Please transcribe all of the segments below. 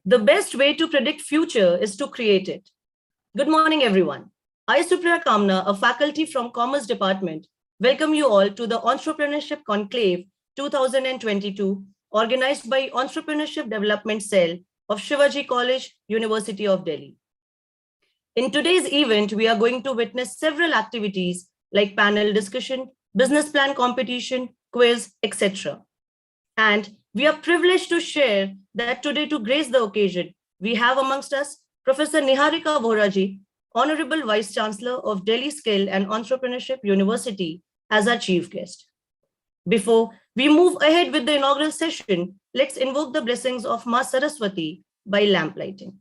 The best way to predict future is to create it. Good morning, everyone. I, Supriya Kamna, a faculty from Commerce Department, welcome you all to the Entrepreneurship Conclave 2022, organized by Entrepreneurship Development Cell of Shivaji College, University of Delhi. In today's event, we are going to witness several activities like panel discussion, business plan competition, quiz, etc. And we are privileged to share that today, to grace the occasion, we have amongst us Professor Niharika Vohraji, Honorable Vice Chancellor of Delhi Skill and Entrepreneurship University, as our chief guest. Before we move ahead with the inaugural session, let's invoke the blessings of Ma Saraswati by lamplighting.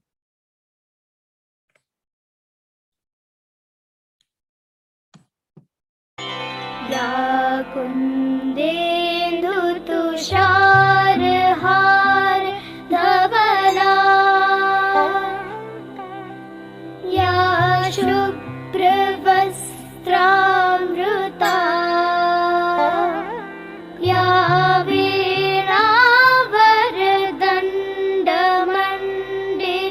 या कुन्देन्दु तुषार हार धवला या शुभ्र वस्त्रामृता या वीणावरदण्ड मण्डितकरा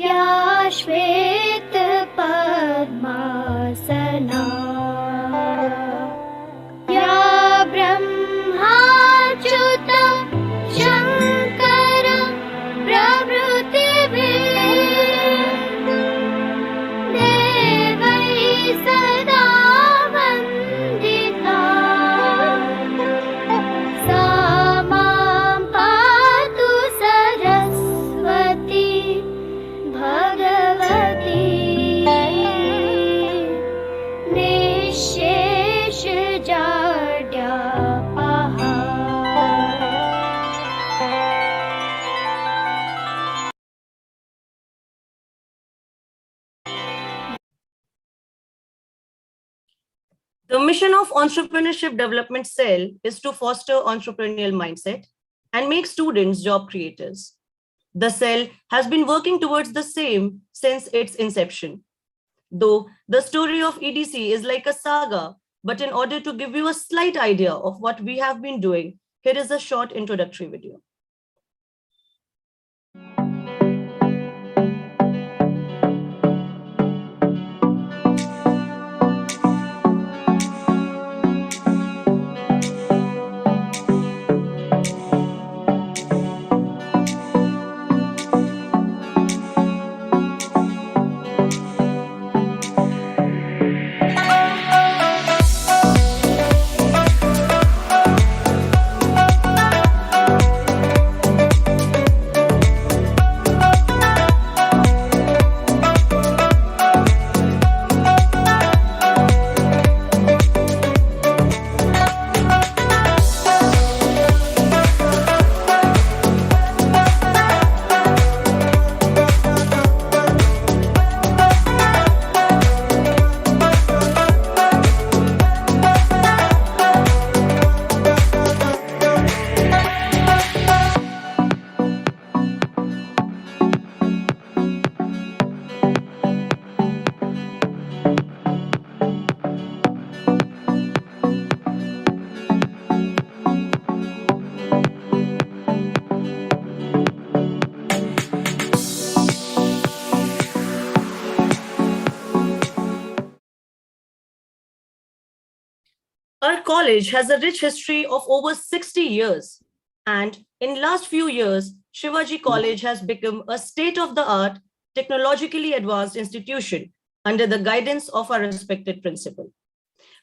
या श्वेत पद्मासना या ब्रह्माच्युतं शङ्करं प्रभृतिभिः देवैः सदा वन्दिता सा मां पातु Saraswati Bhagwati निःशेष जाड्यापहा। The mission of Entrepreneurship Development Cell is to foster entrepreneurial mindset and make students job creators. The cell has been working towards the same since its inception. Though the story of EDC is like a saga, but in order to give you a slight idea of what we have been doing, here is a short introductory video. Our college has a rich history of over 60 years. And in last few years, Shivaji College has become a state-of-the-art, technologically advanced institution under the guidance of our respected principal.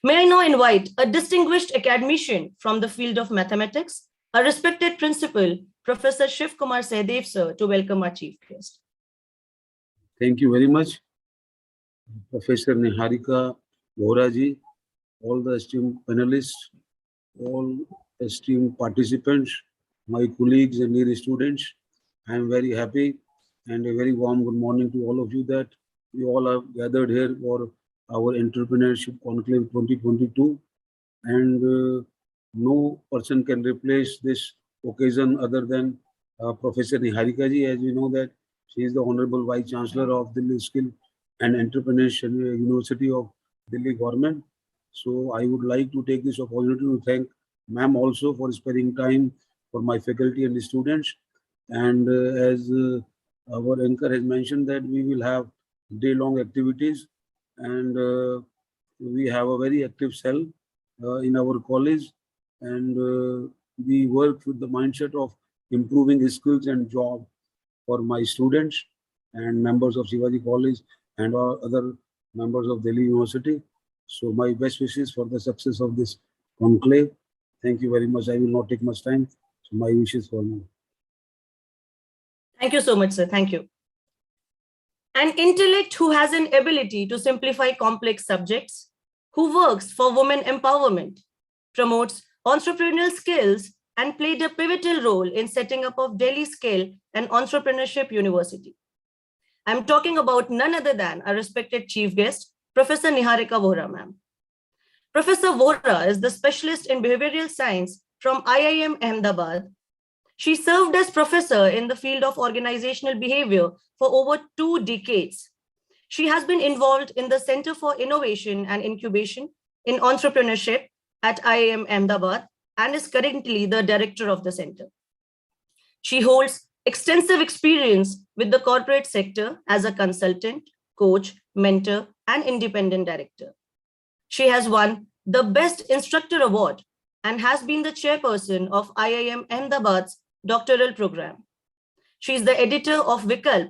May I now invite a distinguished academician from the field of mathematics, a respected principal, Professor Shiv Kumar Sehdev sir, to welcome our chief guest. Thank you very much, Professor Niharika Vohraji, all the esteemed panelists, all esteemed participants, my colleagues and dear students. I am very happy and a very warm good morning to all of you that we all have gathered here for our Entrepreneurship Conclave 2022. And no person can replace this occasion other than Professor Niharika ji. As we know that she is the Honorable Vice Chancellor of Delhi Skill and Entrepreneurship University of Delhi Government. So I would like to take this opportunity to thank ma'am also for sparing time for my faculty and the students. And as our anchor has mentioned that we will have day-long activities, and we have a very active cell in our college, and we work with the mindset of improving skills and job for my students and members of Shivaji College and other members of Delhi University. So my best wishes for the success of this conclave. Thank you very much. I will not take much time. So my wishes for now. Thank you so much, sir. Thank you. An intellect who has an ability to simplify complex subjects, who works for women empowerment, promotes entrepreneurial skills, and played a pivotal role in setting up of Delhi Scale and Entrepreneurship University. I'm talking about none other than our respected chief guest, Professor Niharika Vohra, ma'am. Professor Vohra is the specialist in behavioral science from IIM Ahmedabad. She served as professor in the field of organizational behavior for over 2 decades. She has been involved in the Center for Innovation and Incubation in Entrepreneurship at IIM Ahmedabad and is currently the director of the center. She holds extensive experience with the corporate sector as a consultant, coach, mentor, and independent director. She has won the Best Instructor Award and has been the chairperson of IIM Ahmedabad's doctoral program. She is the editor of Vikalp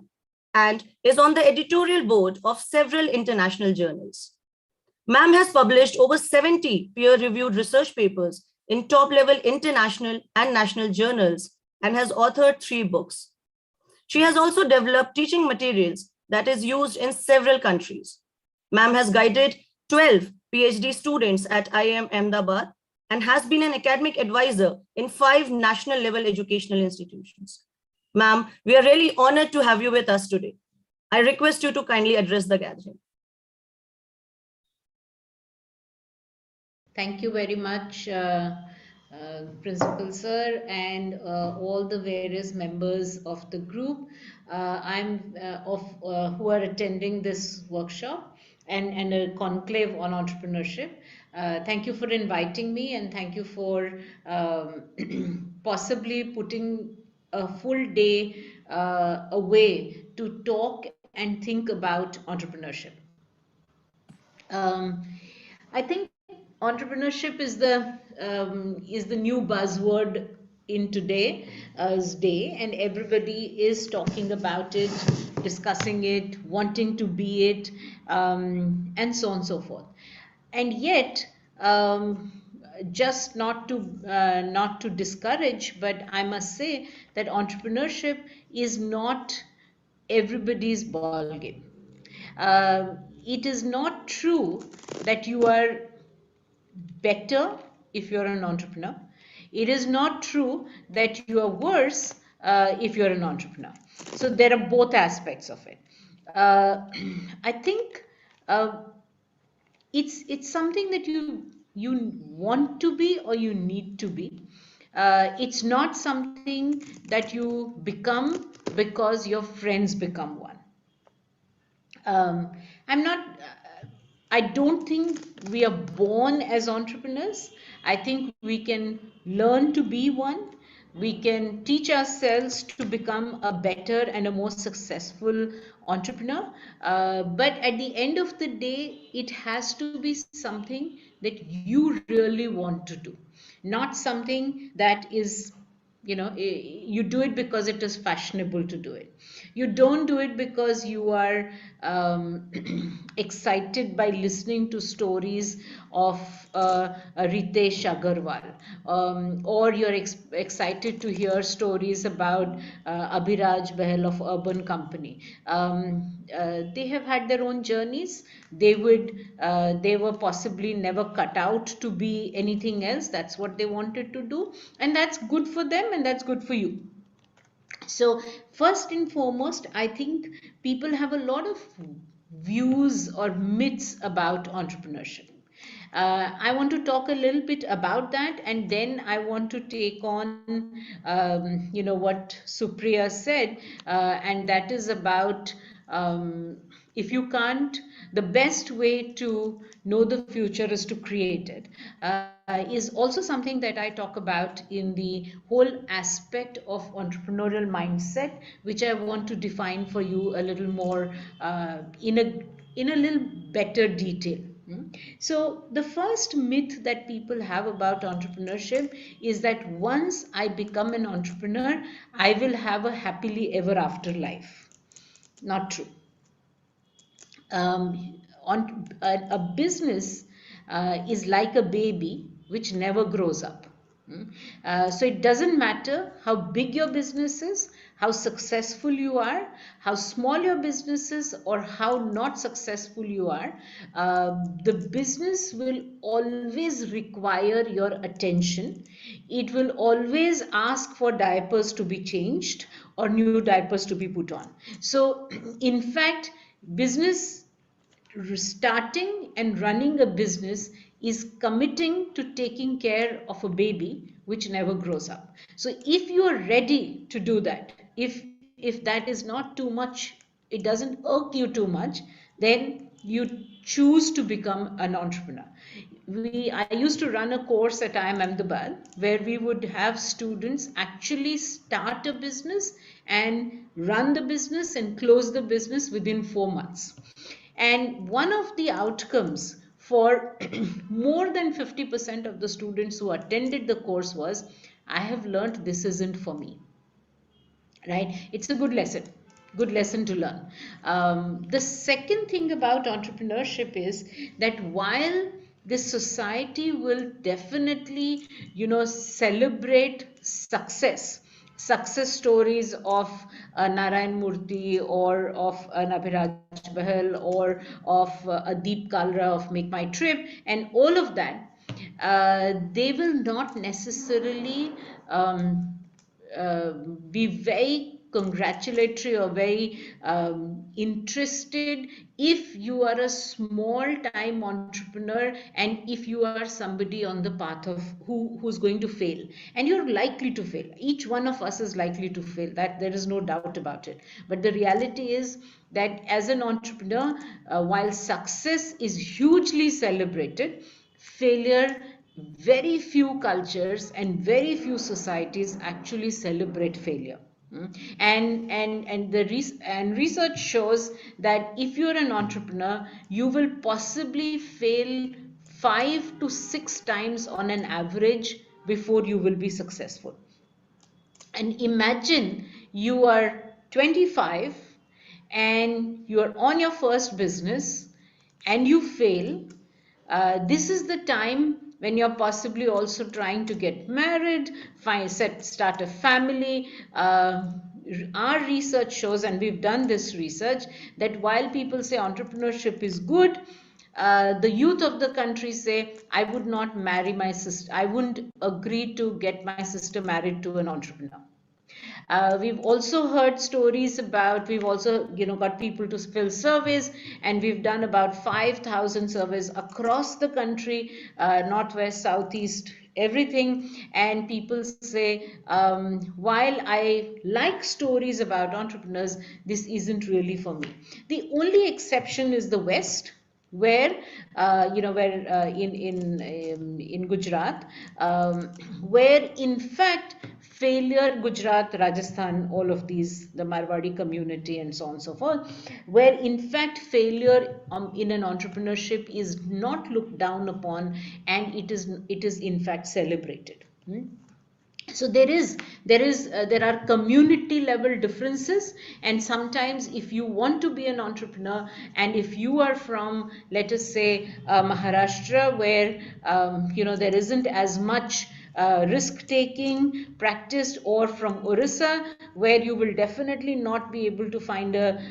and is on the editorial board of several international journals. Ma'am has published over 70 peer-reviewed research papers in top-level international and national journals and has authored 3 books. She has also developed teaching materials that is used in several countries. Ma'am has guided 12 PhD students at IIM Ahmedabad and has been an academic advisor in 5 national level educational institutions. Ma'am, we are really honored to have you with us today. I request you to kindly address the gathering. Thank you very much, Principal Sir, and all the various members of the group who are attending this workshop and a conclave on entrepreneurship. Thank you for inviting me, and thank you for possibly putting a full day away to talk and think about entrepreneurship. I think entrepreneurship is the new buzzword in today's day, and everybody is talking about it, discussing it, wanting to be it, and so on and so forth. And yet, just not to discourage, but I must say that entrepreneurship is not everybody's ballgame. It is not true that you are better if you're an entrepreneur. It is not true that you are worse if you're an entrepreneur. So there are both aspects of it. I think it's something that you want to be or you need to be. It's not something that you become because your friends become one. I don't think we are born as entrepreneurs. I think we can learn to be one. We can teach ourselves to become a better and a more successful entrepreneur. But at the end of the day, it has to be something that you really want to do, not something that is, you do it because it is fashionable to do it. You don't do it because you are excited by listening to stories of Ritesh Agarwal, or you're excited to hear stories about Abhiraj Bahel of Urban Company. They have had their own journeys. They were possibly never cut out to be anything else. That's what they wanted to do, and that's good for them, and that's good for you. So first and foremost, I think people have a lot of views or myths about entrepreneurship. I want to talk a little bit about that, and then I want to take on, what Supriya said, and that is about if you can't, the best way to know the future is to create it. is also something that I talk about in the whole aspect of entrepreneurial mindset, which I want to define for you a little more in a little better detail. So the first myth that people have about entrepreneurship is that once I become an entrepreneur, I will have a happily ever after life. Not true. A business is like a baby which never grows up. So it doesn't matter how big your business is, how successful you are, how small your business is, or how not successful you are. The business will always require your attention. It will always ask for diapers to be changed or new diapers to be put on. So in fact, business starting and running a business is committing to taking care of a baby which never grows up. So if you are ready to do that, if that is not too much, it doesn't irk you too much, then you choose to become an entrepreneur. I used to run a course at IIM Ahmedabad where we would have students actually start a business and run the business and close the business within 4 months. And one of the outcomes for more than 50% of the students who attended the course was, I have learned this isn't for me. Right? It's a good lesson to learn. The second thing about entrepreneurship is that while this society will definitely, celebrate success stories of Narayan Murthy or of an Abhiraj Bahal or of a Deep Kalra of Make My Trip and all of that, they will not necessarily be very congratulatory or very interested if you are a small time entrepreneur and if you are somebody on the path of who's going to fail, and you're likely to fail. Each one of us is likely to fail, that there is no doubt about it. But the reality is that as an entrepreneur, while success is hugely celebrated, failure, very few cultures and very few societies actually celebrate failure. And research shows that if you're an entrepreneur, you will possibly fail 5 to 6 times on an average before you will be successful. And imagine you are 25 and you are on your first business and you fail. This is the time when you're possibly also trying to get married, start a family. Our research shows, and we've done this research, that while people say entrepreneurship is good, the youth of the country say, I would not marry my sister. I wouldn't agree to get my sister married to an entrepreneur. We've also heard stories about, we've also got people to fill surveys, and we've done about 5,000 surveys across the country, northwest, southeast, everything. And people say, while I like stories about entrepreneurs, this isn't really for me. The only exception is the West, where in Gujarat, where in fact failure, Gujarat, Rajasthan, all of these, the Marwadi community and so on and so forth, where in fact failure in an entrepreneurship is not looked down upon, and it is in fact celebrated. So there are community level differences, and sometimes if you want to be an entrepreneur, and if you are from, let us say, Maharashtra, where there isn't as much risk taking practiced, or from Orissa, where you will definitely not be able to find a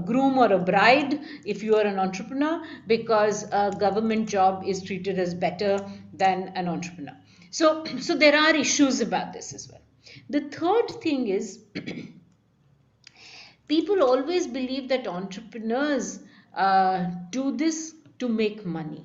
groom or a bride if you are an entrepreneur, because a government job is treated as better than an entrepreneur. So there are issues about this as well. The third thing is, people always believe that entrepreneurs do this to make money.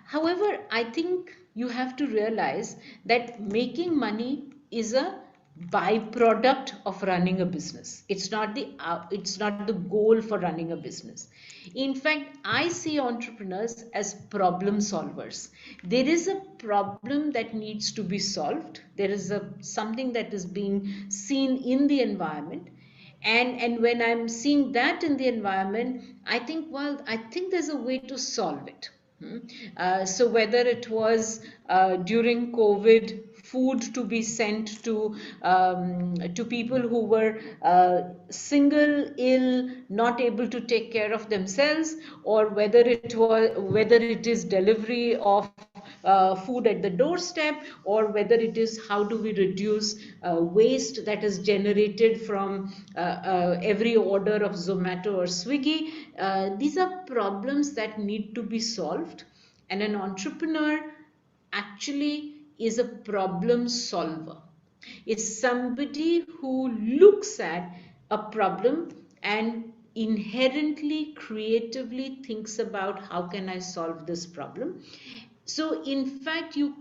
However, I think you have to realize that making money is a byproduct of running a business. It's not the goal for running a business. In fact, I see entrepreneurs as problem solvers. There is a problem that needs to be solved. There is something that is being seen in the environment, and when I'm seeing that in the environment, I think, well, I think there's a way to solve it. So whether it was during COVID, food to be sent to people who were single, ill, not able to take care of themselves, or whether it is delivery of food at the doorstep, or whether it is how do we reduce waste that is generated from every order of Zomato or Swiggy. These are problems that need to be solved, and an entrepreneur actually is a problem solver. It's somebody who looks at a problem and inherently, creatively thinks about how can I solve this problem. So in fact, you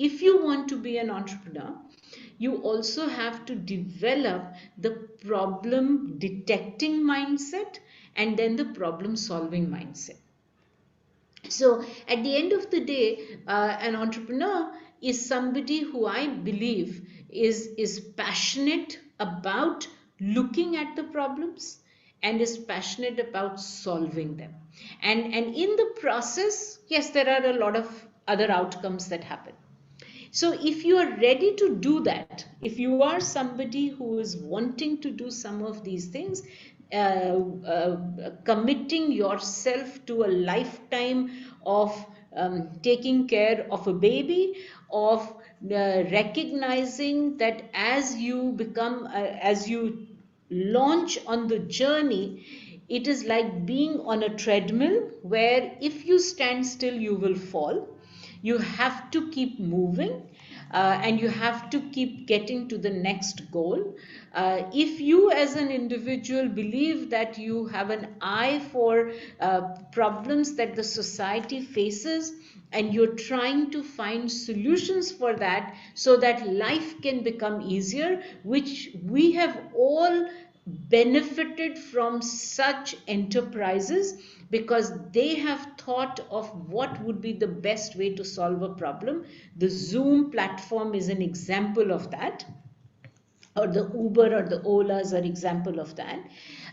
if you want to be an entrepreneur, you also have to develop the problem detecting mindset and then the problem solving mindset. So at the end of the day, an entrepreneur is somebody who I believe is passionate about looking at the problems and is passionate about solving them. And in the process, yes, there are a lot of other outcomes that happen. So if you are ready to do that, if you are somebody who is wanting to do some of these things, committing yourself to a lifetime of taking care of a baby, of recognizing that as you launch on the journey, it is like being on a treadmill where if you stand still, you will fall. You have to keep moving, and you have to keep getting to the next goal. If you as an individual believe that you have an eye for problems that the society faces, and you're trying to find solutions for that so that life can become easier, which we have all benefited from such enterprises, because they have thought of what would be the best way to solve a problem. The Zoom platform is an example of that, or the Uber or the Olas are example of that.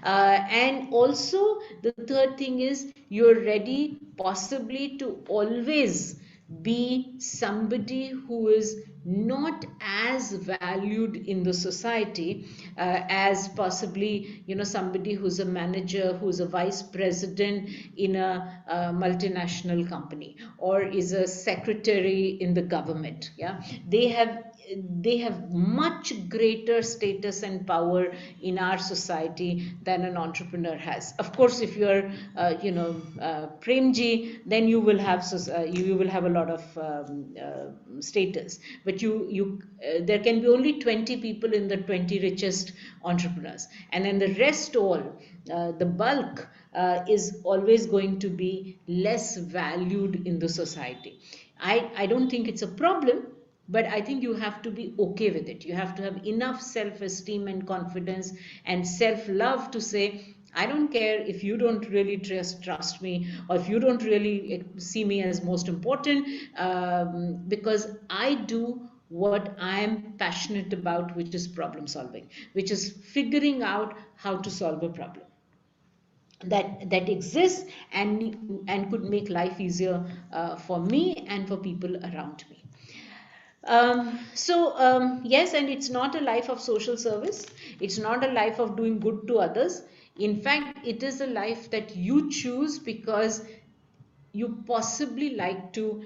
And also the third thing is you're ready possibly to always be somebody who is not as valued in the society as possibly somebody who's a manager, who's a vice president in a multinational company, or is a secretary in the government. Yeah, they have much greater status and power in our society than an entrepreneur has. Of course, if you're Premji, then you will have a lot of status, but there can be only 20 people in the 20 richest entrepreneurs, and then the rest all, the bulk is always going to be less valued in the society. I don't think it's a problem, but I think you have to be okay with it. You have to have enough self-esteem and confidence and self-love to say, I don't care if you don't really trust me, or if you don't really see me as most important, because I do what I am passionate about, which is problem solving, which is figuring out how to solve a problem that exists and could make life easier for me and for people around me. Yes, and it's not a life of social service. It's not a life of doing good to others. In fact, it is a life that you choose because you possibly like to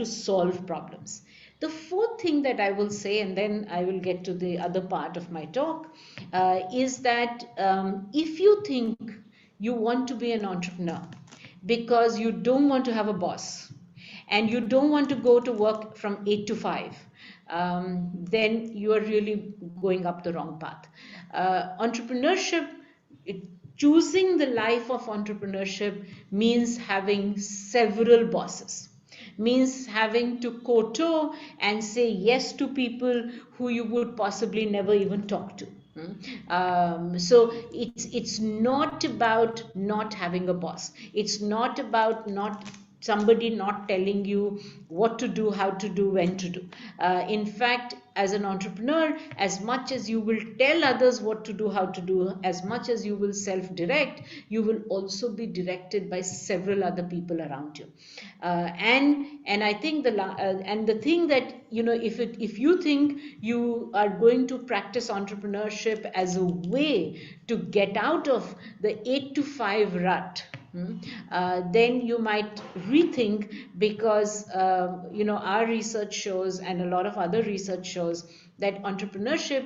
solve problems. The fourth thing that I will say, and then I will get to the other part of my talk, is that if you think you want to be an entrepreneur because you don't want to have a boss, and you don't want to go to work from 8 to 5, then you are really going up the wrong path. Entrepreneurship, choosing the life of entrepreneurship means having several bosses. means having to kowtow and say yes to people who you would possibly never even talk to. So it's not about not having a boss. It's not about not somebody not telling you what to do, how to do, when to do. In fact, as an entrepreneur, as much as you will tell others what to do, how to do, as much as you will self-direct, you will also be directed by several other people around you. And I think and the thing that, if you think you are going to practice entrepreneurship as a way to get out of the 8 to 5 rut, then you might rethink, because our research shows, and a lot of other research shows, that entrepreneurship,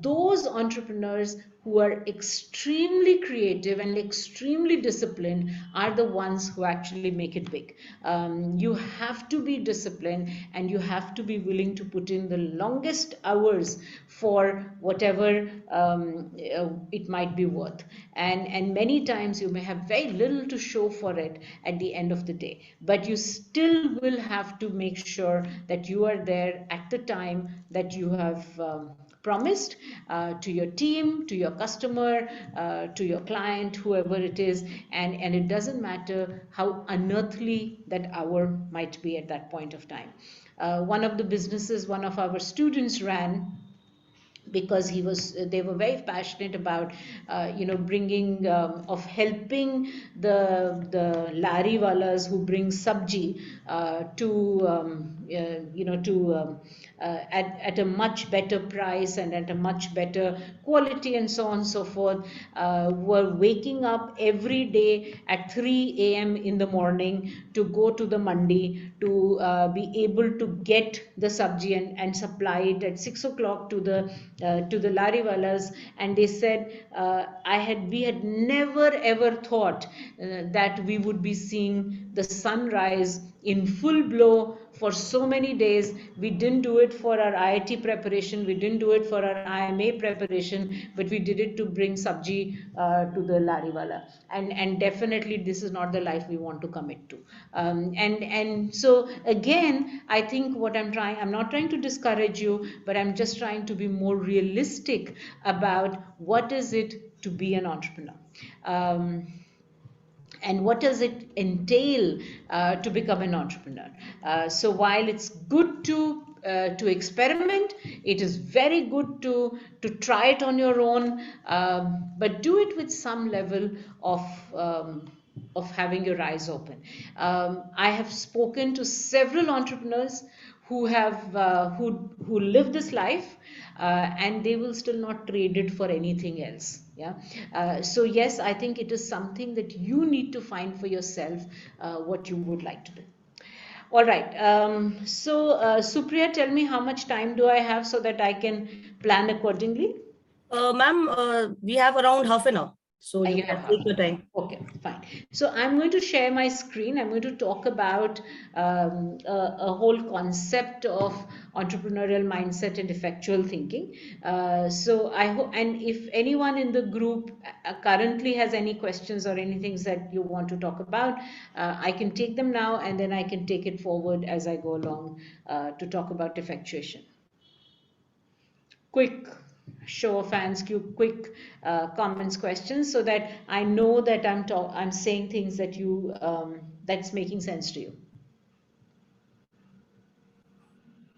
those entrepreneurs who are extremely creative and extremely disciplined are the ones who actually make it big. You have to be disciplined, and you have to be willing to put in the longest hours for whatever it might be worth. And many times you may have very little to show for it at the end of the day, but you still will have to make sure that you are there at the time that you have promised, to your team, to your customer, to your client, whoever it is. And it doesn't matter how unearthly that hour might be at that point of time. One of the businesses one of our students ran, because they were very passionate about bringing, of helping the lari walas who bring sabji at a much better price and at a much better quality, and so on and so forth, were waking up every day at 3 a.m. in the morning to go to the mandi to be able to get the sabji and supply it at 6 o'clock to the lariwalas. And they said, we had never ever thought that we would be seeing the sunrise in full blow for so many days. We didn't do it for our IIT preparation, we didn't do it for our IMA preparation, but we did it to bring sabji to the lariwala. And definitely this is not the life we want to commit to. And so again, I think I'm not trying to discourage you, but I'm just trying to be more realistic about what is it to be an entrepreneur. And what does it entail to become an entrepreneur? So while it's good to experiment, it is very good to try it on your own, but do it with some level of having your eyes open. I have spoken to several entrepreneurs who have who live this life, and they will still not trade it for anything else. Yeah. So yes, I think it is something that you need to find for yourself, what you would like to do. All right. So Supriya, tell me, how much time do I have so that I can plan accordingly? Ma'am, we have around half an hour, so you You can have take your time. Okay, fine. So I'm going to share my screen. I'm going to talk about a whole concept of entrepreneurial mindset and effectual thinking. So I hope, and if anyone in the group currently has any questions or anything that you want to talk about, I can take them now, and then I can take it forward as I go along to talk about effectuation. Quick show of hands, quick comments, questions, so that I know that I'm saying things that that's making sense to you.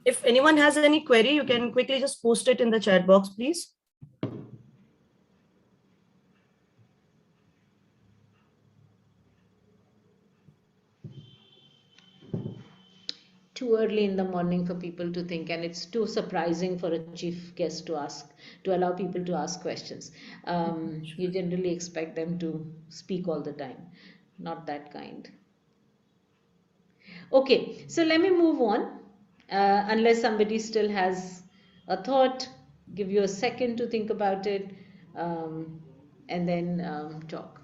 If anyone has any query, you can quickly just post it in the chat box, please. Too early in the morning for people to think, and it's too surprising for a chief guest to allow people to ask questions. You generally expect them to speak all the time. Not that kind. Okay, so let me move on. Unless somebody still has a thought, give you a second to think about it, and then talk.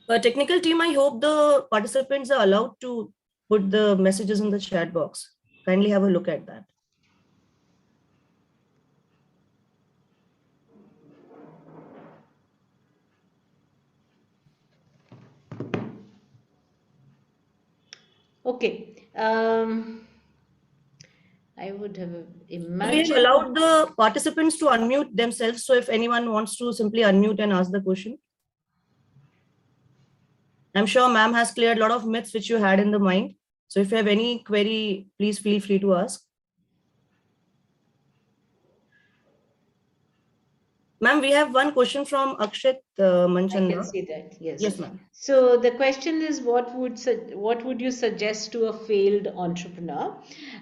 Technical team, I hope the participants are allowed to put the messages in the chat box. Kindly have a look at that. Okay. I would have We have imagined. allowed the participants to unmute themselves. So if anyone wants to simply unmute and ask the question. I'm sure ma'am has cleared a lot of myths which you had in the mind. So if you have any query, please feel free to ask. Ma'am, we have one question from Akshat I Manchanda. can see that, yes. Yes, ma'am. So the question is, what would you suggest to a failed entrepreneur?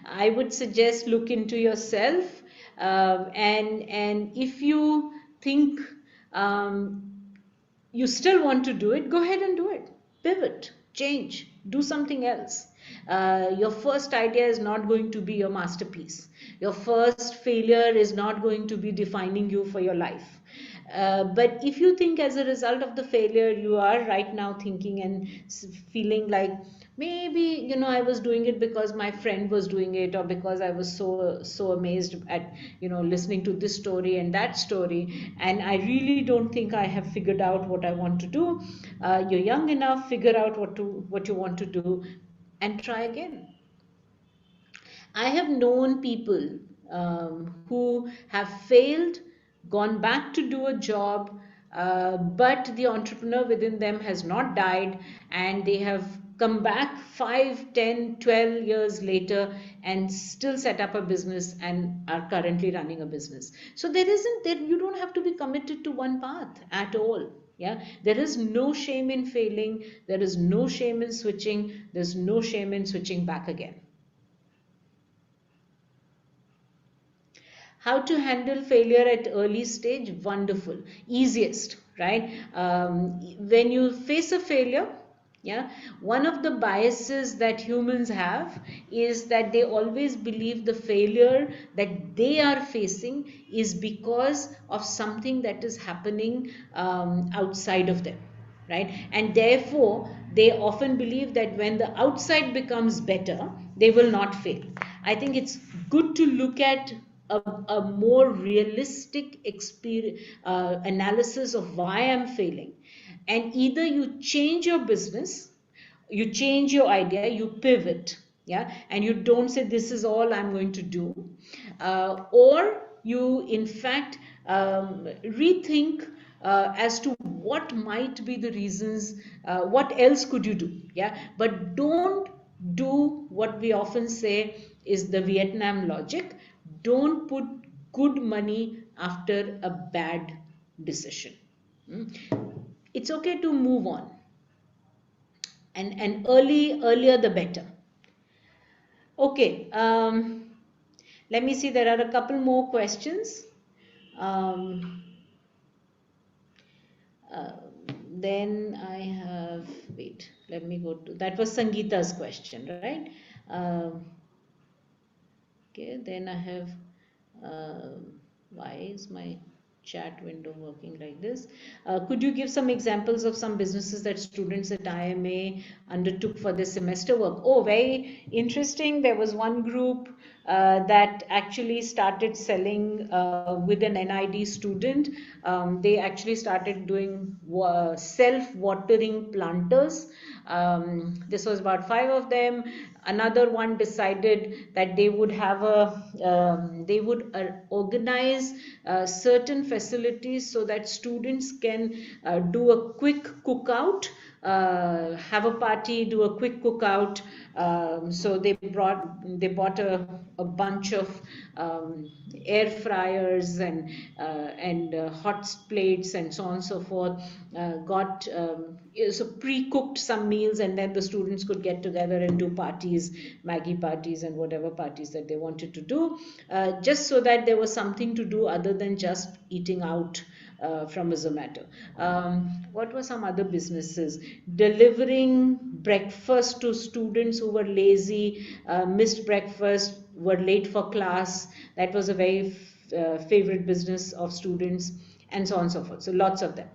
I would suggest look into yourself, and if you think you still want to do it, go ahead and do it. Pivot, change, do something else. Your first idea is not going to be your masterpiece. Your first failure is not going to be defining you for your life. But if you think as a result of the failure, you are right now thinking and feeling like maybe I was doing it because my friend was doing it, or because I was so amazed at listening to this story and that story, and I really don't think I have figured out what I want to do. You're young enough, figure out what you want to do and try again. I have known people who have failed, gone back to do a job, but the entrepreneur within them has not died, and they have come back 5, 10, 12 years later and still set up a business and are currently running a business. So you don't have to be committed to one path at all. Yeah, there is no shame in failing, there is no shame in switching, there's no shame in switching back again. How to handle failure at early stage? Wonderful. Easiest, right? When you face a failure, yeah, one of the biases that humans have is that they always believe the failure that they are facing is because of something that is happening outside of them, right? And therefore they often believe that when the outside becomes better, they will not fail. I think it's good to look at a more realistic analysis of why I'm failing, and either you change your business, you change your idea, you pivot, yeah, and you don't say this is all I'm going to do, or you in fact rethink as to what might be the reasons, what else could you do, yeah. But don't do what we often say is the Vietnam logic. Don't put good money after a bad decision. It's okay to move on, and earlier the better. Okay, let me see, there are a couple more questions. um, uh, then I have, wait, let me go to, that was Sangeeta's question, right? Okay, then I have, why is my chat window working like this? Could you give some examples of some businesses that students at IMA undertook for this semester work? Oh, very interesting. There was one group that actually started selling with an NID student. They actually started doing self-watering planters. This was about 5 of them. Another one decided that they would have they would organize certain facilities so that students can do a quick cookout, have a party, do a quick cookout. So they bought a bunch of air fryers and hot plates and so on and so forth. Got so pre-cooked some meals, and then the students could get together and do parties, Maggie parties and whatever parties that they wanted to do, just so that there was something to do other than just eating out from a Zomato. What were some other businesses? Delivering breakfast to students who were lazy, missed breakfast, were late for class. That was a very favorite business of students, and so on and so forth. So lots of them.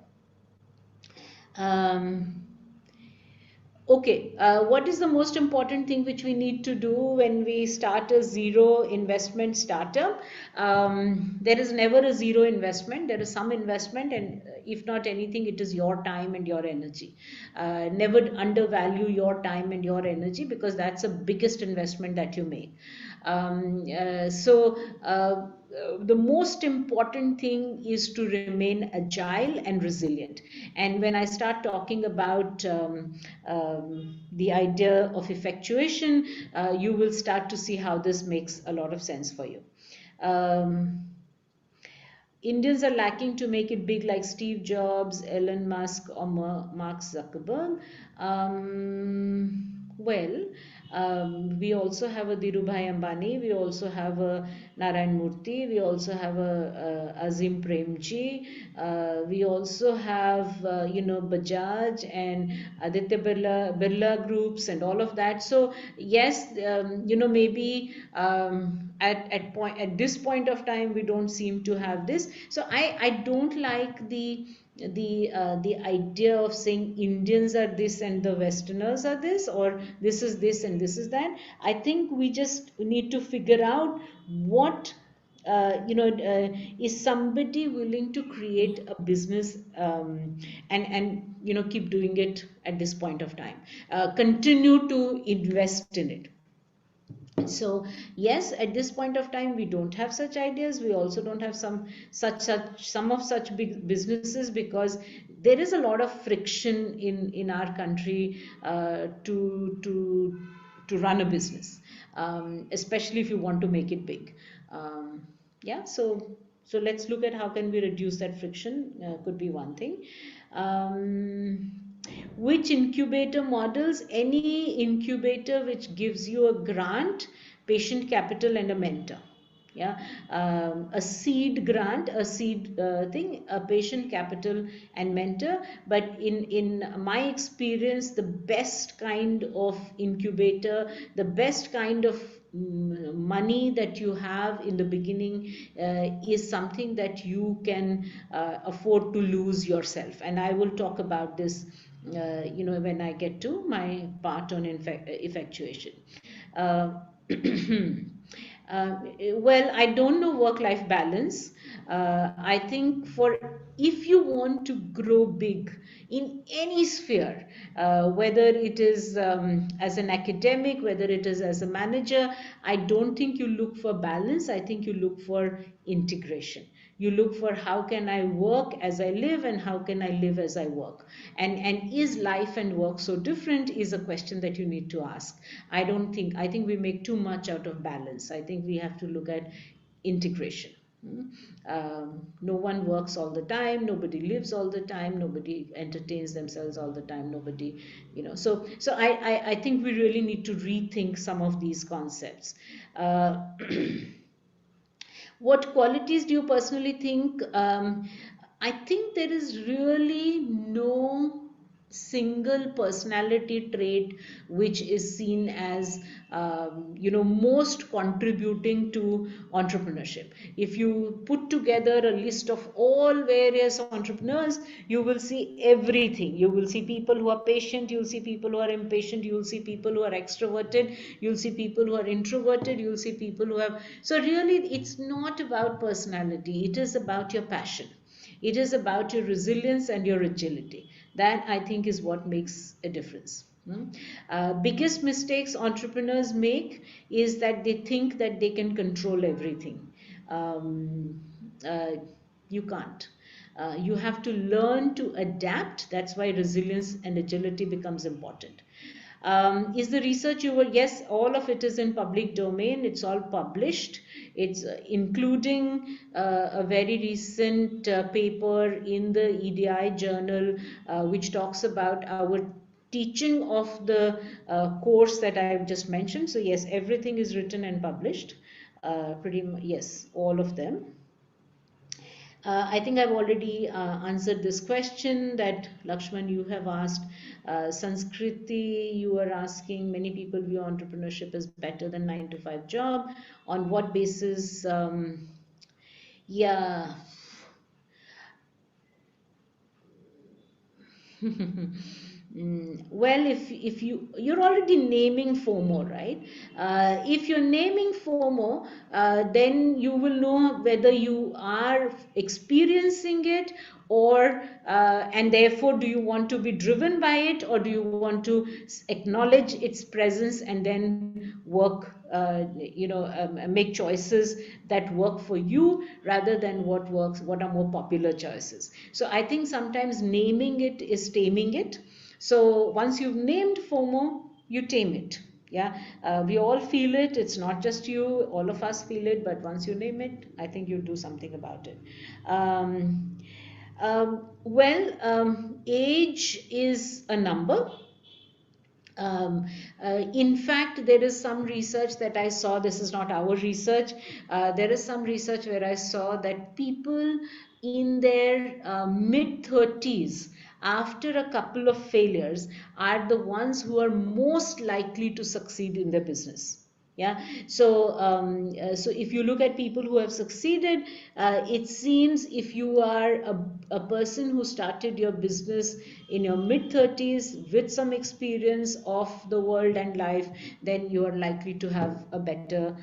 Okay, what is the most important thing which we need to do when we start a zero investment startup? There is never a zero investment. There is some investment, and if not anything, it is your time and your energy. Never undervalue your time and your energy, because that's the biggest investment that you make. The most important thing is to remain agile and resilient. And when I start talking about the idea of effectuation, you will start to see how this makes a lot of sense for you. Um, Indians are lacking to make it big like Steve Jobs, Elon Musk, or Mark Zuckerberg. We also have a Dhirubhai Ambani, we also have a Narayan Murthy, we also have a Azim Premji, we also have Bajaj and Aditya Birla groups and all of that. So yes, maybe at this point of time we don't seem to have this. So I don't like the idea of saying Indians are this and the Westerners are this, or this is this and this is that. I think we just need to figure out what is somebody willing to create a business, and keep doing it at this point of time, continue to invest in it. So yes, at this point of time we don't have such ideas. We also don't have some such big businesses, because there is a lot of friction in our country to run a business, especially if you want to make it big. Yeah, so let's look at how can we reduce that friction. Could be one thing. Which incubator models? Any incubator which gives you a grant, patient capital, and a mentor. Yeah, a seed grant, a seed thing, a patient capital and mentor. But in my experience, the best kind of incubator, the best kind of money that you have in the beginning is something that you can afford to lose yourself. And I will talk about this when I get to my part on effectuation. Uh, I don't know work-life balance. I think if you want to grow big in any sphere, whether it is as an academic, whether it is as a manager, I don't think you look for balance. I think you look for integration. You look for how can I work as I live, and how can I live as I work. And is life and work so different is a question that you need to ask. I think we make too much out of balance. I think we have to look at integration. No one works all the time, nobody lives all the time, nobody entertains themselves all the time, nobody, so I think we really need to rethink some of these concepts. What qualities do you personally think? I think there is really no single personality trait which is seen as most contributing to entrepreneurship. If you put together a list of all various entrepreneurs, you will see everything. You will see people who are patient, you'll see people who are impatient, you'll see people who are extroverted, you'll see people who are introverted, you'll see people who have. So really it's not about personality, it is about your passion. It is about your resilience and your agility. That I think is what makes a difference. Biggest mistakes entrepreneurs make is that they think that they can control everything. Um, uh, you can't. You have to learn to adapt. That's why resilience and agility becomes important. Is the research yes, all of it is in public domain. It's all published. It's including a very recent paper in the EDI journal, which talks about our teaching of the course that I've just mentioned. So yes, everything is written and published. Pretty much, yes, all of them. I think I've already answered this question that Lakshman you have asked. Sanskriti, you are asking, many people view entrepreneurship as better than 9-to-5 job. On what basis? Well, if you're already naming FOMO, right? If you're naming FOMO, then you will know whether you are experiencing it, or and therefore do you want to be driven by it, or do you want to acknowledge its presence and then work, make choices that work for you rather than what are more popular choices. So I think sometimes naming it is taming it. So once you've named FOMO, you tame it. Yeah, we all feel it. It's not just you. All of us feel it. But once you name it, I think you do something about it. Age is a number. In fact, there is some research that I saw, this is not our research, there is some research where I saw that people in their mid 30s, after a couple of failures, are the ones who are most likely to succeed in their business. Yeah, so if you look at people who have succeeded, it seems if you are a person who started your business in your mid 30s with some experience of the world and life, then you are likely to have a better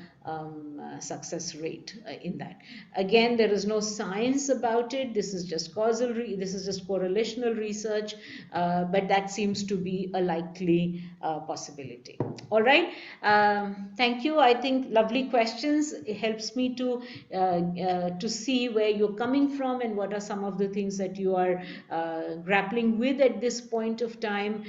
success rate in that. Again, there is no science about it. This is just this is just correlational research, but that seems to be a likely possibility. All right. Thank you. I think lovely questions. It helps me to see where you're coming from and what are some of the things that you are grappling with at this point of time.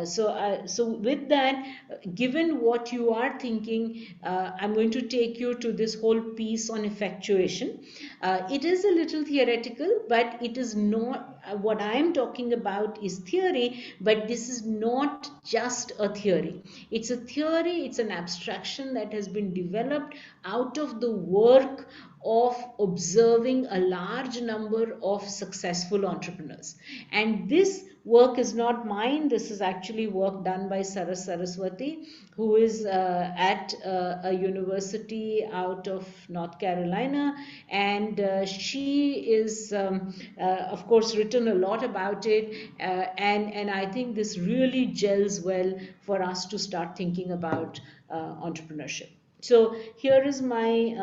So with that, given what you are thinking, I'm going to take you to this whole piece on effectuation. It is a little theoretical, but it is not, what I am talking about is theory, but this is not just a theory. It's a theory, it's an abstraction that has been developed out of the work of observing a large number of successful entrepreneurs. And this work is not mine. This is actually work done by Saras Saraswati, who is at a university out of North Carolina. And she is, of course, written a lot about it. And I think this really gels well for us to start thinking about entrepreneurship. So here is my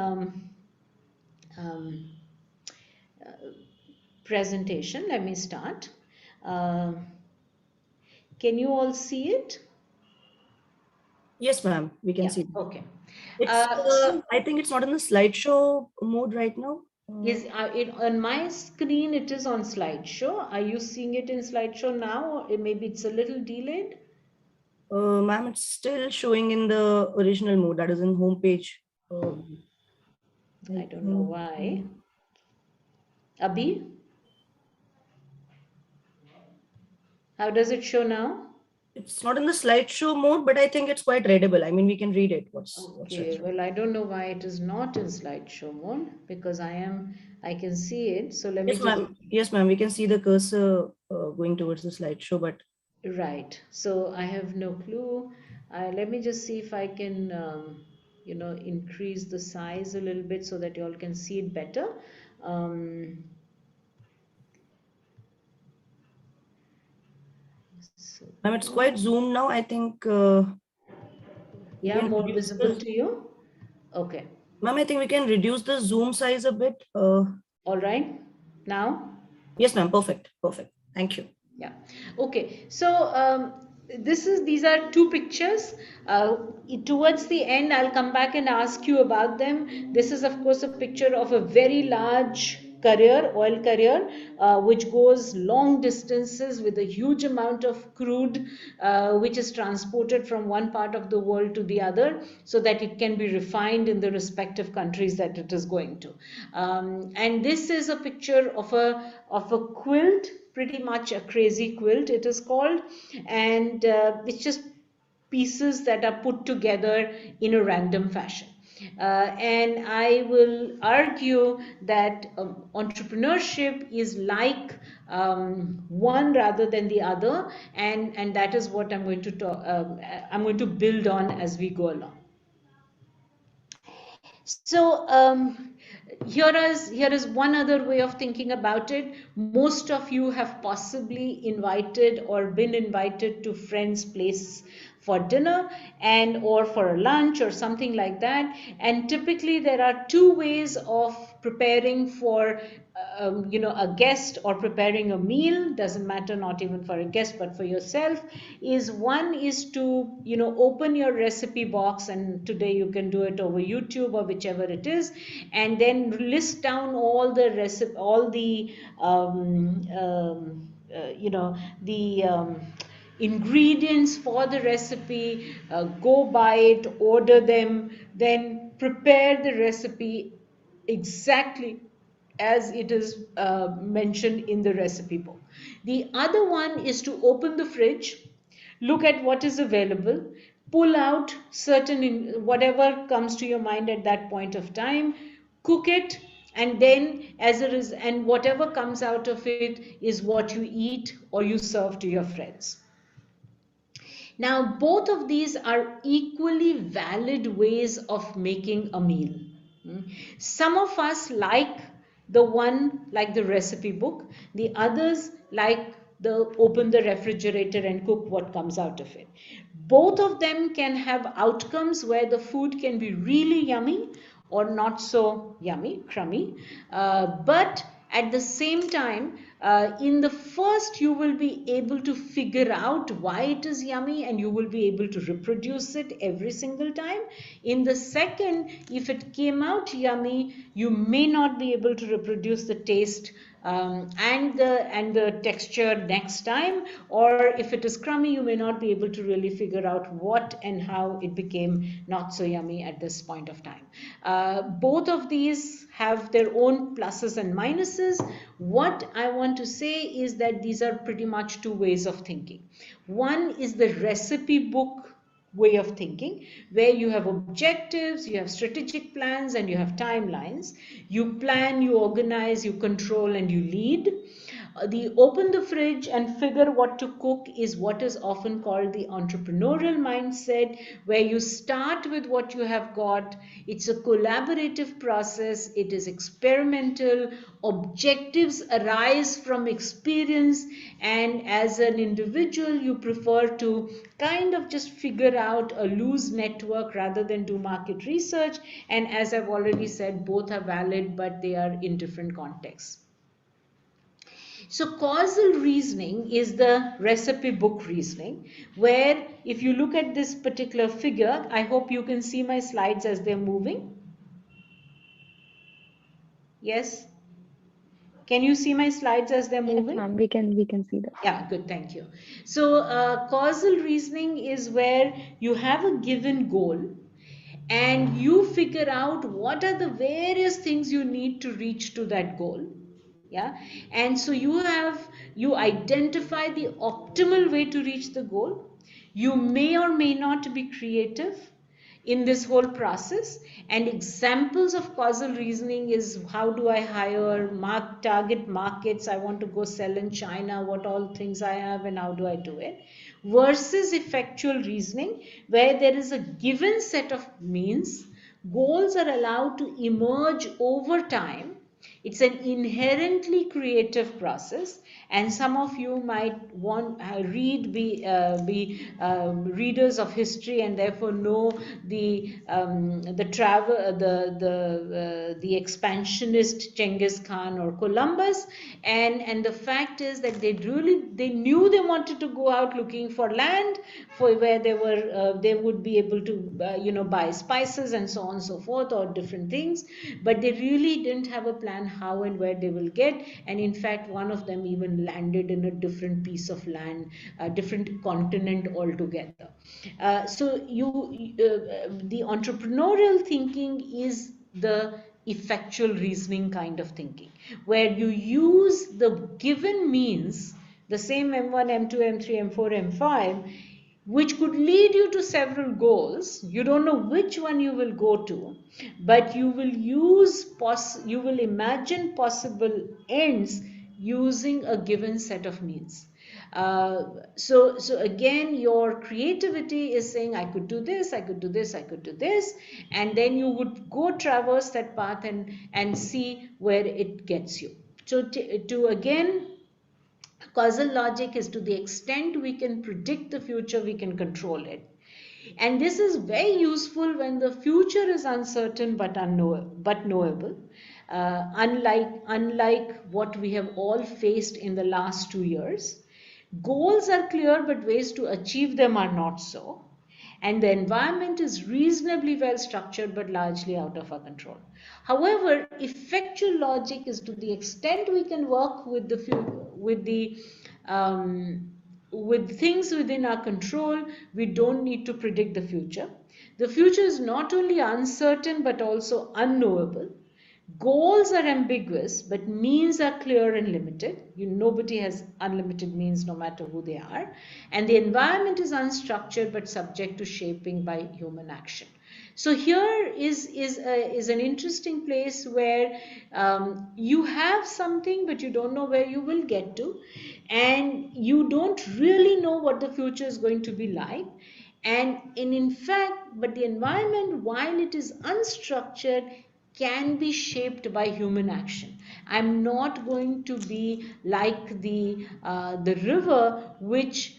um, presentation. Let me start. Can you all see it? Yes, ma'am, we can Yeah, see it. okay. I think it's not in the slideshow mode right now. Yes, on my screen it is on slideshow. Are you seeing it in slideshow now, or maybe it's a little delayed? Ma'am, it's still showing in the original mode, that is in home page. I don't know why. Abhi, how does it show now? It's not in the slideshow mode, but I think it's quite readable. I mean, we can read it. What's Okay, it? well, I don't know why it is not in slideshow mode, because I can see it. So let me Yes, just. ma'am. Yes, ma'am. We can see the cursor going towards the slideshow, but Right. So I have no clue. Let me just see if I can, increase the size a little bit so that you all can see it better. Um, so, ma'am, it's quite zoomed now. I think we yeah, can more reduce visible to you. Okay. ma'am, I think we can reduce the zoom size a bit. All right. Now. Yes, ma'am. Perfect. Perfect. Thank you. Yeah. Okay. So these are two pictures. Towards the end, I'll come back and ask you about them. This is, of course, a picture of a very large carrier, oil carrier, which goes long distances with a huge amount of crude, which is transported from one part of the world to the other, so that it can be refined in the respective countries that it is going to. And this is a picture of a quilt, pretty much a crazy quilt it is called, and it's just pieces that are put together in a random fashion. And I will argue that entrepreneurship is like one rather than the other, and that is what I'm going to talk. I'm going to build on as we go along. So here is one other way of thinking about it. Most of you have possibly invited or been invited to friends' place for dinner and or for a lunch or something like that. And typically there are two ways of preparing for a guest or preparing a meal. Doesn't matter, not even for a guest but for yourself. Is one is to open your recipe box, and today you can do it over YouTube or whichever it is, and then list down all the recipe, all the the ingredients for the recipe, go buy it, order them, then prepare the recipe exactly as it is mentioned in the recipe book. The other one is to open the fridge, look at what is available, pull out whatever comes to your mind at that point of time, cook it, and then and whatever comes out of it is what you eat or you serve to your friends. Now, both of these are equally valid ways of making a meal. Some of us like the recipe book, the others like the open the refrigerator and cook what comes out of it. Both of them can have outcomes where the food can be really yummy or not so yummy, crummy, but at the same time, in the first you will be able to figure out why it is yummy and you will be able to reproduce it every single time. In the second, if it came out yummy, you may not be able to reproduce the taste and the texture next time, or if it is crummy, you may not be able to really figure out what and how it became not so yummy at this point of time. Both of these have their own pluses and minuses. What I want to say is that these are pretty much two ways of thinking. One is the recipe book way of thinking, where you have objectives, you have strategic plans, and you have timelines. You plan, you organize, you control, and you lead. The open the fridge and figure what to cook is what is often called the entrepreneurial mindset, where you start with what you have got. It's a collaborative process. It is experimental. Objectives arise from experience, and as an individual, you prefer to kind of just figure out a loose network rather than do market research. And as I've already said, both are valid, but they are in different contexts. So causal reasoning is the recipe book reasoning, where if you look at this particular figure, I hope you can see my slides as they're moving. Yes? Can you see my slides as they're moving? Yes, ma'am, we can see that. Yeah, good, thank you. So causal reasoning is where you have a given goal and you figure out what are the various things you need to reach to that goal. Yeah, and so you identify the optimal way to reach the goal. You may or may not be creative in this whole process, and examples of causal reasoning is how do I hire, target markets, I want to go sell in China, what all things I have and how do I do it, versus effectual reasoning, where there is a given set of means, goals are allowed to emerge over time. It's an inherently creative process, and some of you might want be readers of history and therefore know the expansionist Genghis Khan or Columbus, and the fact is that they knew they wanted to go out looking for land for where they would be able to buy spices and so on and so forth, or different things, but they really didn't have a plan how and where they will get. And in fact, one of them even landed in a different piece of land, a different continent altogether. So the entrepreneurial thinking is the effectual reasoning kind of thinking, where you use the given means, the same M1, M2, M3, M4, M5, which could lead you to several goals. You don't know which one you will go to, but you will imagine possible ends using a given set of means. So again, your creativity is saying, I could do this, I could do this, I could do this, and then you would go traverse that path and see where it gets you. So to again, causal logic is to the extent we can predict the future, we can control it. And this is very useful when the future is uncertain but knowable. Unlike what we have all faced in the last 2 years. Goals are clear, but ways to achieve them are not so. And the environment is reasonably well structured but largely out of our control. However, effectual logic is to the extent we can work with with things within our control, we don't need to predict the future. The future is not only uncertain but also unknowable. Goals are ambiguous, but means are clear and limited. Nobody has unlimited means, no matter who they are. And the environment is unstructured, but subject to shaping by human action. So here is an interesting place where you have something, but you don't know where you will get to, and you don't really know what the future is going to be like. And in fact, but the environment, while it is unstructured, can be shaped by human action. I'm not going to be like the river, which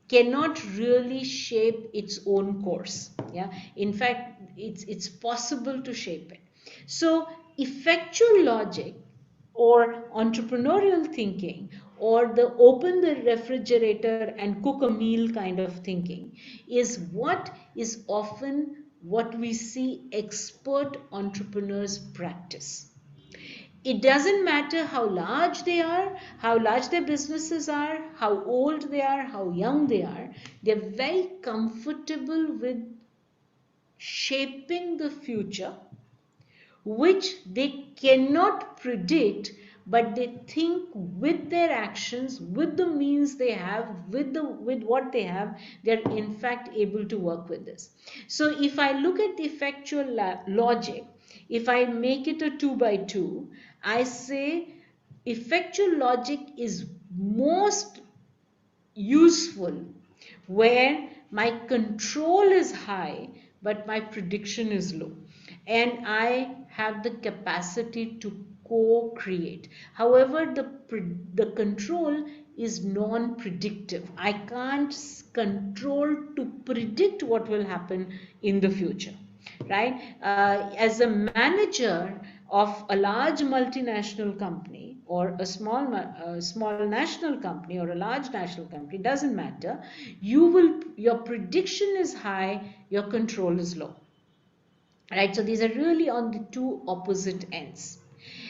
cannot really shape its own course. Yeah, in fact, it's possible to shape it. So effectual logic or entrepreneurial thinking, or the open the refrigerator and cook a meal kind of thinking, is what is often what we see expert entrepreneurs practice. It doesn't matter how large they are, how large their businesses are, how old they are, how young they are. They're very comfortable with shaping the future, which they cannot predict, but they think with their actions, with the means they have, with what they have, they're in fact able to work with this. So if I look at the effectual logic, if I make it a 2x2, I say effectual logic is most useful where my control is high but my prediction is low, and I have the capacity to co-create. However, the control is non-predictive. I can't control to predict what will happen in the future, right? As a manager of a large multinational company, or a small national company, or a large national company, doesn't matter. Your prediction is high, your control is low, right? So these are really on the two opposite ends.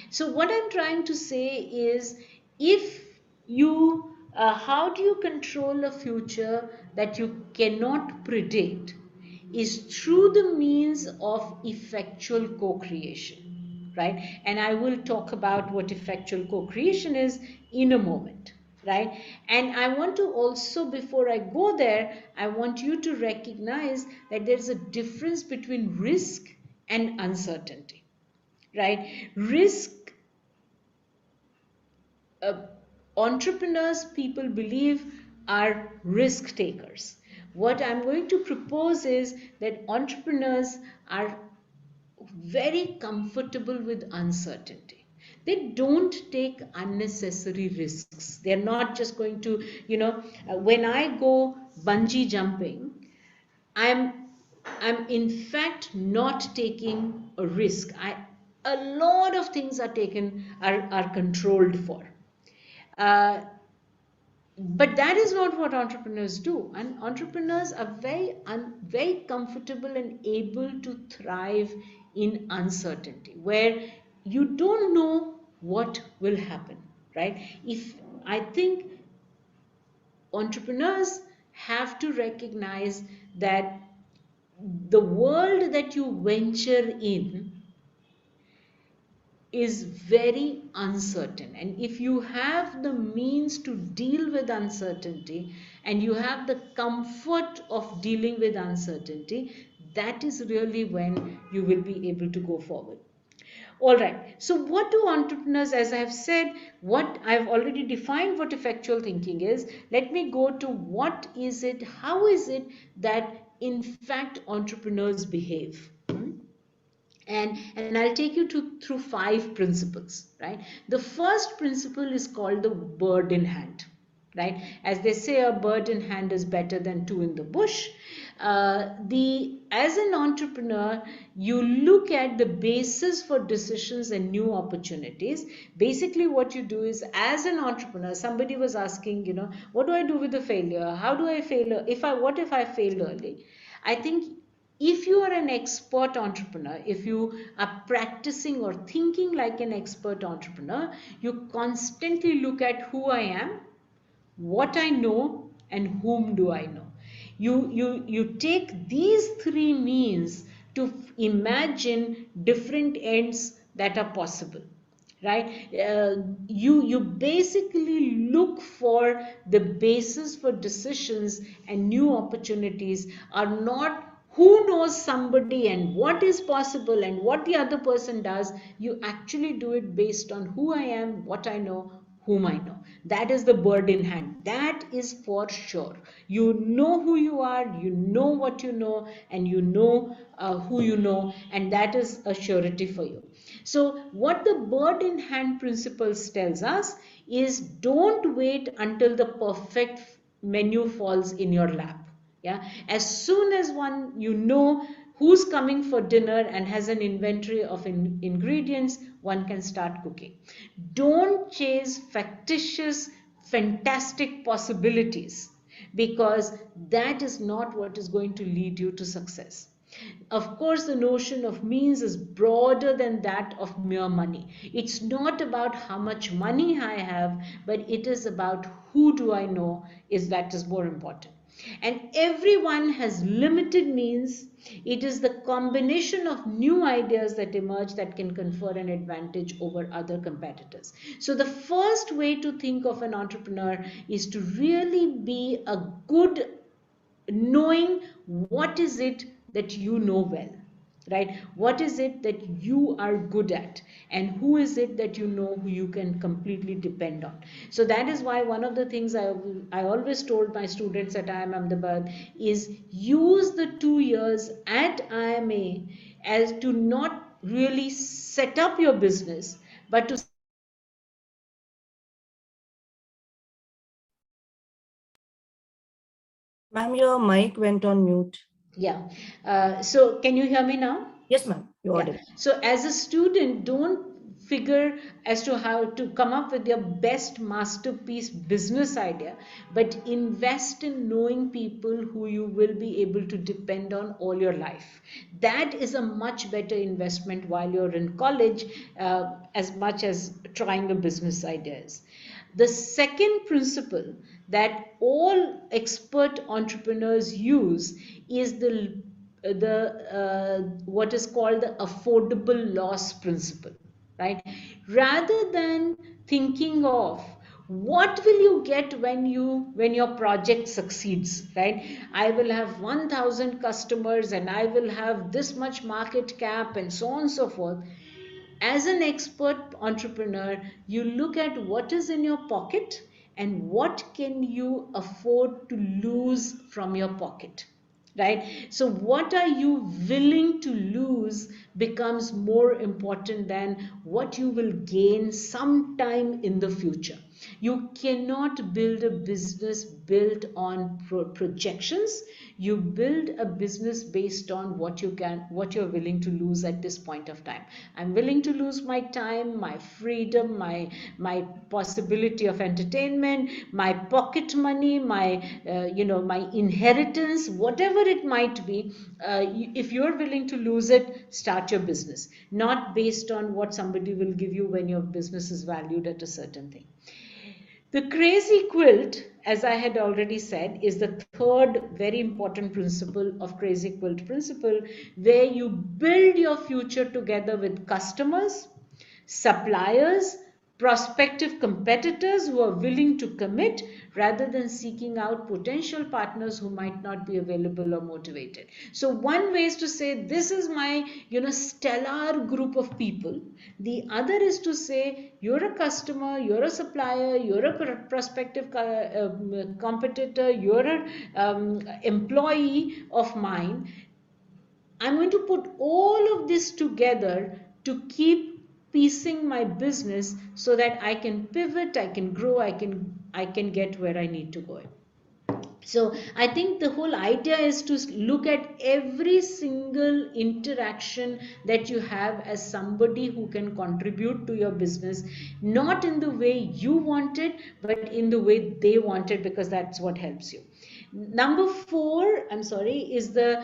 So what I'm trying to say is, if you how do you control a future that you cannot predict, is through the means of effectual co-creation, right? And I will talk about what effectual co-creation is in a moment, right? And I want to also, before I go there, I want you to recognize that there's a difference between risk and uncertainty, right? Risk, entrepreneurs, people believe, are risk takers. What I'm going to propose is that entrepreneurs are very comfortable with uncertainty. They don't take unnecessary risks. They're not just going to, when I go bungee jumping, I'm in fact not taking a risk. A lot of things are controlled for. But that is not what entrepreneurs do. And entrepreneurs are very comfortable and able to thrive in uncertainty, where you don't know what will happen, right? I think entrepreneurs have to recognize that the world that you venture in is very uncertain, and if you have the means to deal with uncertainty, and you have the comfort of dealing with uncertainty, that is really when you will be able to go forward. All right. So what do entrepreneurs, as I have said, what I've already defined what effectual thinking is. Let me go to what is it, how is it that in fact entrepreneurs behave. And I'll take you through 5 principles, right? The first principle is called the bird in hand, right? As they say, a bird in hand is better than two in the bush. The as an entrepreneur, you look at the basis for decisions and new opportunities. Basically, what you do is, as an entrepreneur, somebody was asking, what do I do with the failure? How do I fail? What if I failed early? I think if you are an expert entrepreneur, if you are practicing or thinking like an expert entrepreneur, you constantly look at who I am, what I know, and whom do I know. You take these 3 means to imagine different ends that are possible, right? You basically look for the basis for decisions, and new opportunities are not who knows somebody and what is possible and what the other person does. You actually do it based on who I am, what I know, whom I know. That is the bird in hand. That is for sure. You know who you are, you know what you know, and you know who you know, and that is a surety for you. So what the bird in hand principles tells us is, don't wait until the perfect menu falls in your lap. Yeah, as soon as you know who's coming for dinner and has an inventory of ingredients, one can start cooking. Don't chase factitious, fantastic possibilities, because that is not what is going to lead you to success. Of course, the notion of means is broader than that of mere money. It's not about how much money I have, but it is about who do I know, that is more important. And everyone has limited means. It is the combination of new ideas that emerge that can confer an advantage over other competitors. So the first way to think of an entrepreneur is to really be a good knowing what is it that you know well, right? What is it that you are good at, and who is it that you know who you can completely depend on. So that is why one of the things I always told my students at IIM Ahmedabad is, use the 2 years at IMA as to not really set up your business, but to Ma'am, your mic went on mute. yeah. So can you hear me now? Yes, ma'am, you're Yeah. audible. So as a student, don't figure as to how to come up with your best masterpiece business idea, but invest in knowing people who you will be able to depend on all your life. That is a much better investment while you're in college, as much as trying a business idea is. The second principle that all expert entrepreneurs use is the what is called the affordable loss principle, right? Rather than thinking of what will you get when your project succeeds, right? I will have 1000 customers and I will have this much market cap and so on and so forth. As an expert entrepreneur, you look at what is in your pocket and what can you afford to lose from your pocket, right? So what are you willing to lose becomes more important than what you will gain sometime in the future. You cannot build a business built on projections. You build a business based on what you're willing to lose at this point of time. I'm willing to lose my time, my freedom, my possibility of entertainment, my pocket money, my my inheritance, whatever it might be. If you're willing to lose it, start your business, not based on what somebody will give you when your business is valued at a certain thing. The crazy quilt, as I had already said, is the third very important principle of crazy quilt principle, where you build your future together with customers, suppliers, prospective competitors who are willing to commit rather than seeking out potential partners who might not be available or motivated. So one way is to say, this is my, stellar group of people. The other is to say, you're a customer, you're a supplier, you're a prospective competitor, you're an employee of mine. I'm going to put all of this together to keep piecing my business so that I can pivot, I can grow, I can get where I need to go. So I think the whole idea is to look at every single interaction that you have as somebody who can contribute to your business, not in the way you want it, but in the way they want it, because that's what helps you. Number 4, is the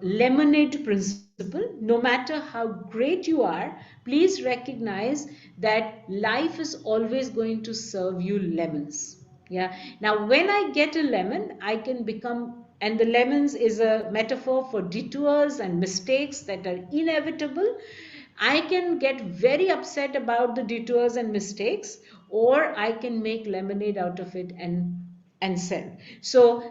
lemonade principle. No matter how great you are, please recognize that life is always going to serve you lemons. Yeah. Now, when I get a lemon, I can become, and the lemons is a metaphor for detours and mistakes that are inevitable. I can get very upset about the detours and mistakes, or I can make lemonade out of it and sell. So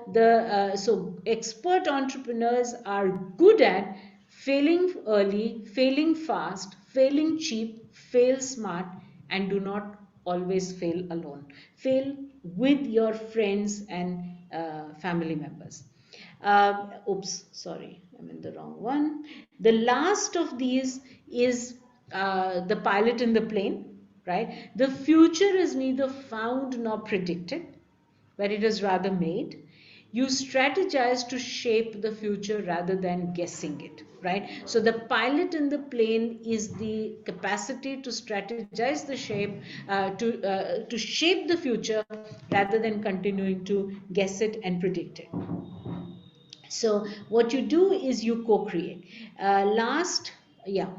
so expert entrepreneurs are good at failing early, failing fast, failing cheap, fail smart, and do not always fail alone. Fail with your friends and family members. Oops, sorry, I'm in the wrong one. The last of these is the pilot in the plane, right? The future is neither found nor predicted, but it is rather made. You strategize to shape the future rather than guessing it, right? So the pilot in the plane is the capacity to strategize the shape, to shape the future rather than continuing to guess it and predict it. So what you do is you co-create.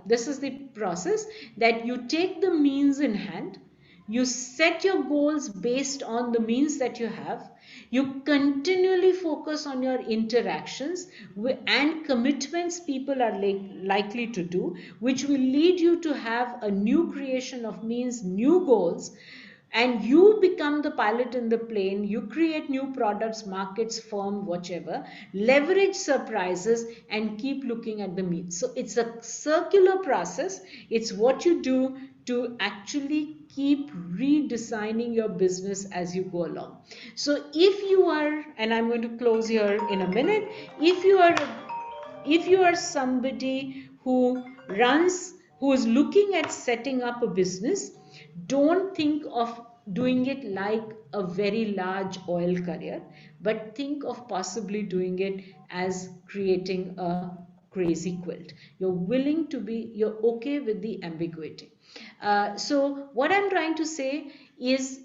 This is the process, that you take the means in hand, you set your goals based on the means that you have, you continually focus on your interactions and commitments people are likely to do, which will lead you to have a new creation of means, new goals, and you become the pilot in the plane. You create new products, markets, firm, whichever, leverage surprises, and keep looking at the means. So it's a circular process. It's what you do to actually keep redesigning your business as you go along. So if you are, and I'm going to close here in a minute, if you are somebody who is looking at setting up a business, don't think of doing it like a very large oil career, but think of possibly doing it as creating a crazy quilt. You're okay with the ambiguity. So what I'm trying to say is,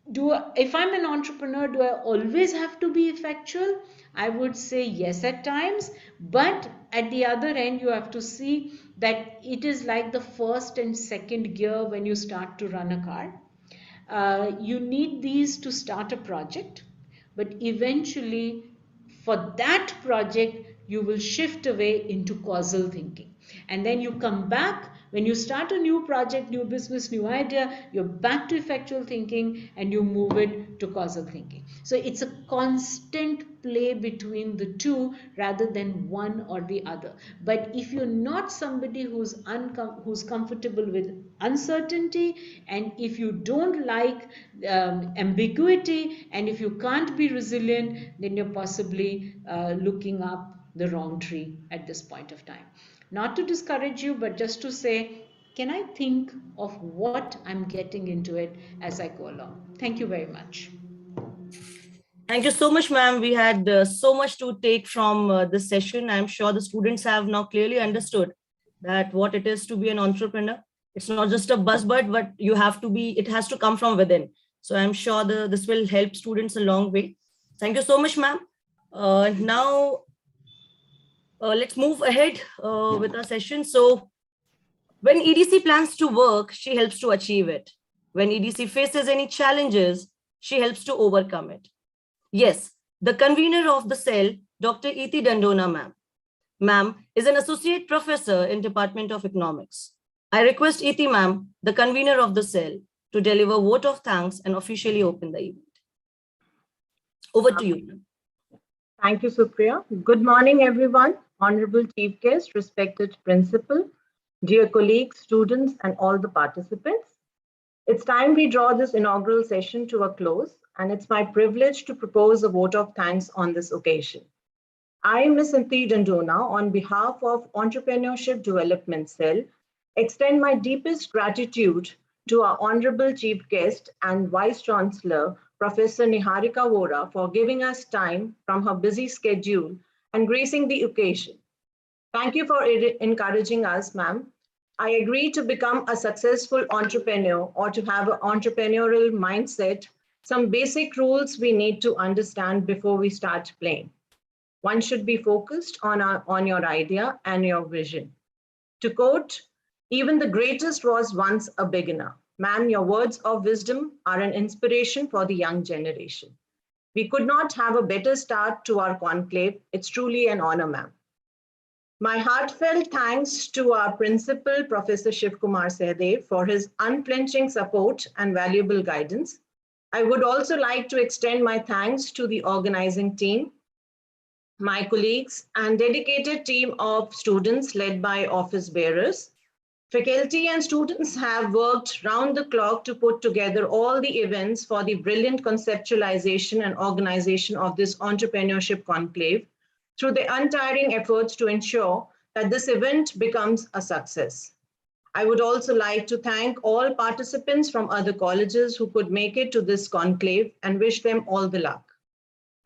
if I'm an entrepreneur, do I always have to be effectual? I would say yes at times, but at the other end, you have to see that it is like the first and second gear when you start to run a car. You need these to start a project, but eventually for that project, you will shift away into causal thinking. And then you come back. When you start a new project, new business, new idea, you're back to effectual thinking and you move it to causal thinking. So it's a constant play between the two rather than one or the other. But if you're not somebody who's comfortable with uncertainty, and if you don't like ambiguity, and if you can't be resilient, then you're possibly looking up the wrong tree at this point of time. Not to discourage you, but just to say, can I think of what I'm getting into it as I go along? Thank you very much. Thank you so much, ma'am. We had so much to take from this session. I'm sure the students have now clearly understood that what it is to be an entrepreneur. It's not just a buzzword, but it has to come from within. So I'm sure this will help students a long way. Thank you so much, ma'am. Now, let's move ahead with our session. So when EDC plans to work, she helps to achieve it. When EDC faces any challenges, she helps to overcome it. Yes, the convener of the cell, Dr. E.T. Dandona, ma'am. Ma'am is an associate professor in Department of Economics. I request Iti ma'am, the convener of the cell, to deliver vote of thanks and officially open the event. Over to you, ma'am. Thank you, Supriya. Good morning, everyone. Honorable Chief Guest, respected Principal, dear colleagues, students, and all the participants. It's time we draw this inaugural session to a close, and it's my privilege to propose a vote of thanks on this occasion. I, Ms. Inti Dandona, on behalf of Entrepreneurship Development Cell, extend my deepest gratitude to our Honorable Chief Guest and Vice Chancellor, Professor Niharika Vora, for giving us time from her busy schedule and gracing the occasion. Thank you for encouraging us, ma'am. I agree to become a successful entrepreneur or to have an entrepreneurial mindset, some basic rules we need to understand before we start playing. One should be focused on your idea and your vision. To quote, even the greatest was once a beginner. Ma'am, your words of wisdom are an inspiration for the young generation. We could not have a better start to our conclave. It's truly an honor, ma'am. My heartfelt thanks to our principal, Professor Shiv Kumar Sehdev, for his unflinching support and valuable guidance. I would also like to extend my thanks to the organizing team, my colleagues, and dedicated team of students led by office bearers. Faculty and students have worked round the clock to put together all the events for the brilliant conceptualization and organization of this entrepreneurship conclave through their untiring efforts to ensure that this event becomes a success. I would also like to thank all participants from other colleges who could make it to this conclave and wish them all the luck.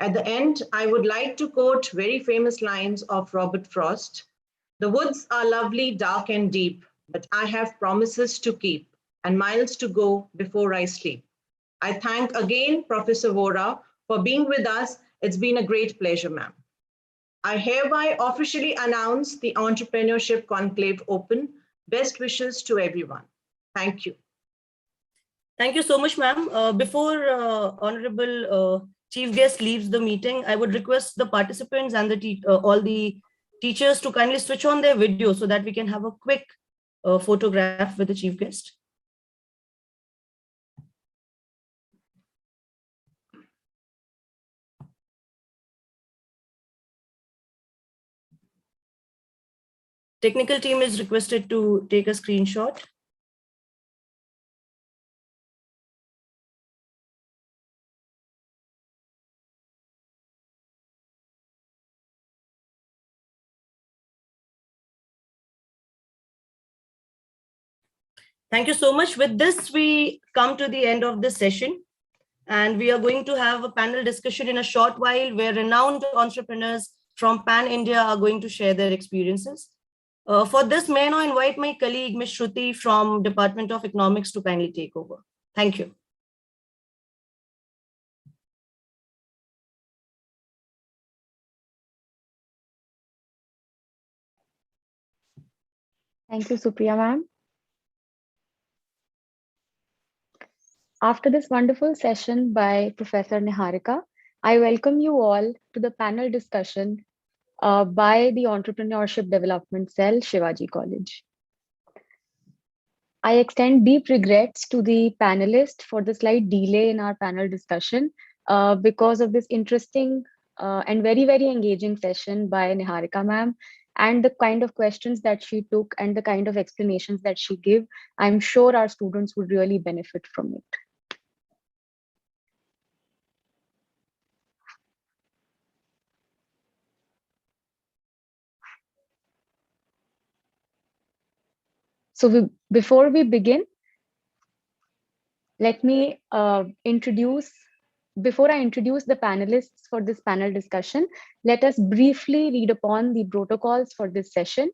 At the end, I would like to quote very famous lines of Robert Frost. The woods are lovely, dark and deep, but I have promises to keep and miles to go before I sleep. I thank again Professor Vora for being with us. It's been a great pleasure, ma'am. I hereby officially announce the Entrepreneurship Conclave open. Best wishes to everyone. Thank you. Thank you so much, ma'am. Before Honorable Chief Guest leaves the meeting, I would request the participants and all the teachers to kindly switch on their video so that we can have a quick photograph with the Chief Guest. Technical team is requested to take a screenshot. Thank you so much. With this, we come to the end of this session, and we are going to have a panel discussion in a short while where renowned entrepreneurs from Pan India are going to share their experiences. For this, may I now invite my colleague, Ms. Shruti from Department of Economics to kindly take over. Thank you. Thank you, Supriya ma'am. After this wonderful session by Professor Niharika, I welcome you all to the panel discussion by the Entrepreneurship Development Cell, Shivaji College. I extend deep regrets to the panelists for the slight delay in our panel discussion because of this interesting and very, very engaging session by Niharika ma'am, and the kind of questions that she took and the kind of explanations that she gave. I'm sure our students would really benefit from it. So before we begin, let me before I introduce the panelists for this panel discussion, let us briefly read upon the protocols for this session.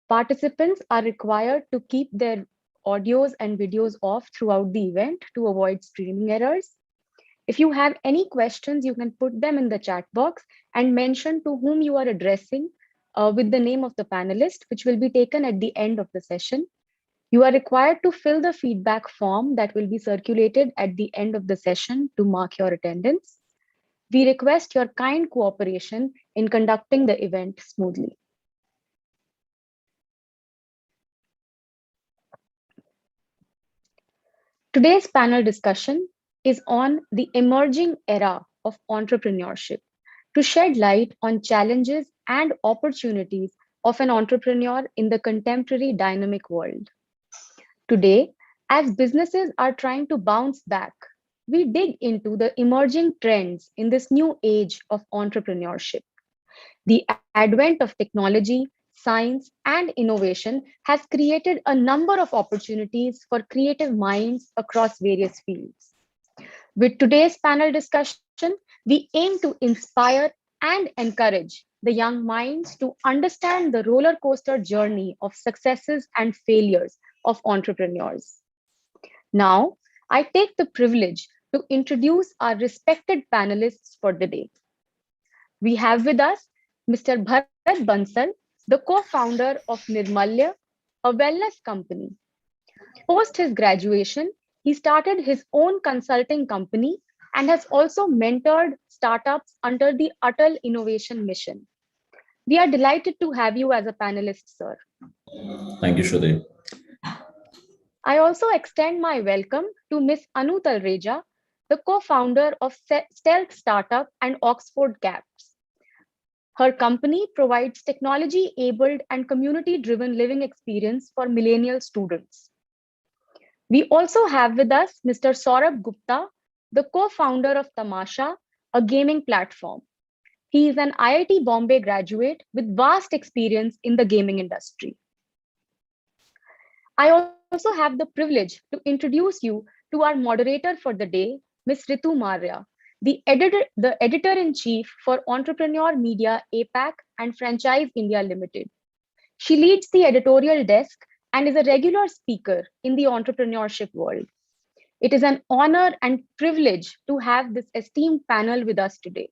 Participants are required to keep their audios and videos off throughout the event to avoid streaming errors. If you have any questions, you can put them in the chat box and mention to whom you are addressing with the name of the panelist, which will be taken at the end of the session. You are required to fill the feedback form that will be circulated at the end of the session to mark your attendance. We request your kind cooperation in conducting the event smoothly. Today's panel discussion is on the emerging era of entrepreneurship to shed light on challenges and opportunities of an entrepreneur in the contemporary dynamic world. Today, as businesses are trying to bounce back, we dig into the emerging trends in this new age of entrepreneurship. The advent of technology, science, and innovation has created a number of opportunities for creative minds across various fields. With today's panel discussion, we aim to inspire and encourage the young minds to understand the roller coaster journey of successes and failures of entrepreneurs. Now, I take the privilege to introduce our respected panelists for the day. We have with us Mr. Bharat Bansal, the co-founder of Nirmalya, a wellness company. Post his graduation, he started his own consulting company and has also mentored startups under the Atal Innovation Mission. We are delighted to have you as a panelist, sir. Thank you, Shruti. I also extend my welcome to Ms. Anu Talreja, the co-founder of Stealth Startup and Oxford Caps. Her company provides technology-enabled and community-driven living experience for millennial students. We also have with us Mr. Saurabh Gupta, the co-founder of Tamasha, a gaming platform. He is an IIT Bombay graduate with vast experience in the gaming industry. I also have the privilege to introduce you to our moderator for the day, Ms. Ritu Maurya, the editor-in-chief for Entrepreneur Media APAC and Franchise India Limited. She leads the editorial desk and is a regular speaker in the entrepreneurship world. It is an honor and privilege to have this esteemed panel with us today.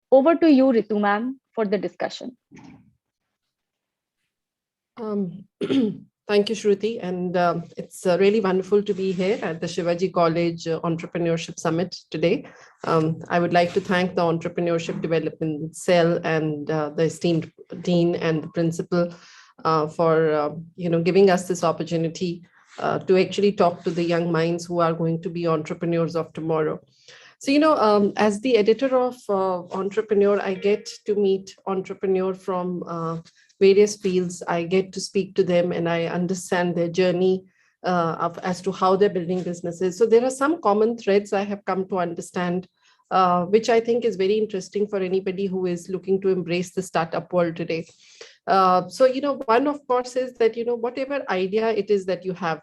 Over to you, Ritu ma'am, for the discussion. Thank you, Shruti. And it's really wonderful to be here at the Shivaji College Entrepreneurship Summit today. I would like to thank the Entrepreneurship Development Cell and the esteemed Dean and the Principal for giving us this opportunity to actually talk to the young minds who are going to be entrepreneurs of tomorrow. So, as the editor of Entrepreneur, I get to meet entrepreneurs from various fields. I get to speak to them and I understand their journey as to how they're building businesses. So there are some common threads I have come to understand, which I think is very interesting for anybody who is looking to embrace the startup world today. So, one of course is that, whatever idea it is that you have.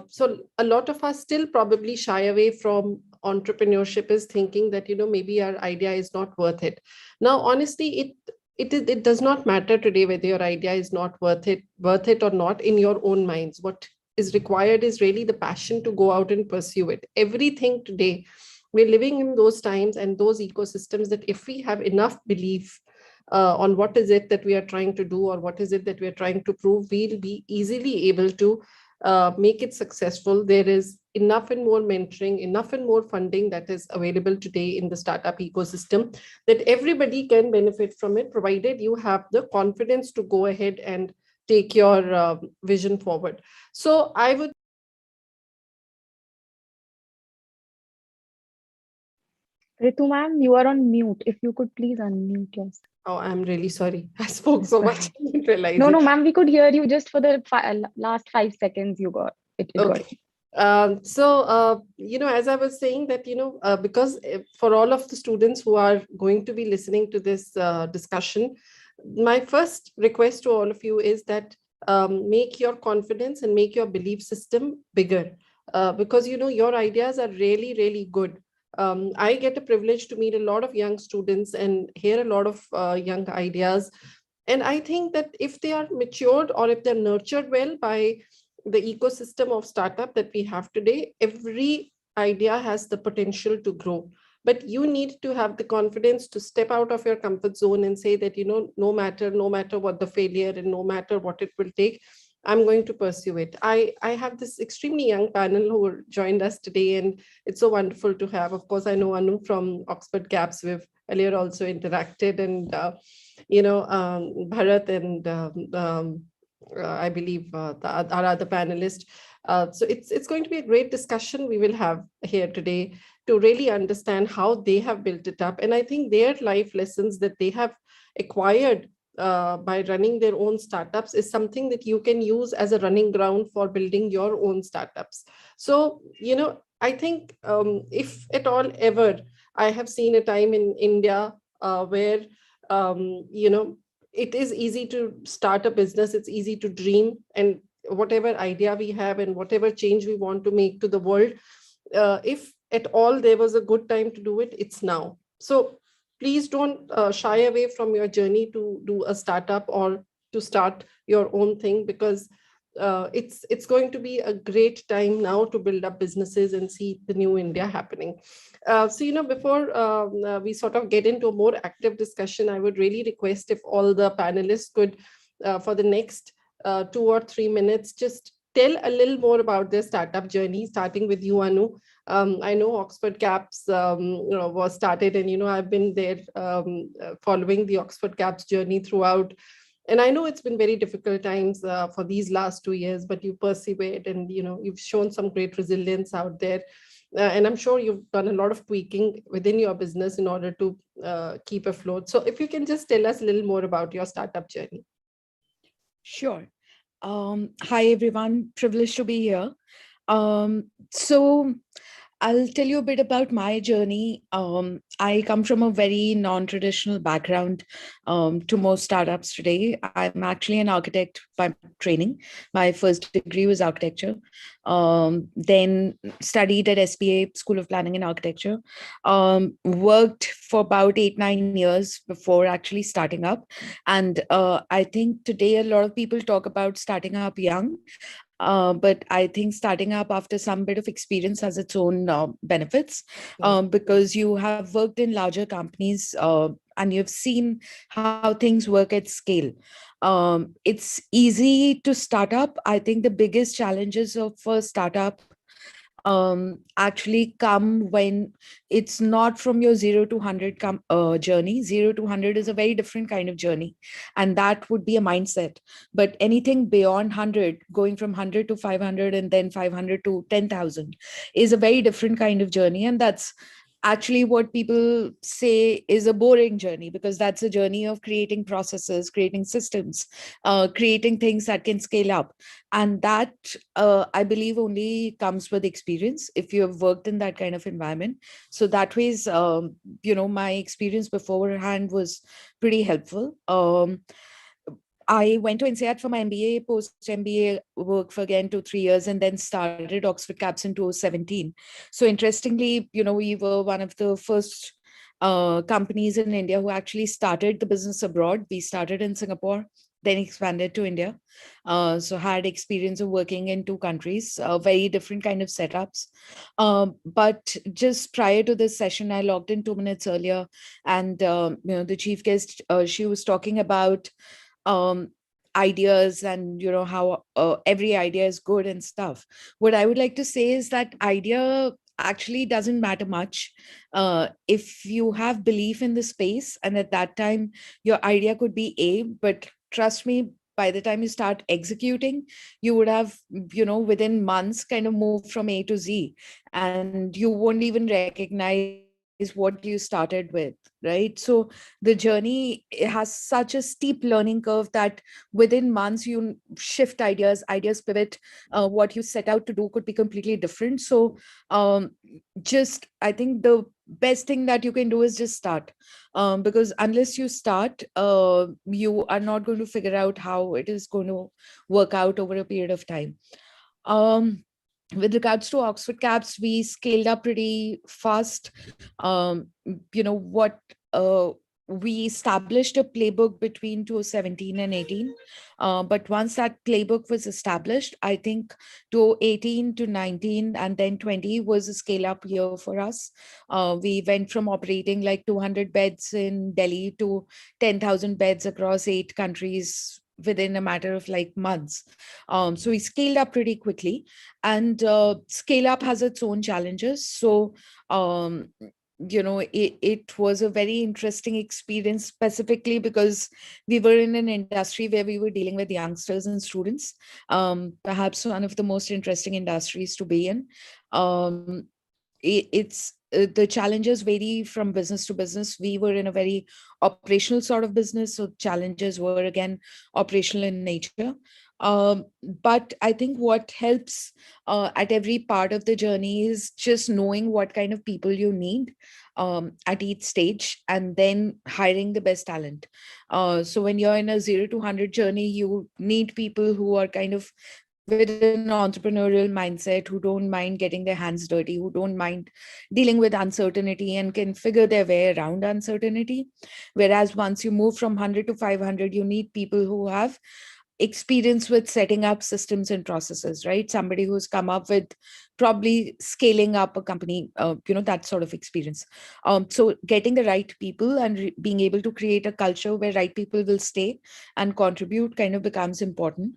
So a lot of us still probably shy away from entrepreneurship is thinking that, maybe our idea is not worth it. Now, honestly, it does not matter today whether your idea is not worth it or not in your own minds. What is required is really the passion to go out and pursue it. Everything today, we're living in those times and those ecosystems that if we have enough belief on what is it that we are trying to do or what is it that we are trying to prove, we'll be easily able to make it successful. There is enough and more mentoring, enough and more funding that is available today in the startup ecosystem that everybody can benefit from it, provided you have the confidence to go ahead and take your vision forward. So I would. Ritu ma'am, you are on mute. If you could please unmute yourself. Oh, I'm really sorry. I spoke so much. I didn't realize No, it. ma'am, we could hear you just for the last 5 seconds you got. It got Okay. As I was saying that, because for all of the students who are going to be listening to this discussion, my first request to all of you is that make your confidence and make your belief system bigger because, your ideas are really, really good. I get a privilege to meet a lot of young students and hear a lot of young ideas. And I think that if they are matured or if they're nurtured well by the ecosystem of startup that we have today, every idea has the potential to grow. But you need to have the confidence to step out of your comfort zone and say that, no matter what the failure and no matter what it will take, I'm going to pursue it. I have this extremely young panel who joined us today, and it's so wonderful to have. Of course, I know Anu from Oxford Caps. We've earlier also interacted, and Bharat and I believe our other panelist. So it's going to be a great discussion we will have here today to really understand how they have built it up. And I think their life lessons that they have acquired by running their own startups is something that you can use as a running ground for building your own startups. So, I think if at all ever I have seen a time in India where, it is easy to start a business, it's easy to dream, and whatever idea we have and whatever change we want to make to the world, if at all there was a good time to do it, it's now. So please don't shy away from your journey to do a startup or to start your own thing, because it's going to be a great time now to build up businesses and see the new India happening. So, before we sort of get into a more active discussion, I would really request if all the panelists could, for the next 2 or 3 minutes, just tell a little more about their startup journey, starting with you, Anu. I know Oxford Caps, was started, and I've been there following the Oxford Caps journey throughout. And I know it's been very difficult times for these last 2 years, but you persevered, and you've shown some great resilience out there. And I'm sure you've done a lot of tweaking within your business in order to keep afloat. So if you can just tell us a little more about your startup journey. Sure. Hi, everyone. Privileged to be here. So I'll tell you a bit about my journey. I come from a very non-traditional background to most startups today. I'm actually an architect by training. My first degree was architecture. Then studied at SPA, School of Planning and Architecture. Worked for about 8-9 years before actually starting up. And I think today a lot of people talk about starting up young. But I think starting up after some bit of experience has its own benefits, because you have worked in larger companies and you've seen how things work at scale. It's easy to start up. I think the biggest challenges of a startup actually come when it's not from your 0 to 100 journey. 0 to 100 is a very different kind of journey, and that would be a mindset. But anything beyond 100, going from 100 to 500 and then 500 to 10,000 is a very different kind of journey. And that's actually what people say is a boring journey, because that's a journey of creating processes, creating systems, creating things that can scale up. And that, I believe, only comes with experience if you have worked in that kind of environment. So that ways, my experience beforehand was pretty helpful. I went to INSEAD for my MBA, post-MBA worked for again 2-3 years, and then started Oxford Caps in 2017. So interestingly, we were one of the first companies in India who actually started the business abroad. We started in Singapore, then expanded to India. So had experience of working in 2 countries, very different kind of setups. But just prior to this session, I logged in 2 minutes earlier, and the chief guest, she was talking about ideas and how every idea is good and stuff. What I would like to say is that idea actually doesn't matter much if you have belief in the space, and at that time your idea could be A, but trust me, by the time you start executing, you would have within months kind of moved from A to Z, and you won't even recognize what you started with, right? So the journey has such a steep learning curve that within months you shift ideas pivot. What you set out to do could be completely different. So I think the best thing that you can do is just start, because unless you start, you are not going to figure out how it is going to work out over a period of time. With regards to Oxford Caps, we scaled up pretty fast. We established a playbook between 2017 and 18. But once that playbook was established, I think 2018 to 19 and then 20 was a scale up year for us. We went from operating like 200 beds in Delhi to 10,000 beds across 8 countries within a matter of like months. So we scaled up pretty quickly, and scale up has its own challenges. So it was a very interesting experience, specifically because we were in an industry where we were dealing with youngsters and students, perhaps one of the most interesting industries to be in. It's the challenges vary from business to business. We were in a very operational sort of business, so challenges were again operational in nature. But I think what helps at every part of the journey is just knowing what kind of people you need at each stage, and then hiring the best talent. So when you're in a 0 to 100 journey, you need people who are kind of with an entrepreneurial mindset, who don't mind getting their hands dirty, who don't mind dealing with uncertainty and can figure their way around uncertainty. Whereas once you move from 100 to 500, you need people who have experience with setting up systems and processes, right? Somebody who's come up with probably scaling up a company, that sort of experience. So getting the right people and being able to create a culture where right people will stay and contribute kind of becomes important.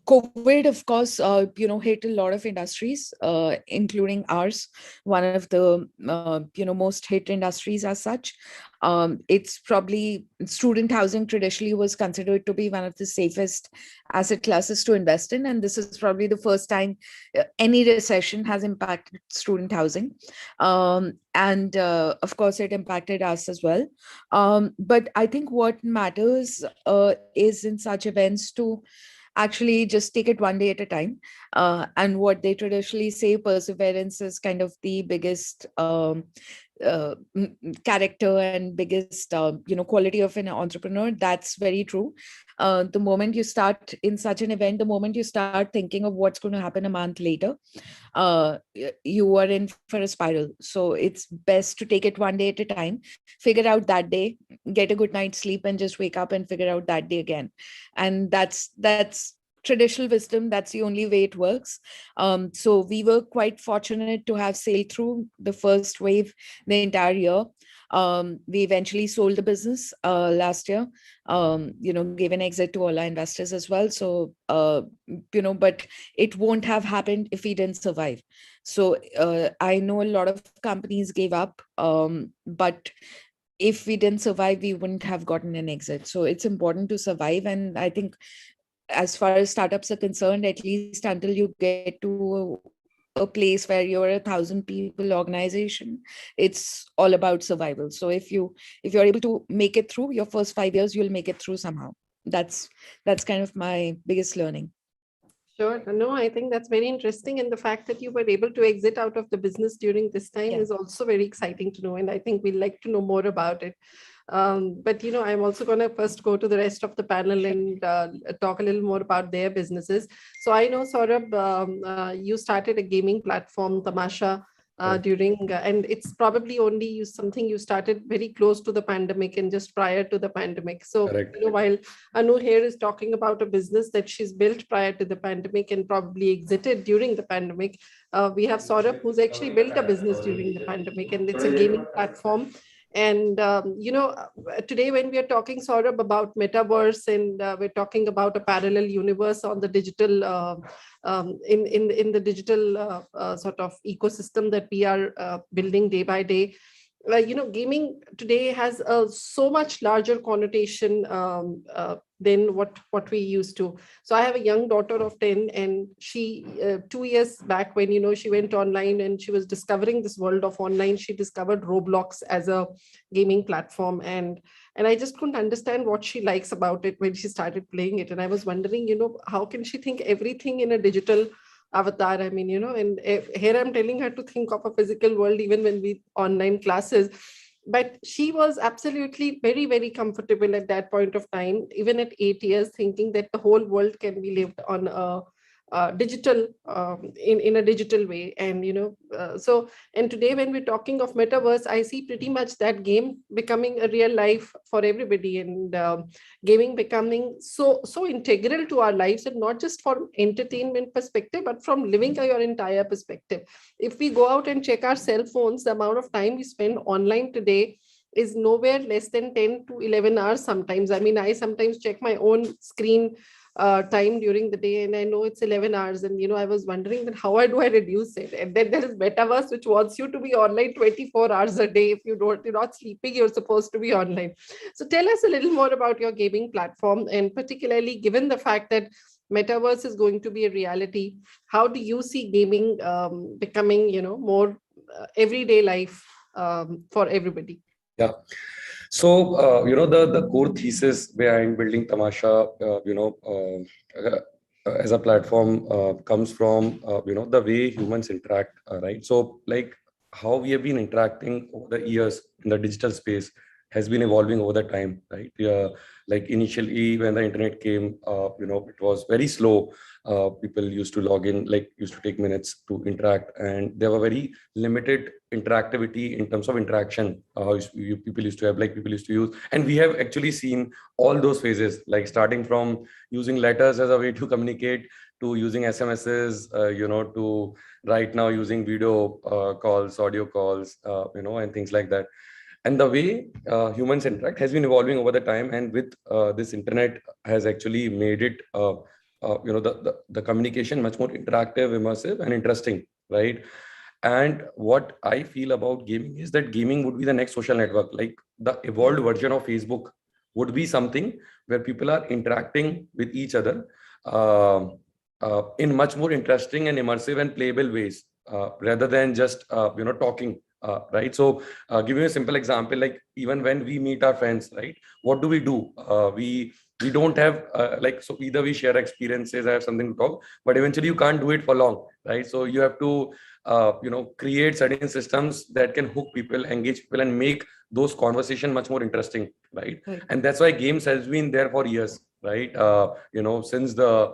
COVID, of course, hit a lot of industries, including ours, one of the, most hit industries as such. It's probably student housing traditionally was considered to be one of the safest asset classes to invest in. And this is probably the first time any recession has impacted student housing. And of course, it impacted us as well. But I think what matters is in such events to actually just take it one day at a time. And what they traditionally say, perseverance is kind of the biggest character and biggest quality of an entrepreneur. That's very true. The moment you start in such an event, the moment you start thinking of what's going to happen a month later, you are in for a spiral. So it's best to take it one day at a time, figure out that day, get a good night's sleep, and just wake up and figure out that day again. And that's traditional wisdom. That's the only way it works. So we were quite fortunate to have sailed through the first wave the entire year. We eventually sold the business last year, gave an exit to all our investors as well. So, but it won't have happened if we didn't survive. So I know a lot of companies gave up, but if we didn't survive, we wouldn't have gotten an exit. So it's important to survive. And I think as far as startups are concerned, at least until you get to a place where you're 1,000 people organization, it's all about survival. So if you're able to make it through your first 5 years, you'll make it through somehow. That's kind of my biggest learning. Sure. No, I think that's very interesting. And the fact that you were able to exit out of the business during this time is also very exciting to know. And I think we'd like to know more about it. But, I'm also going to first go to the rest of the panel and talk a little more about their businesses. So I know, Saurabh, you started a gaming platform, Tamasha, during, and it's probably only something you started very close to the pandemic and just prior to the pandemic. So, while Anu here is talking about a business that she's built prior to the pandemic and probably exited during the pandemic, we have Saurabh, who's actually built a business during the pandemic, and it's a gaming platform. And, today when we are talking, Saurabh, about metaverse, and we're talking about a parallel universe on the digital, in the digital sort of ecosystem that we are building day by day. Gaming today has a so much larger connotation than what we used to. So I have a young daughter of 10, and she 2 years back, when she went online and she was discovering this world of online, she discovered Roblox as a gaming platform, and I just couldn't understand what she likes about it when she started playing it. And I was wondering, how can she think everything in a digital avatar? I mean, and here I'm telling her to think of a physical world even when we online classes. But she was absolutely very, very comfortable at that point of time, even at 8 years, thinking that the whole world can be lived on a digital, in a digital way. And, and today when we're talking of metaverse, I see pretty much that game becoming a real life for everybody, and gaming becoming so integral to our lives, and not just from entertainment perspective, but from living your entire perspective. If we go out and check our cell phones, the amount of time we spend online today is nowhere less than 10 to 11 hours sometimes. I mean, I sometimes check my own screen time during the day, and I know it's 11 hours, and I was wondering that how do I reduce it? And then there is metaverse, which wants you to be online 24 hours a day. If you're not sleeping, you're supposed to be online. So tell us a little more about your gaming platform, and particularly given the fact that metaverse is going to be a reality, how do you see gaming becoming more everyday life for everybody? Yeah. So, the core thesis behind building Tamasha, as a platform comes from, the way humans interact, right? So, like how we have been interacting over the years in the digital space has been evolving over the time, right? Like initially when the internet came, it was very slow. People used to log in, like used to take minutes to interact, and there were very limited interactivity in terms of interaction. People used to have, like people used to use, and we have actually seen all those phases, like starting from using letters as a way to communicate to using SMSs, to right now using video calls, audio calls, and things like that. And the way humans interact has been evolving over the time, and with this internet has actually made it the communication much more interactive, immersive, and interesting, right? And what I feel about gaming is that gaming would be the next social network. Like the evolved version of Facebook would be something where people are interacting with each other in much more interesting and immersive and playable ways, rather than just talking. Right. So give you a simple example, like even when we meet our friends, right, what do? We don't have so either we share experiences, I have something to talk, but eventually you can't do it for long, right? So you have to create certain systems that can hook people, engage people, and make those conversations much more interesting, right? And that's why games has been there for years, right? Since the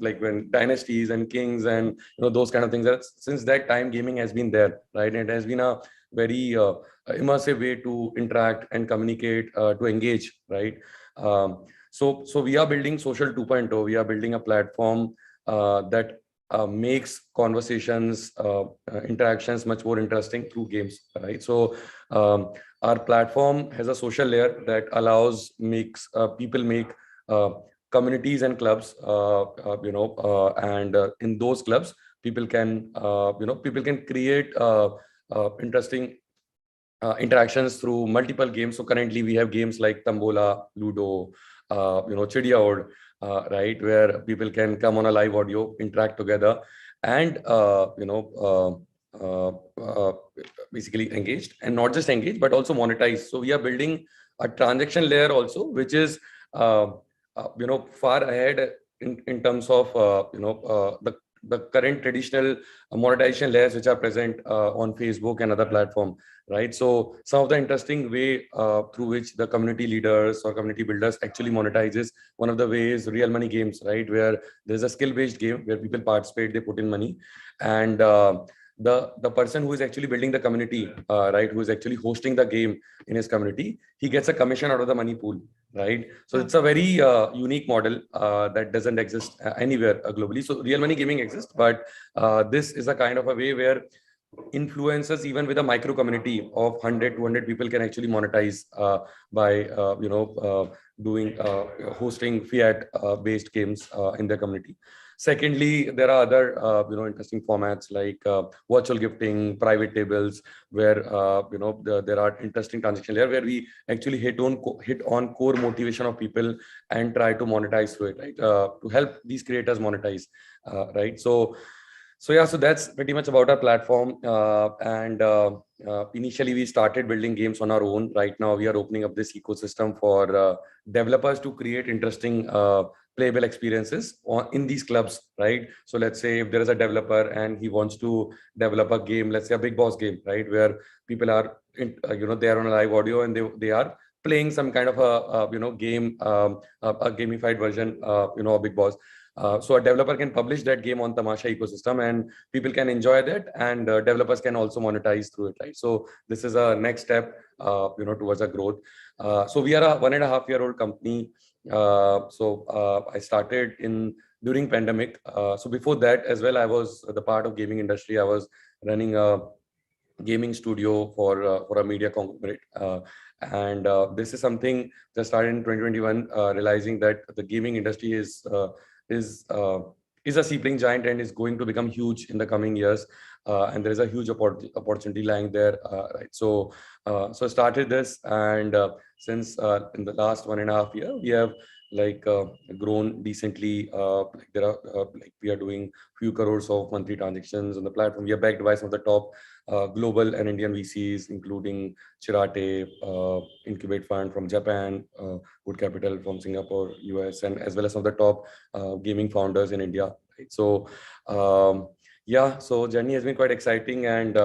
like when dynasties and kings and those kind of things, since that time gaming has been there, right? And it has been a very immersive way to interact and communicate, to engage, right? So we are building social 2.0. We are building a platform that makes conversations, interactions much more interesting through games, right? So our platform has a social layer that allows people make communities and clubs, and in those clubs people can create interesting interactions through multiple games. So currently we have games like Tambola, Ludo, Chidiya Ode, right, where people can come on a live audio, interact together, and basically engaged, and not just engaged but also monetize. So we are building a transaction layer also, which is far ahead in terms of the current traditional monetization layers which are present on Facebook and other platform, right? So some of the interesting way through which the community leaders or community builders actually monetizes, one of the ways real money games, right, where there's a skill-based game where people participate, they put in money, and the person who is actually building the community, right, who is actually hosting the game in his community, he gets a commission out of the money pool, right? So it's a very unique model that doesn't exist anywhere globally. So real money gaming exists, but this is a kind of a way where influencers, even with a micro community of 100 200 people, can actually monetize by doing hosting fiat based games in their community. Secondly, there are other interesting formats like virtual gifting, private tables, where there are interesting transaction layer where we actually hit on core motivation of people and try to monetize through it, right? To help these creators monetize, right? So that's pretty much about our platform. Initially, we started building games on our own. Right now, we are opening up this ecosystem for developers to create interesting playable experiences in these clubs, right? So let's say if there is a developer and he wants to develop a game, let's say a Big Boss game, right, where people are they are on a live audio and they are playing some kind of a game, a gamified version, of Big Boss. So a developer can publish that game on Tamasha ecosystem and people can enjoy that, and developers can also monetize through it, right? So this is a next step, towards a growth. So we are a 1.5-year-old company. I started during pandemic. So before that as well, I was the part of gaming industry. I was running a gaming studio for a media conglomerate, And this is something that started in 2021, realizing that the gaming industry is a seedling giant and is going to become huge in the coming years. And there is a huge opportunity lying there, right? So started this, and since in the last 1.5 years, we have grown decently. We are doing few crores of monthly transactions on the platform. We are backed by some of the top global and Indian VCs, including Chirate, Incubate Fund from Japan, Good Capital from Singapore, US, and as well as some of the top gaming founders in India. Right? So yeah, so journey has been quite exciting, and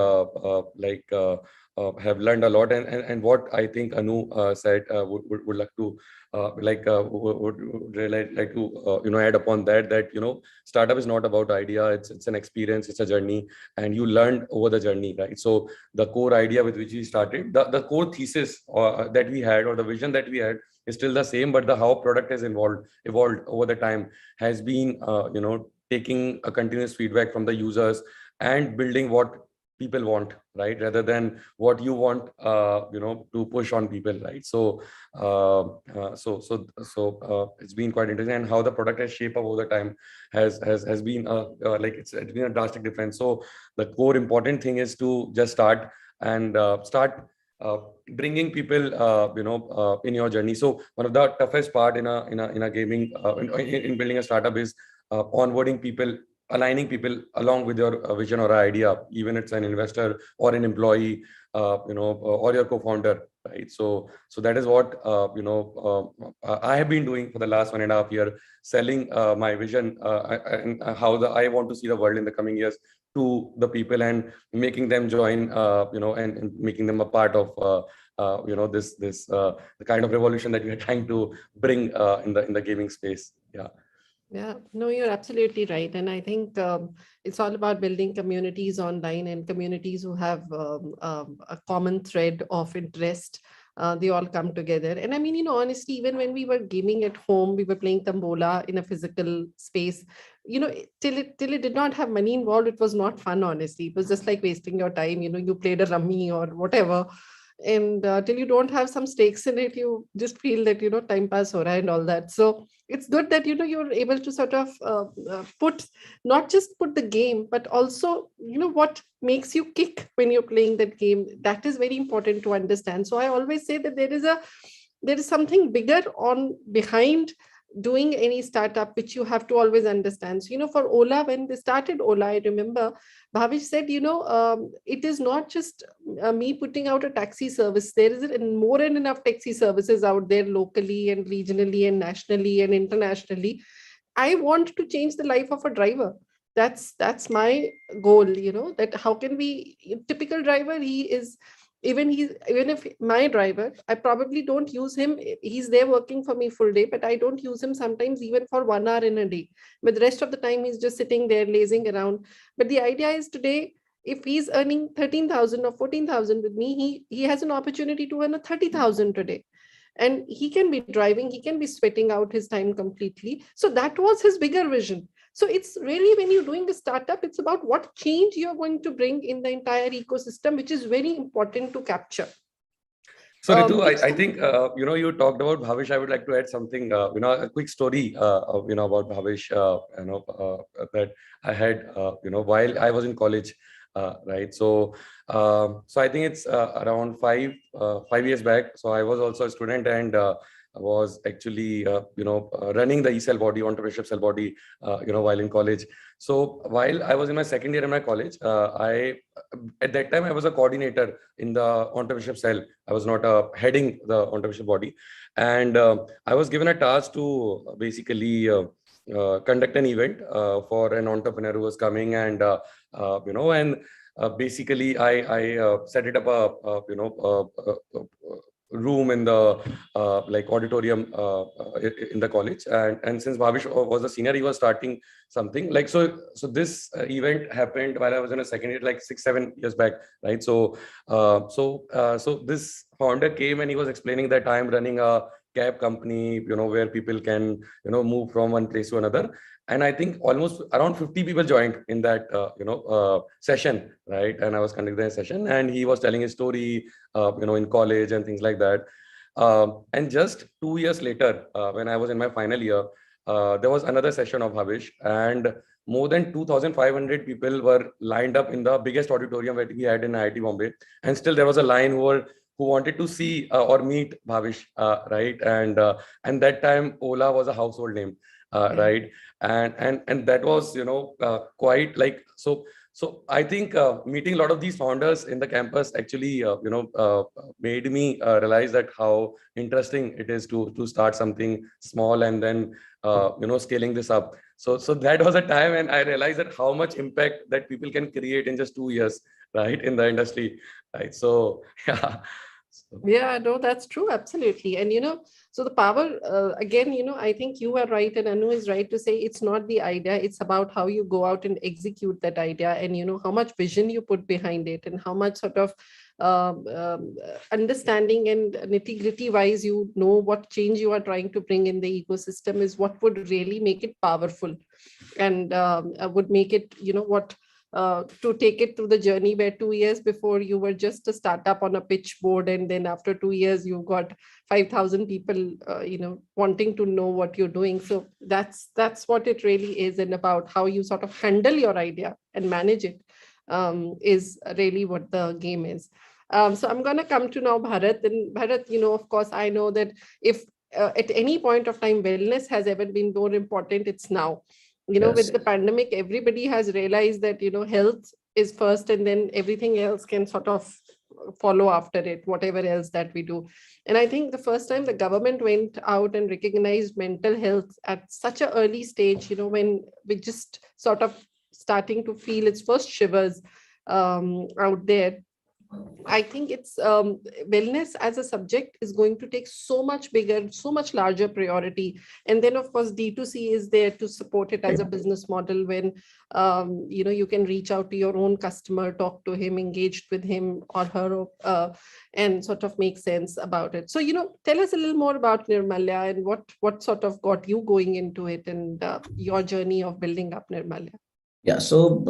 have learned a lot. And what I think Anu said, would like to would really like to add upon that startup is not about idea, it's an experience, it's a journey, and you learn over the journey, right? So the core idea with which we started, the core thesis that we had, or the vision that we had, is still the same, but the how product has evolved over the time has been taking a continuous feedback from the users and building what people want, right, rather than what you want to push on people, right? So it's been quite interesting, and how the product has shaped up over the time has been it's been a drastic difference. So the core important thing is to just start bringing people in your journey. So one of the toughest part in a gaming in building a startup is onboarding people, aligning people along with your vision or idea, even it's an investor or an employee, or your co-founder, right? So that is what I have been doing for the last 1.5 years, selling my vision and how I want to see the world in the coming years to the people, and making them join, and making them a part of the kind of revolution that we are trying to bring in the gaming space. Yeah. Yeah, no, you're absolutely right. And I think it's all about building communities online, and communities who have a common thread of interest. They all come together. And I mean, honestly, even when we were gaming at home, we were playing Tambola in a physical space, till it did not have money involved, it was not fun, honestly. It was just like wasting your time. You played a rummy or whatever. And till you don't have some stakes in it, you just feel that, time pass ho raha and all that. So it's good that, you're able to sort of not just put the game, but also, what makes you kick when you're playing that game. That is very important to understand. So I always say that there is something bigger on behind doing any startup, which you have to always understand. So, for Ola, when they started Ola, I remember Bhavish said, it is not just me putting out a taxi service. There is more than enough taxi services out there locally and regionally and nationally and internationally. I want to change the life of a driver. That's my goal, that how can we, typical driver, even if my driver, I probably don't use him. He's there working for me full day, but I don't use him sometimes even for 1 hour in a day. But the rest of the time he's just sitting there lazing around. But the idea is, today, if he's earning 13,000 or 14,000 with me, he has an opportunity to earn 30,000 today. And he can be driving, he can be sweating out his time completely. So that was his bigger vision. So it's really, when you're doing a startup, it's about what change you're going to bring in the entire ecosystem, which is very important to capture. So Ritu, I think, you talked about Bhavish. I would like to add something, a quick story, about Bhavish, that I had, while I was in college, right? So I think it's around 5 years back. So I was also a student, and I was actually, running the ECell body, entrepreneurship cell body, while in college. So while I was in my second year in my college, at that time I was a coordinator in the entrepreneurship cell. I was not heading the entrepreneurship body, and I was given a task to basically conduct an event for an entrepreneur who was coming, and basically I set it up a room in the auditorium in the college, and since Bhavish was a senior, he was starting something so this event happened while I was in a second year, 6-7 years back, right? So this founder came, and he was explaining that I am running a cab company, where people can, move from one place to another. And I think almost around 50 people joined in that, session, right? And I was conducting a session, and he was telling his story, in college and things like that. And just 2 years later, when I was in my final year, there was another session of Bhavish, and more than 2,500 people were lined up in the biggest auditorium that we had in IIT Bombay. And still there was a line who wanted to see or meet Bhavish, right? And that time Ola was a household name, right? And that was, quite like, so I think meeting a lot of these founders in the campus actually, made me realize that how interesting it is to start something small and then, scaling this up. So that was a time when I realized that how much impact that people can create in just 2 years, right, in the industry, right? So yeah. Yeah, no, that's true. Absolutely. And, so the power, again, I think you are right and Anu is right to say it's not the idea. It's about how you go out and execute that idea and, how much vision you put behind it and how much sort of understanding and nitty-gritty wise, what change you are trying to bring in the ecosystem is what would really make it powerful and would make it, to take it through the journey where 2 years before you were just a startup on a pitch board, and then after 2 years you got 5,000 people wanting to know what you're doing. So that's what it really is, and about how you sort of handle your idea and manage it is really what the game is. So I'm going to come to now Bharat, and Bharat, of course I know that if at any point of time wellness has ever been more important, it's now. With the pandemic, everybody has realized that, health is first and then everything else can sort of follow after it, whatever else that we do. And I think the first time the government went out and recognized mental health at such an early stage, when we just sort of starting to feel its first shivers out there, I think it's wellness as a subject is going to take so much bigger, so much larger priority. And then, of course, D2C is there to support it as a business model when, you can reach out to your own customer, talk to him, engaged with him or her, and sort of make sense about it. So, tell us a little more about Nirmalya and what sort of got you going into it and your journey of building up Nirmalya. Yeah, so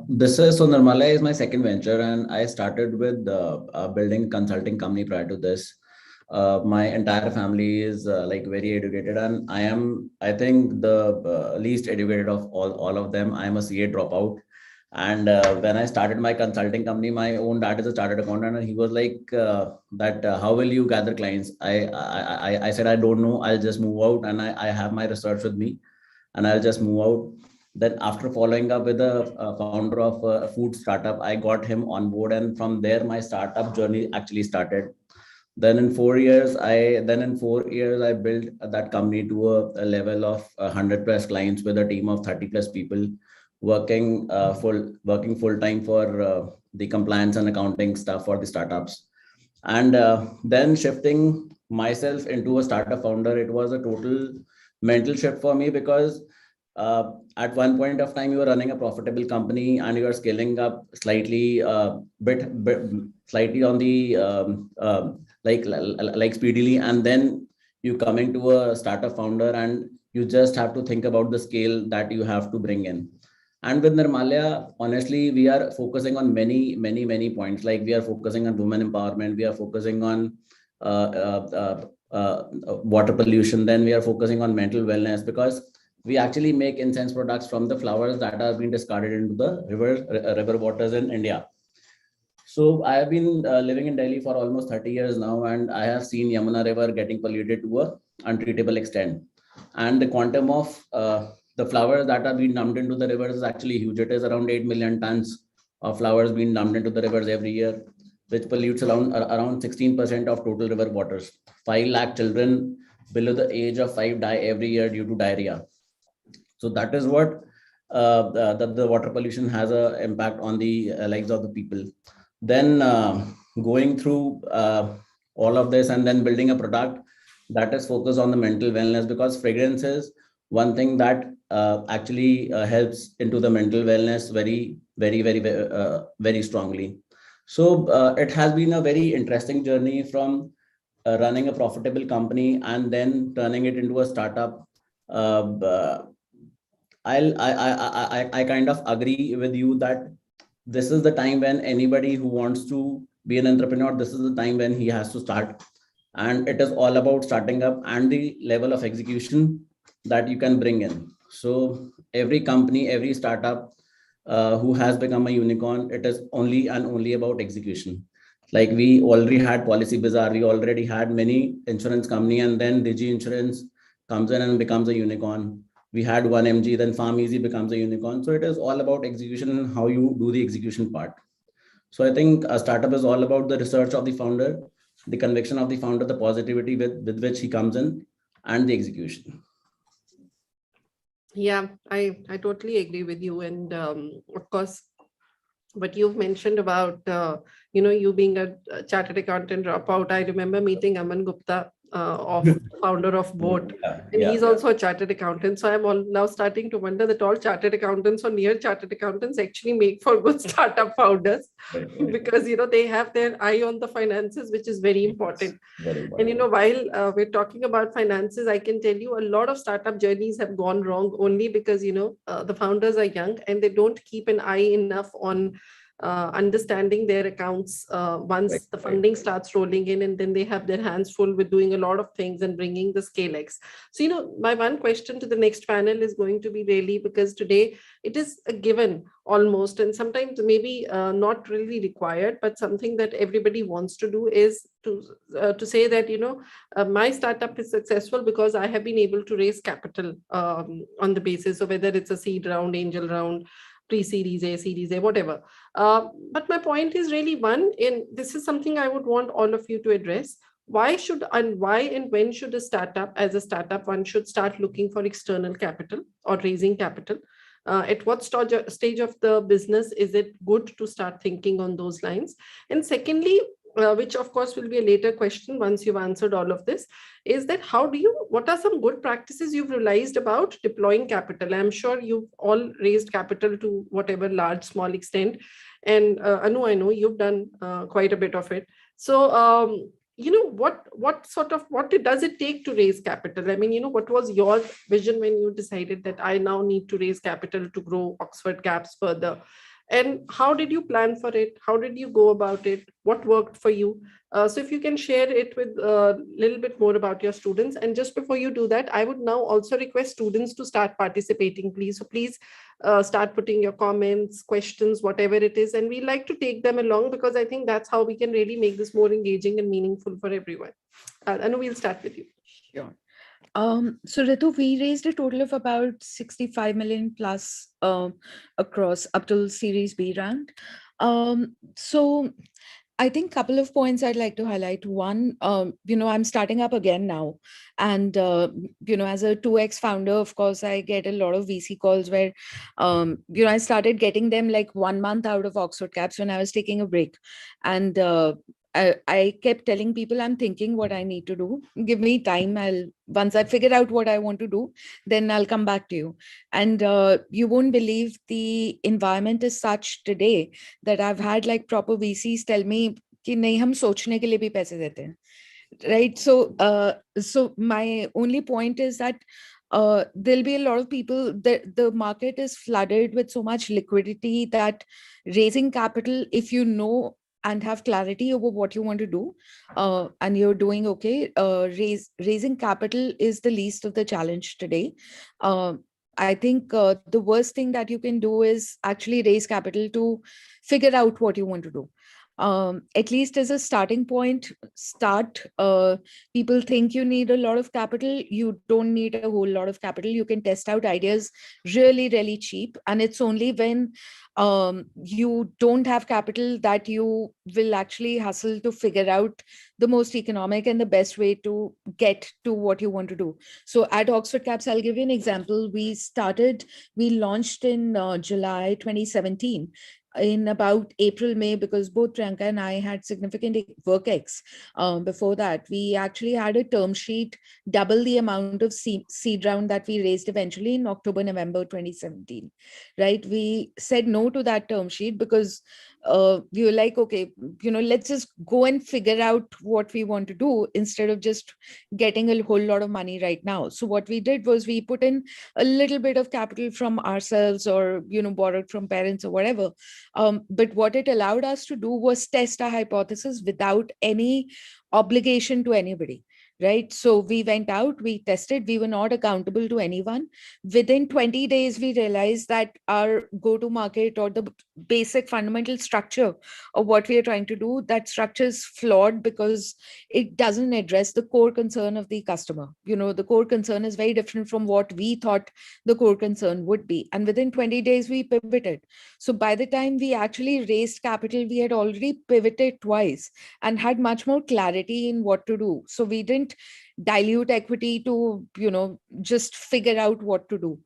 Nirmalya is my second venture, and I started with building consulting company prior to this. My entire family is very educated, and I think the least educated of all of them. I'm a CA dropout, and when I started my consulting company, my own dad is a chartered accountant, and he was like, how will you gather clients? I said, I don't know. I'll just move out, and I have my research with me, and I'll just move out. Then after following up with a founder of a food startup, I got him on board, and from there my startup journey actually started. Then in 4 years, I built that company to a level of 100 plus clients with a team of 30 plus people working full time for the compliance and accounting stuff for the startups. And then shifting myself into a startup founder, it was a total mental shift for me, because at one point of time you are running a profitable company and you are scaling up slightly slightly on the like speedily, and then you come into a startup founder and you just have to think about the scale that you have to bring in. And with Nirmalya, honestly, we are focusing on many points. Like we are focusing on women empowerment, we are focusing on water pollution, then we are focusing on mental wellness, because we actually make incense products from the flowers that are being discarded into the river waters in India. So I have been living in Delhi for almost 30 years now, and I have seen Yamuna River getting polluted to a untreatable extent. And the quantum of the flowers that are being dumped into the rivers is actually huge. It is around 8 million tons of flowers being dumped into the rivers every year, which pollutes around 16% of total river waters. 5 lakh children below the age of 5 die every year due to diarrhea. So that is what the water pollution has an impact on the lives of the people. Then going through all of this and then building a product that is focused on the mental wellness, because fragrance is one thing that actually helps into the mental wellness very strongly. So it has been a very interesting journey from running a profitable company and then turning it into a startup. I kind of agree with you that this is the time when anybody who wants to be an entrepreneur, this is the time when he has to start. And it is all about starting up and the level of execution that you can bring in. So every company, every startup who has become a unicorn, it is only and only about execution. Like we already had Policy Bazaar, we already had many insurance company, and then Digi Insurance comes in and becomes a unicorn. We had 1MG, then Farm Easy becomes a unicorn. So it is all about execution and how you do the execution part. So I think a startup is all about the research of the founder, the conviction of the founder, the positivity with which he comes in, and the execution. Yeah, I totally agree with you. And of course, what you've mentioned about, you being a chartered accountant dropout, I remember meeting Aman Gupta, of founder of Boat, and he's also a chartered accountant. So I'm all now starting to wonder that all chartered accountants or near chartered accountants actually make for good startup founders, because they have their eye on the finances, which is very important. And while we're talking about finances, I can tell you a lot of startup journeys have gone wrong only because the founders are young and they don't keep an eye enough on understanding their accounts once the funding starts rolling in, and then they have their hands full with doing a lot of things and bringing the scale X. So my one question to the next panel is going to be really, because today it is a given almost, and sometimes maybe not really required, but something that everybody wants to do is to say that my startup is successful because I have been able to raise capital on the basis of whether it's a seed round, angel round, pre-series A, series A, whatever. But my point is really one, and this is something I would want all of you to address. Why and when should a startup, as a startup, one should start looking for external capital or raising capital? At what stage of the business is it good to start thinking on those lines? And secondly, which of course will be a later question once you've answered all of this, is that what are some good practices you've realized about deploying capital? I'm sure you've all raised capital to whatever large, small extent. And Anu, I know you've done quite a bit of it. So, what does it take to raise capital? I mean, what was your vision when you decided that I now need to raise capital to grow Oxford Caps further? And how did you plan for it? How did you go about it? What worked for you? So if you can share it with a little bit more about your students. And just before you do that, I would now also request students to start participating, please. So please start putting your comments, questions, whatever it is. And we like to take them along because I think that's how we can really make this more engaging and meaningful for everyone. Anu, we'll start with you. Sure. So Ritu, we raised a total of about 65 million plus across up till Series B round. So I think a couple of points I'd like to highlight. One, I'm starting up again now. And, as a 2X founder, of course, I get a lot of VC calls where, I started getting them like 1 month out of Oxford Caps when I was taking a break. And I kept telling people, I'm thinking what I need to do. Give me time. Once I figure out what I want to do, then I'll come back to you. And you won't believe the environment is such today that I've had like proper VCs tell me कि नहीं हम सोचने के लिए भी पैसे देते हैं. Right. So my only point is that there'll be a lot of people, the market is flooded with so much liquidity that raising capital, if you know and have clarity over what you want to do, and you're doing okay, raising capital is the least of the challenge today. I think the worst thing that you can do is actually raise capital to figure out what you want to do. At least as a starting point, people think you need a lot of capital. You don't need a whole lot of capital. You can test out ideas really, really cheap. And it's only when you don't have capital that you will actually hustle to figure out the most economic and the best way to get to what you want to do. So at Oxford Caps, I'll give you an example. We launched in July 2017. in about April, May, because both Priyanka and I had significant work ex before that. We actually had a term sheet, double the amount of seed round that we raised eventually in October, November 2017, right? We said no to that term sheet because we were like, okay, let's just go and figure out what we want to do instead of just getting a whole lot of money right now. So what we did was we put in a little bit of capital from ourselves or, borrowed from parents or whatever. But what it allowed us to do was test our hypothesis without any obligation to anybody. Right. So we went out, we tested, we were not accountable to anyone. Within 20 days, we realized that our go-to-market or the basic fundamental structure of what we are trying to do, that structure is flawed because it doesn't address the core concern of the customer. The core concern is very different from what we thought the core concern would be. And within 20 days, we pivoted. So by the time we actually raised capital, we had already pivoted twice and had much more clarity in what to do. So we didn't dilute equity to just figure out what to do.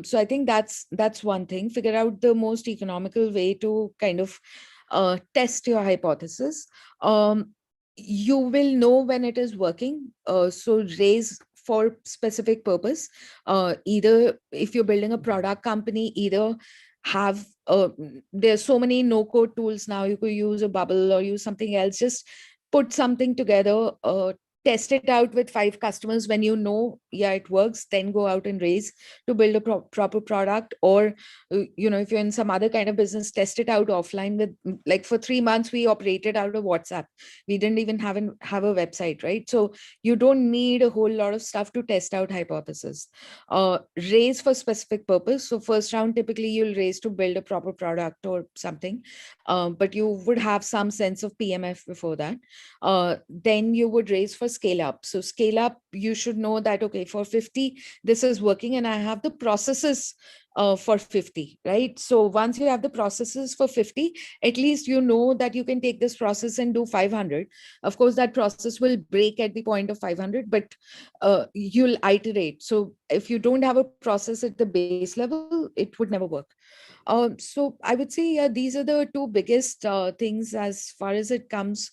So I think that's one thing. Figure out the most economical way to kind of test your hypothesis. You will know when it is working. So raise for specific purpose. Either if you're building a product company, either have there's so many no-code tools now. You could use a bubble or use something else. Just put something together, test it out with 5 customers. When yeah, it works, then go out and raise to build a proper product. Or, if you're in some other kind of business, test it out offline with, like for 3 months, we operated out of WhatsApp. We didn't even have a website, right? So you don't need a whole lot of stuff to test out hypothesis. Raise for specific purpose. So first round, typically you'll raise to build a proper product or something. But you would have some sense of PMF before that. Then you would raise for scale up. So scale up, you should know that, okay, for 50, this is working and I have the processes for 50, right? So once you have the processes for 50, at least you know that you can take this process and do 500. Of course, that process will break at the point of 500, but you'll iterate. So if you don't have a process at the base level, it would never work. So I would say, yeah, these are the 2 biggest things as far as it comes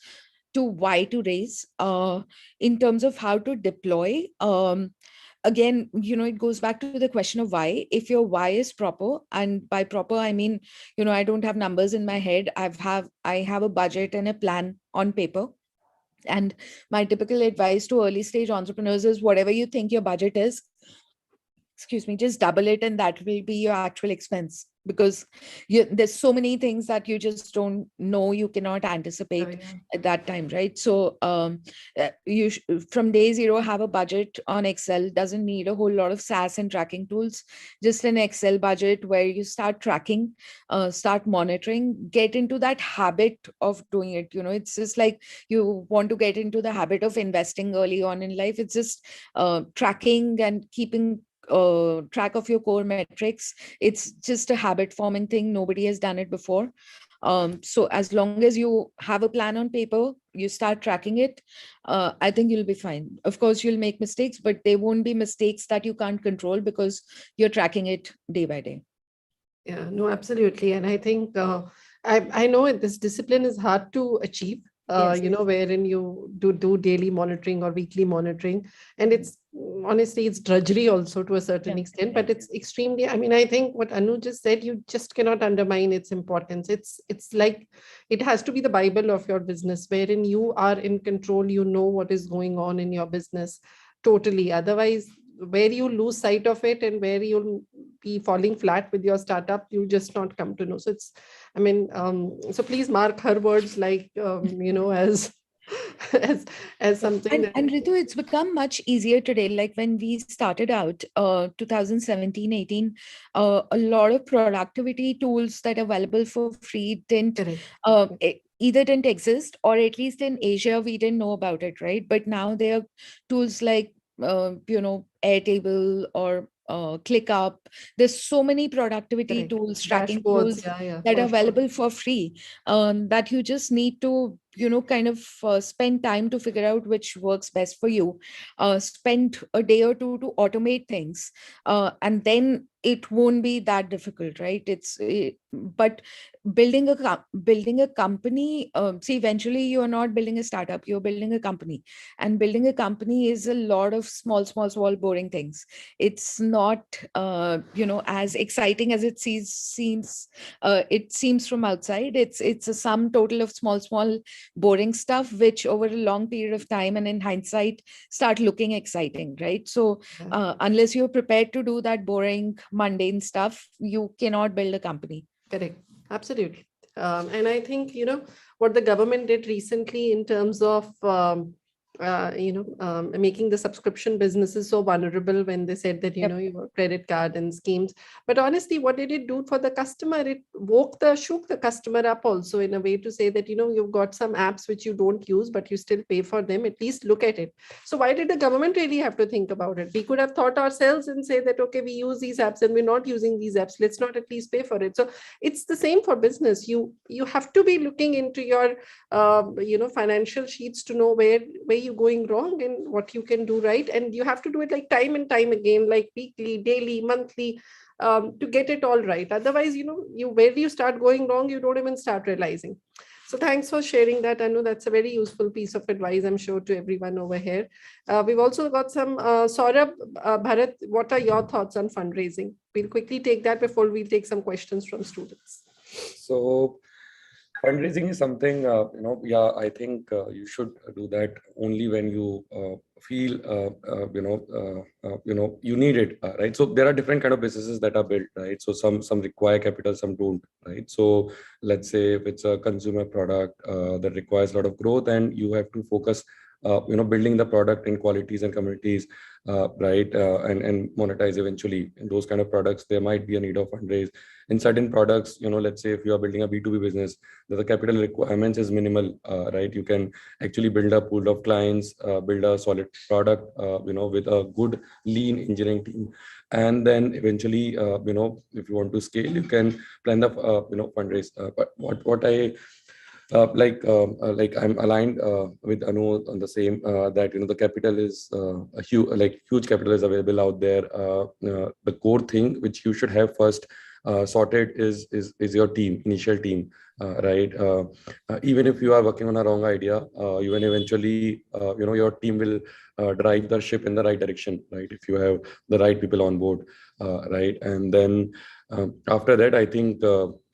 to why to raise. In terms of how to deploy, again, it goes back to the question of why. If your why is proper, and by proper I mean, I don't have numbers in my head. I have a budget and a plan on paper. And my typical advice to early stage entrepreneurs is, whatever you think your budget is, just double it, and that will be your actual expense, because there's so many things that you just don't know, you cannot anticipate at that time, right? So you from day zero have a budget on Excel. Doesn't need a whole lot of SaaS and tracking tools, just an Excel budget where you start tracking, start monitoring, get into that habit of doing it. It's just like you want to get into the habit of investing early on in life. It's just tracking and keeping track of your core metrics. It's just a habit forming thing. Nobody has done it before. So as long as you have a plan on paper, you start tracking it, I think you'll be fine. Of course, you'll make mistakes, but they won't be mistakes that you can't control because you're tracking it day by day. Yeah, no, absolutely. And I think I know this discipline is hard to achieve. Wherein you do daily monitoring or weekly monitoring. And it's honestly, it's drudgery also to a certain extent, but it's extremely, I think what Anu just said, you just cannot undermine its importance. It's like, it has to be the Bible of your business, wherein you are in control, you know what is going on in your business totally. Otherwise, where you lose sight of it and where you'll be falling flat with your startup, you just not come to know. So it's, so please mark her words like, as something. And Ritu, it's become much easier today. Like when we started out, 2017, 18, a lot of productivity tools that are available for free either didn't exist, or at least in Asia, we didn't know about it, right? But now there are tools like, Airtable or ClickUp. There's so many productivity tools, tracking tools that are available for free, that you just need to, kind of spend time to figure out which works best for you. Spend a day or two to automate things, and then it won't be that difficult, right? But building a company, see, eventually you're not building a startup, you're building a company, and building a company is a lot of small boring things. It's not as exciting as it seems from outside. It's a sum total of small boring stuff, which over a long period of time and in hindsight start looking exciting, right? So unless you're prepared to do that boring, mundane stuff, you cannot build a company. Correct. Absolutely. And I think, what the government did recently in terms of, making the subscription businesses so vulnerable when they said that, Yep. your credit card and schemes. But honestly, what did it do for the customer? It shook the customer up also in a way to say that, you've got some apps which you don't use, but you still pay for them. At least look at it. So why did the government really have to think about it? We could have thought ourselves and say that, okay, we use these apps and we're not using these apps. Let's not at least pay for it. So it's the same for business. You have to be looking into your financial sheets to know where you're going wrong and what you can do right, and you have to do it like time and time again, like weekly, daily, monthly, to get it all right. Otherwise, where you start going wrong, you don't even start realizing. So thanks for sharing that. I know that's a very useful piece of advice, I'm sure, to everyone over here. We've also got some Saurabh, Bharat, what are your thoughts on fundraising? We'll quickly take that before we take some questions from students. So fundraising is something, I think you should do that only when you feel, you need it, right? So there are different kind of businesses that are built, right? So some require capital, some don't, right? So let's say if it's a consumer product that requires a lot of growth, and you have to focus, building the product in qualities and communities, right? And monetize eventually. In those kind of products, there might be a need of fundraise. In certain products, let's say if you are building a B2B business, the capital requirements is minimal, right? You can actually build a pool of clients, build a solid product, with a good lean engineering team. And then eventually, if you want to scale, you can plan the, fundraise. But what I like I'm aligned with Anu on the same, that the capital is a huge capital is available out there. The core thing which you should have first sorted is your initial team, right? Even if you are working on a wrong idea, even eventually your team will drive the ship in the right direction, right? If you have the right people on board, right? And then after that, I think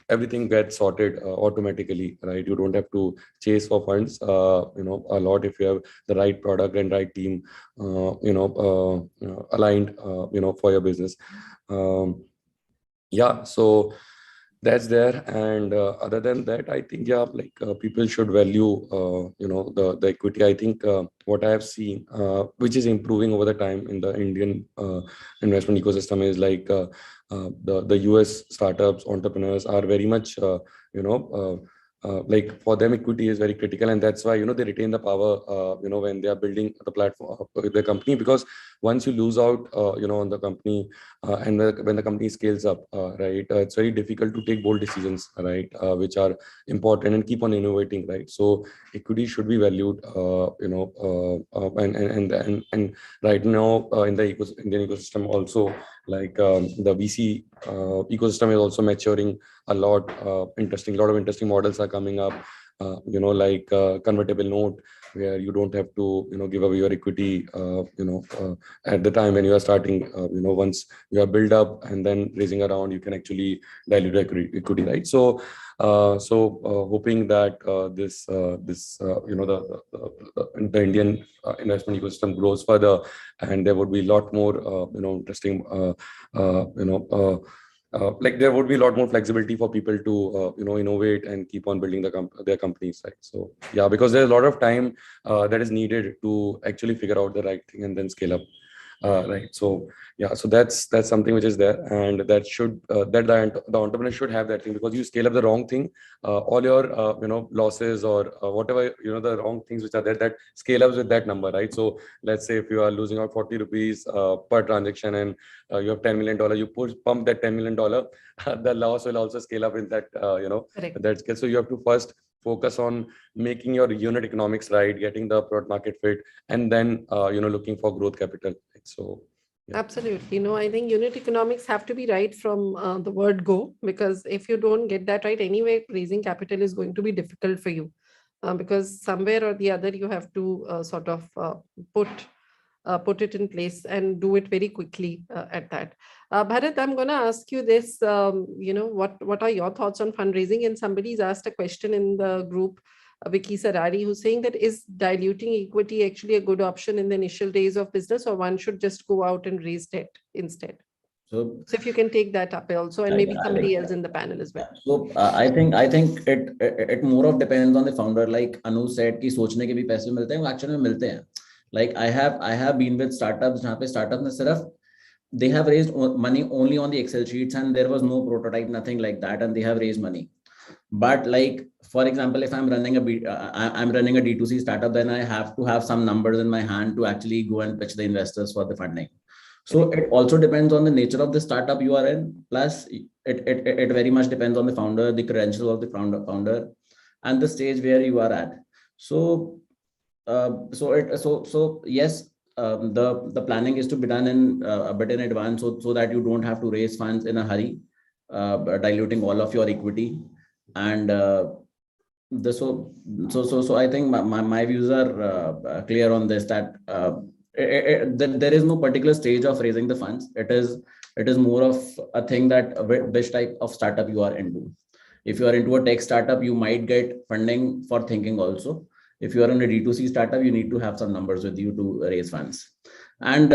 everything gets sorted automatically, right? You don't have to chase for funds, a lot if you have the right product and right team, aligned, for your business. Yeah, so that's there. And other than that, I think, people should value, the equity. I think what I have seen, which is improving over the time in the Indian investment ecosystem, is like the US startups, entrepreneurs are very much, like for them, equity is very critical, and that's why they retain the power, when they are building the platform of the company. Because once you lose out, on the company, and when the company scales up, right, it's very difficult to take bold decisions, right, which are important, and keep on innovating, right? So equity should be valued, and right now in the Indian ecosystem also, like the VC ecosystem is also maturing a lot. Lot of interesting models are coming up, like convertible note, where you don't have to give away your equity at the time when you are starting. Once you are built up and then raising around, you can actually dilute equity, right? So hoping that the Indian investment ecosystem grows further, and there would be a lot more interesting like there would be a lot more flexibility for people to innovate and keep on building their companies, right? So yeah, because there's a lot of time that is needed to actually figure out the right thing and then scale up, right? So yeah, so that's something which is there, and that should the entrepreneur should have that thing. Because you scale up the wrong thing, all your losses or whatever, the wrong things which are there, that scale up with that number, right? So let's say if you are losing out 40 rupees per transaction, and you have $10 million, you pump that $10 million, the loss will also scale up in that Correct. that scale. So you have to first focus on making your unit economics right, getting the product market fit, and then looking for growth capital. So Absolutely. No, I think unit economics have to be right from the word go, because if you don't get that right anyway, raising capital is going to be difficult for you, because somewhere or the other you have to sort of put put it in place and do it very quickly at that. Bharat, I'm going to ask you this, what are your thoughts on fundraising? And somebody's asked a question in the group, Vicky Sarari, who's saying that is diluting equity actually a good option in the initial days of business, or one should just go out and raise debt instead? So, So if you can take that up also, and maybe somebody else in the panel as well. So I think it more of depends on the founder. Like Anu said, कि सोचने के भी पैसे मिलते हैं, वो actually में मिलते हैं. Like I have been with startups जहाँ पे startup ने सिर्फ they have raised money only on the Excel sheets and there was no prototype, nothing like that, and they have raised money. But like for example, if I'm running I'm running a D2C startup, then I have to have some numbers in my hand to actually go and pitch the investors for the funding. So it also depends on the nature of the startup you are in. Plus, it very much depends on the founder, the credentials of the founder, and the stage where you are at. So, so yes, the planning is to be done in a bit in advance, so that you don't have to raise funds in a hurry, diluting all of your equity, and so I think my views are clear on this, that there is no particular stage of raising the funds. It is more of a thing that which type of startup you are into. If you are into a tech startup, you might get funding for thinking also. If you are in a D2C startup, you need to have some numbers with you to raise funds. And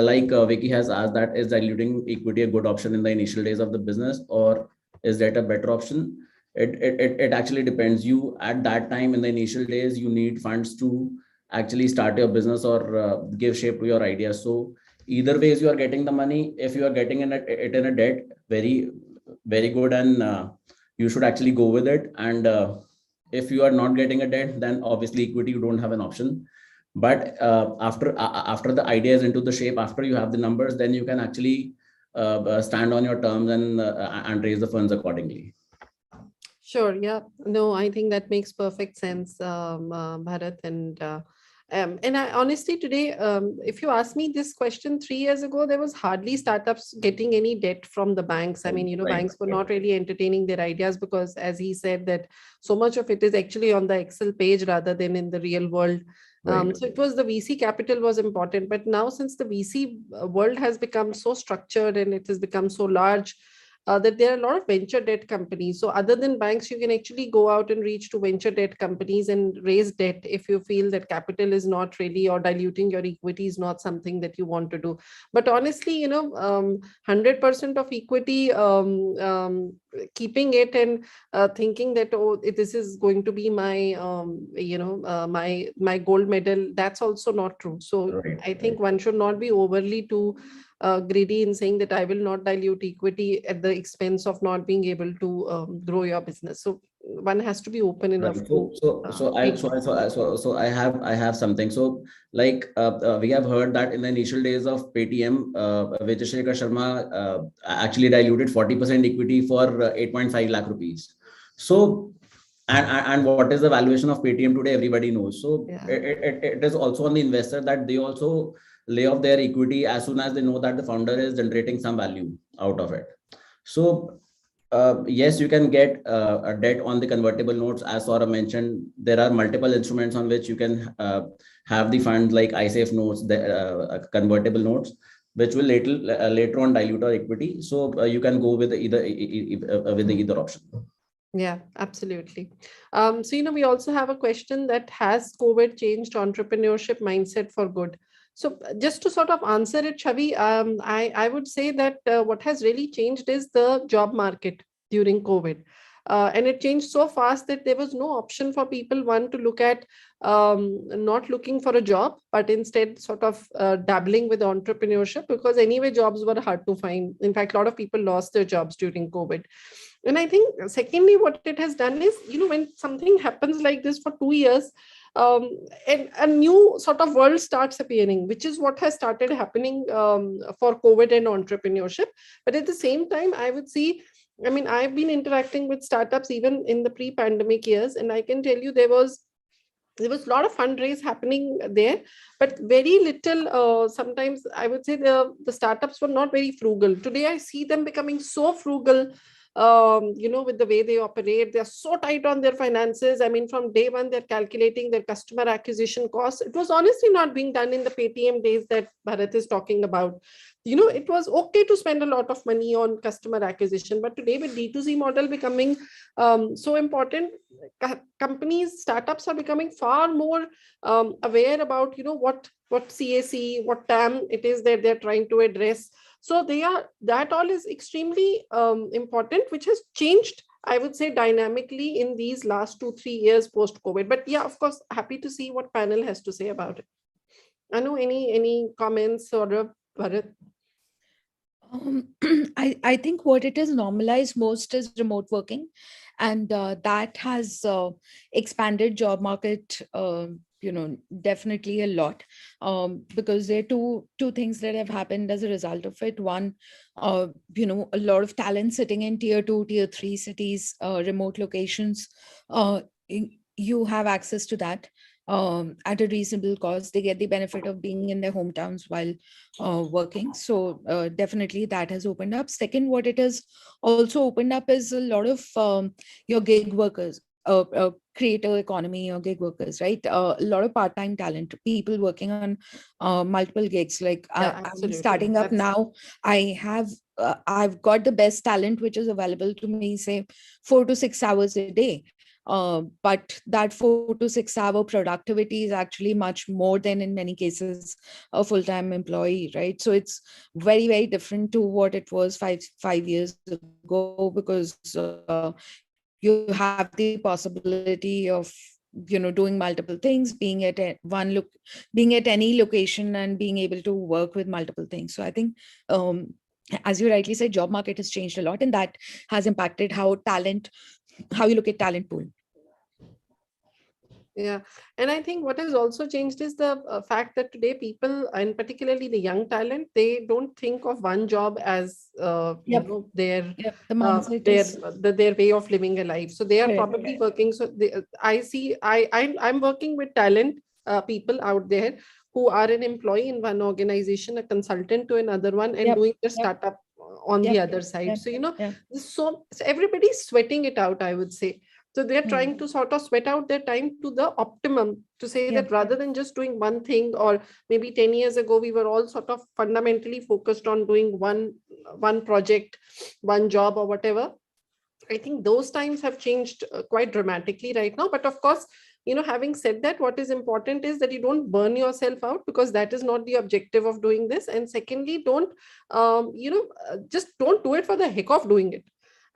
like Vicky has asked, that is diluting equity a good option in the initial days of the business, or is that a better option? It actually depends. You at that time in the initial days, you need funds to actually start your business or give shape to your idea. So either ways you are getting the money. If you are getting it in a debt, very good, and you should actually go with it. And if you are not getting a debt, then obviously equity, you don't have an option. But after the idea is into the shape, after you have the numbers, then you can actually stand on your terms and raise the funds accordingly. Sure. Yeah. No, I think that makes perfect sense, Bharat. And I honestly today, if you ask me this question 3 years ago, there was hardly startups getting any debt from the banks. I mean, Right. banks were not really entertaining their ideas, because as he said, that so much of it is actually on the Excel page rather than in the real world. Right. So it was the VC capital was important. But now, since the VC world has become so structured and it has become so large, that there are a lot of venture debt companies. So other than banks, you can actually go out and reach to venture debt companies and raise debt if you feel that capital is not really, or diluting your equity is not something that you want to do. But honestly, 100% of equity, keeping it and thinking that, oh, this is going to be my, my gold medal, that's also not true. So Right. I think one should not be overly too greedy in saying that I will not dilute equity at the expense of not being able to grow your business. So one has to be open enough Right. to. I have something. So like we have heard that in the initial days of Paytm, Vijay Shekhar Sharma actually diluted 40% equity for 8.5 lakh rupees. So and what is the valuation of Paytm today? Everybody knows. So Yeah. it is also on the investor that they also lay off their equity as soon as they know that the founder is generating some value out of it. So yes, you can get a debt on the convertible notes. As Sora mentioned, there are multiple instruments on which you can have the funds, like iSafe notes, the convertible notes, which will later on dilute our equity. So you can go with either option. Yeah, absolutely. So, we also have a question that, has COVID changed entrepreneurship mindset for good? So just to sort of answer it, Chavi, I would say that what has really changed is the job market during COVID. And it changed so fast that there was no option for people, one, to look at not looking for a job, but instead sort of dabbling with entrepreneurship, because anyway, jobs were hard to find. In fact, a lot of people lost their jobs during COVID. And I think, secondly, what it has done is, when something happens like this for 2 years, and a new sort of world starts appearing, which is what has started happening for COVID and entrepreneurship. But at the same time, I would see, I've been interacting with startups even in the pre-pandemic years, and I can tell you there was there was a lot of fundraise happening there, but very little. Sometimes I would say the startups were not very frugal. Today, I see them becoming so frugal. With the way they operate, they're so tight on their finances. I mean, from day one, they're calculating their customer acquisition costs. It was honestly not being done in the Paytm days that Bharat is talking about. It was okay to spend a lot of money on customer acquisition, but today with D2C model becoming so important, companies, startups are becoming far more aware about what CAC, what TAM it is that they're trying to address. So that all is extremely important, which has changed, I would say, dynamically in these last 2-3 years post COVID. But yeah, of course, happy to see what panel has to say about it. Anu, any comments or Bharat? I think what it is normalized most is remote working, and that has expanded job market, definitely a lot, because there are two things that have happened as a result of it. One, a lot of talent sitting in tier 2, tier 3 cities, remote locations. You have access to that at a reasonable cost. They get the benefit of being in their hometowns while working. So definitely that has opened up. Second, what it has also opened up is a lot of your gig workers, creator economy or gig workers, right? A lot of part-time talent, people working on multiple gigs. Like I'm starting up now. I've got the best talent which is available to me, say 4 to 6 hours a day. But that 4 to 6 hour productivity is actually much more than in many cases a full-time employee, right? So it's very, very different to what it was five years ago, because you have the possibility of doing multiple things, being at being at any location and being able to work with multiple things. So I think as you rightly said, job market has changed a lot, and that has impacted how you look at talent pool. Yeah, and I think what has also changed is the fact that today people, and particularly the young talent, they don't think of one job as their way of living a life. So they are probably working. So I'm working with talent people out there who are an employee in one organization, a consultant to another one, and doing the startup on the other side. So everybody's sweating it out, I would say. So they're trying to sort of sweat out their time to the optimum, to say that rather than just doing one thing, or maybe 10 years ago, we were all sort of fundamentally focused on doing one project, one job or whatever. I think those times have changed quite dramatically right now. But of course, having said that, what is important is that you don't burn yourself out, because that is not the objective of doing this. And secondly, just don't do it for the heck of doing it.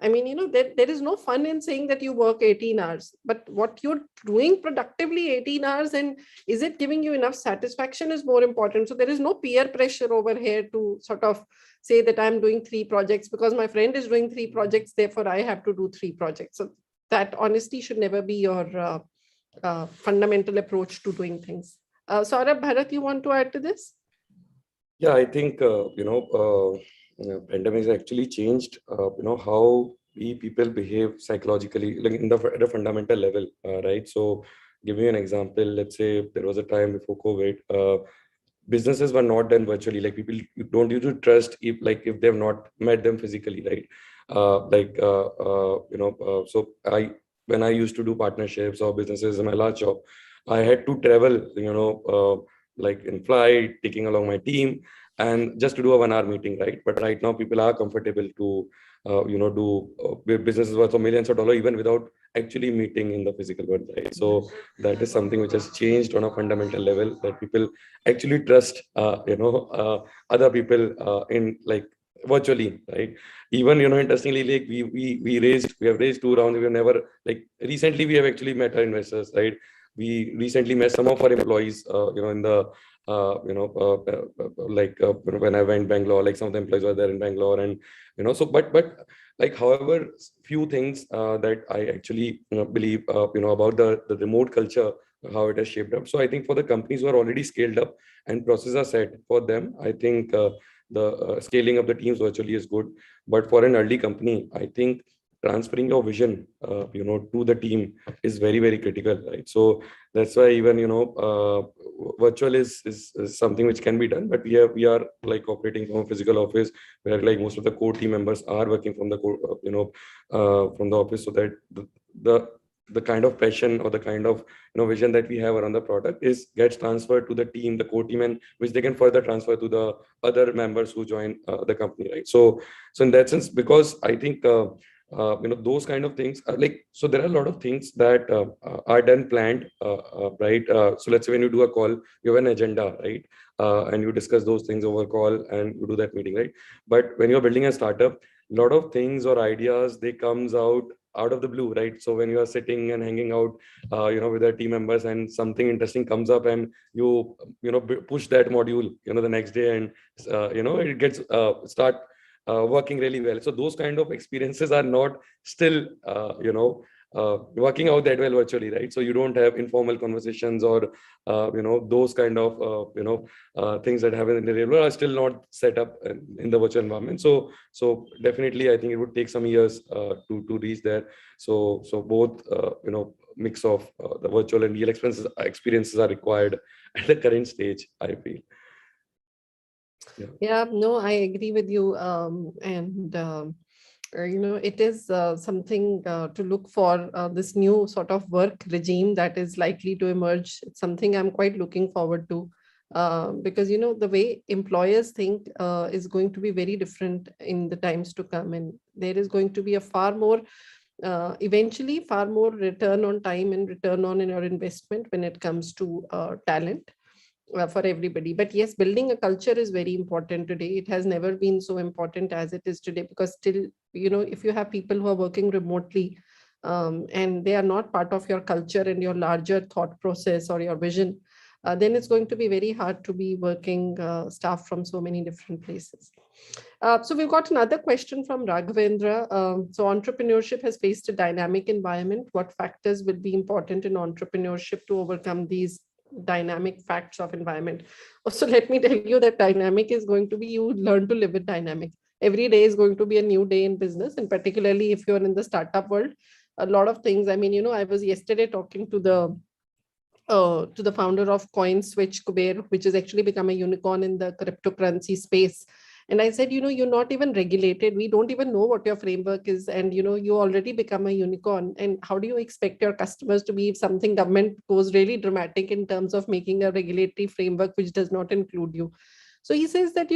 I mean, there is no fun in saying that you work 18 hours, but what you're doing productively 18 hours, and is it giving you enough satisfaction, is more important. So there is no peer pressure over here to sort of say that I'm doing 3 projects because my friend is doing 3 projects, therefore I have to do 3 projects. So that honesty should never be your fundamental approach to doing things. Saurabh, Bharat, you want to add to this? Yeah, I think, pandemic has actually changed, how we people behave psychologically, like at a fundamental level, right? So give you an example, let's say there was a time before COVID, businesses were not done virtually. Like people don't used to trust if they've not met them physically, right? So when I used to do partnerships or businesses in my last job, I had to travel, like in flight, taking along my team, and just to do a 1-hour meeting, right? But right now people are comfortable to, do businesses worth of millions of dollars even without actually meeting in the physical world, right? So that is something which has changed on a fundamental level, that people actually trust, other people in like virtually, right? Even, interestingly, like we have raised 2 rounds. We have never, like, recently we have actually met our investors, right? We recently met some of our employees, in the when I went Bangalore, like some of the employees were there in Bangalore, and so but like, however, few things that I actually believe about the remote culture, how it has shaped up. So I think for the companies who are already scaled up and processes are set for them, I think the scaling of the teams virtually is good. But for an early company, I think transferring your vision, to the team is very, very critical, right? So that's why even, virtual is something which can be done, but we are like operating from a physical office where like most of the core team members are working from the from the office, so that the kind of passion or the kind of vision that we have around the product gets transferred to the team, the core team, and which they can further transfer to the other members who join the company, right? So in that sense, because I think those kind of things are like, so there are a lot of things that are done planned, right? So let's say when you do a call, you have an agenda, right? And you discuss those things over call and you do that meeting, right? But when you're building a startup, a lot of things or ideas, they comes out of the blue, right? So when you are sitting and hanging out, with our team members, and something interesting comes up, and you push that module, the next day, and it gets start working really well. So those kind of experiences are not still, working out that well virtually, right? So you don't have informal conversations or, those kind of, things that happen in the real world are still not set up in the virtual environment. So definitely, I think it would take some years to reach there. So both, mix of the virtual and real experiences are required at the current stage, I feel. Yeah, no, I agree with you. It is something to look for, this new sort of work regime that is likely to emerge. It's something I'm quite looking forward to, because, the way employers think is going to be very different in the times to come. And there is going to be a far more, eventually far more return on time and return on your investment when it comes to talent. For everybody. But yes, building a culture is very important today. It has never been so important as it is today, because still, if you have people who are working remotely, and they are not part of your culture and your larger thought process or your vision, then it's going to be very hard to be working staff from so many different places. So we've got another question from Raghavendra. So entrepreneurship has faced a dynamic environment. What factors will be important in entrepreneurship to overcome these dynamic facts of environment? So let me tell you that dynamic is going to be, you learn to live with dynamic. Every day is going to be a new day in business, and particularly if you're in the startup world, a lot of things. I mean, I was yesterday talking to the founder of CoinSwitch, Kuber, which has actually become a unicorn in the cryptocurrency space. And I said, you're not even regulated. We don't even know what your framework is. And, you already become a unicorn. And how do you expect your customers to be if something government goes really dramatic in terms of making a regulatory framework which does not include you? So he says that,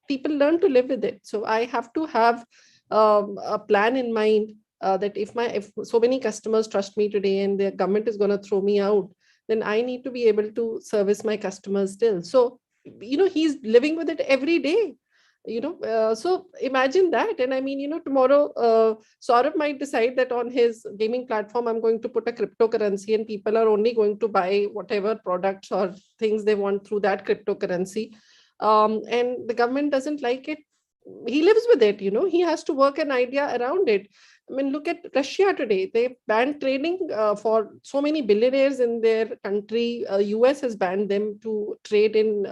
people learn to live with it. So I have to have a plan in mind that if so many customers trust me today and the government is going to throw me out, then I need to be able to service my customers still. So, he's living with it every day. So imagine that. And I mean, tomorrow Saurabh might decide that on his gaming platform, I'm going to put a cryptocurrency, and people are only going to buy whatever products or things they want through that cryptocurrency. And the government doesn't like it. He lives with it, he has to work an idea around it. I mean, look at Russia today. They banned trading for so many billionaires in their country. US has banned them to trade in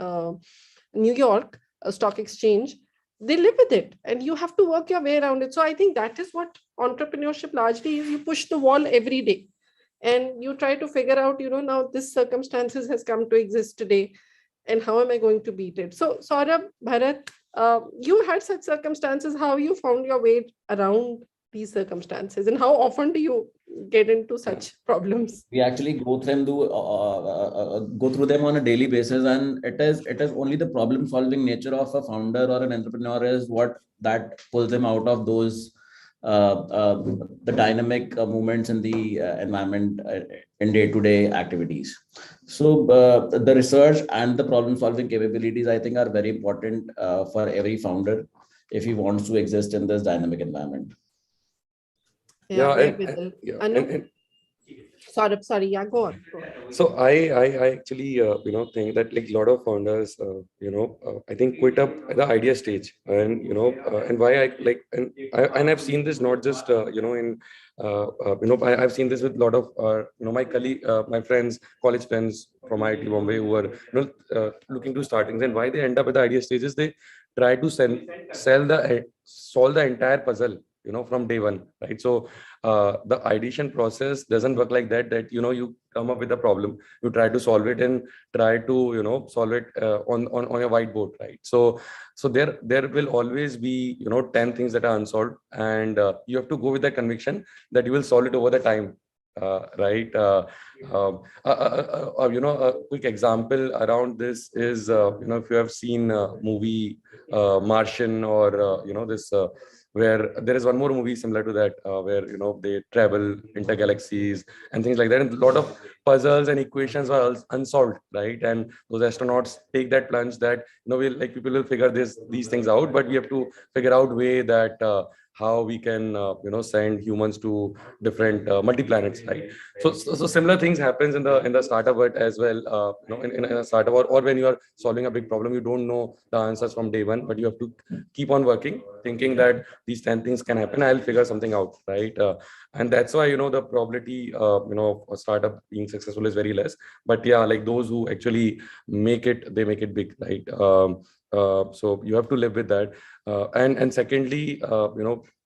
New York stock exchange. They live with it, and you have to work your way around it. So I think that is what entrepreneurship largely is. You push the wall every day, and you try to figure out, now this circumstances has come to exist today, and how am I going to beat it? So Saurabh, Bharat, you had such circumstances. How you found your way around these circumstances, and how often do you get into such problems? We actually go through them on a daily basis, and it is only the problem solving nature of a founder or an entrepreneur is what that pulls them out of those the dynamic movements in the environment in day-to-day activities. So the research and the problem solving capabilities, I think, are very important for every founder if he wants to exist in this dynamic environment. Sorry, yeah, go on. So I actually think that like a lot of founders I think quit up at the idea stage, and and why I like, and I've seen this not just I've seen this with a lot of my colleague, my friends, college friends from IIT Bombay who are looking to start things, and why they end up at the idea stages, they try to solve the entire puzzle from day one, right? So the ideation process doesn't work like that, that, you come up with a problem, you try to solve it and try to, solve it on your whiteboard, right? So there will always be, 10 things that are unsolved, and you have to go with the conviction that you will solve it over the time, right? A quick example around this is, if you have seen movie Martian, or this where there is one more movie similar to that, where they travel into galaxies and things like that, and a lot of puzzles and equations are unsolved, right? And those astronauts take that plunge that, people will figure these things out, but we have to figure out way that how we can send humans to different multi-planets, right? So similar things happens in the startup world as well. In a startup, or when you are solving a big problem, you don't know the answers from day one, but you have to keep on working, thinking that these 10 things can happen, I'll figure something out, right? And that's why, the probability of a startup being successful is very less. But yeah, like those who actually make it, they make it big, right? So you have to live with that. And secondly,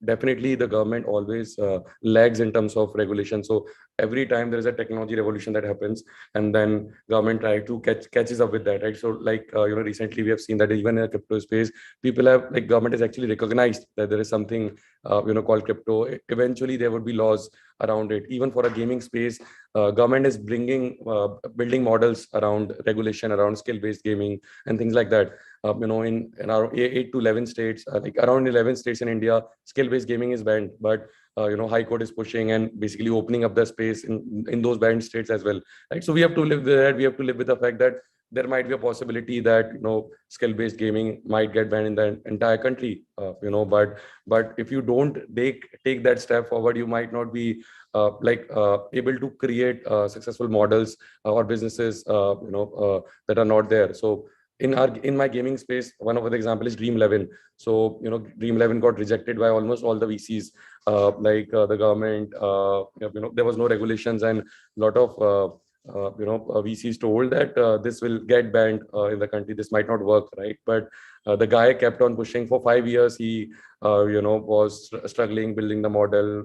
definitely the government always lags in terms of regulation. So every time there is a technology revolution that happens, and then government try to catches up with that, right? So like recently we have seen that even in the crypto space, people have, like, government has actually recognized that there is something called crypto. Eventually there would be laws around it. Even for a gaming space, government is bringing building models around regulation, around skill-based gaming and things like that. In our 8 to 11 states, like around 11 states in India, skill-based gaming is banned, but High Court is pushing and basically opening up the space in those banned states as well, right? So we have to live with that. We have to live with the fact that there might be a possibility that skill-based gaming might get banned in the entire country, but if you don't take that step forward, you might not be able to create successful models or businesses that are not there. So in my gaming space, one of the example is Dream 11. So Dream 11 got rejected by almost all the VCs, the government. There was no regulations, and a lot of VCs told that this will get banned in the country. This might not work, right? But the guy kept on pushing for 5 years. He was struggling building the model,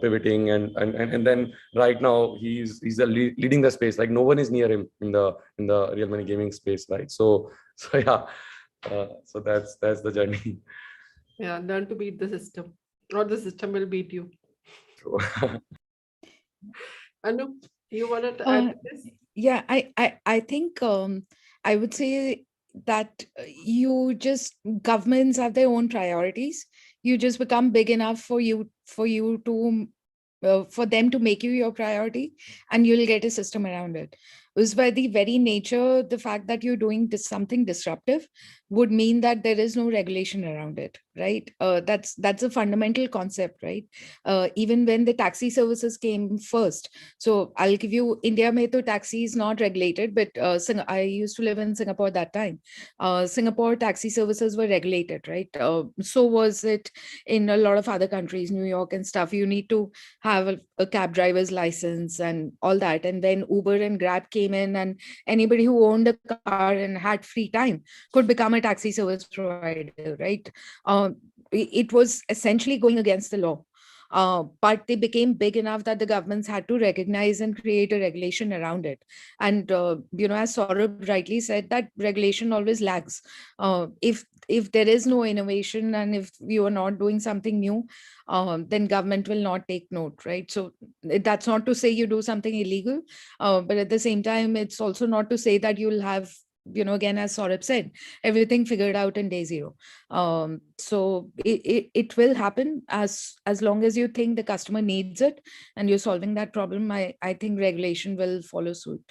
pivoting, and then right now he's leading the space. Like, no one is near him in the real money gaming space, right? So yeah, so that's the journey. Yeah, learn to beat the system, or the system will beat you. Anu, you wanted to add to this? Yeah, I think I would say that governments have their own priorities. You just become big enough for you to for them to make you your priority, and you'll get a system around it. Because by the very nature, the fact that you're doing something disruptive would mean that there is no regulation around it, right? That's a fundamental concept, right? Even when the taxi services came first. So I'll give you, India mein to taxi is not regulated, but I used to live in Singapore that time. Singapore taxi services were regulated, right? So was it in a lot of other countries, New York and stuff. You need to have a cab driver's license and all that. And then Uber and Grab came in, and anybody who owned a car and had free time could become a taxi service provider, right? It was essentially going against the law. But they became big enough that the governments had to recognize and create a regulation around it. And, as Saurabh rightly said, that regulation always lags. If there is no innovation, and if you are not doing something new, then government will not take note, right? So that's not to say you do something illegal, but at the same time, it's also not to say that you'll have, again, as Saurabh said, everything figured out in day zero. So it will happen as long as you think the customer needs it and you're solving that problem. I think regulation will follow suit.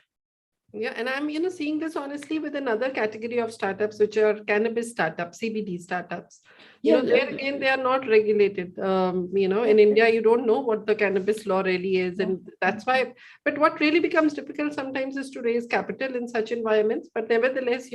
Yeah, and I'm seeing this honestly with another category of startups, which are cannabis startups, CBD startups. There again, they are not regulated. In India, you don't know what the cannabis law really is, and that's why. But what really becomes difficult sometimes is to raise capital in such environments. But nevertheless,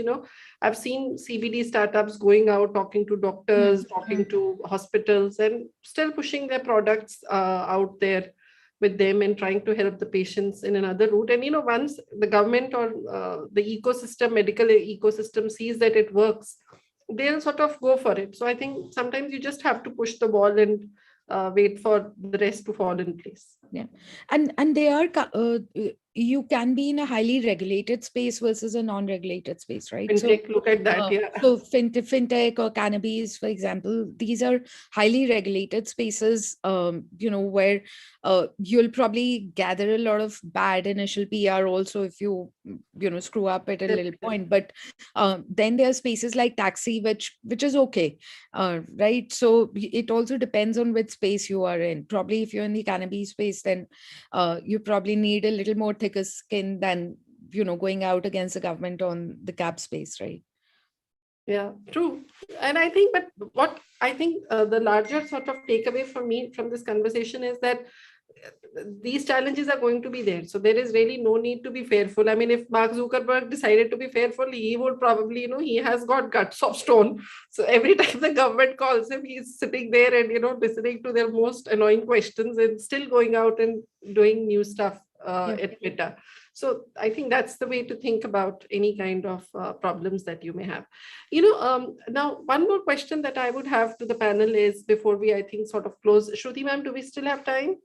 I've seen CBD startups going out, talking to doctors, talking to hospitals, and still pushing their products out there with them and trying to help the patients in another route. And once the government or the medical ecosystem sees that it works, they'll sort of go for it. So I think sometimes you just have to push the ball and wait for the rest to fall in place. Yeah, and they are you can be in a highly regulated space versus a non-regulated space, right? Fintech, look at that, yeah. So fintech or cannabis, for example, these are highly regulated spaces, where you'll probably gather a lot of bad initial PR also if you screw up at a little point. But then there are spaces like taxi, which is okay, right? So it also depends on which space you are in. Probably if you're in the cannabis space, then you probably need a little more thicker skin than going out against the government on the cap space, right? Yeah, true. And I think, but what I think the larger sort of takeaway for me from this conversation is that these challenges are going to be there. So there is really no need to be fearful. I mean, if Mark Zuckerberg decided to be fearful, he would probably, he has got guts of stone. So every time the government calls him, he's sitting there and, listening to their most annoying questions and still going out and doing new stuff at Meta. So I think that's the way to think about any kind of problems that you may have. Now, one more question that I would have to the panel is, before we, I think, sort of close. Shruti ma'am, do we still have time?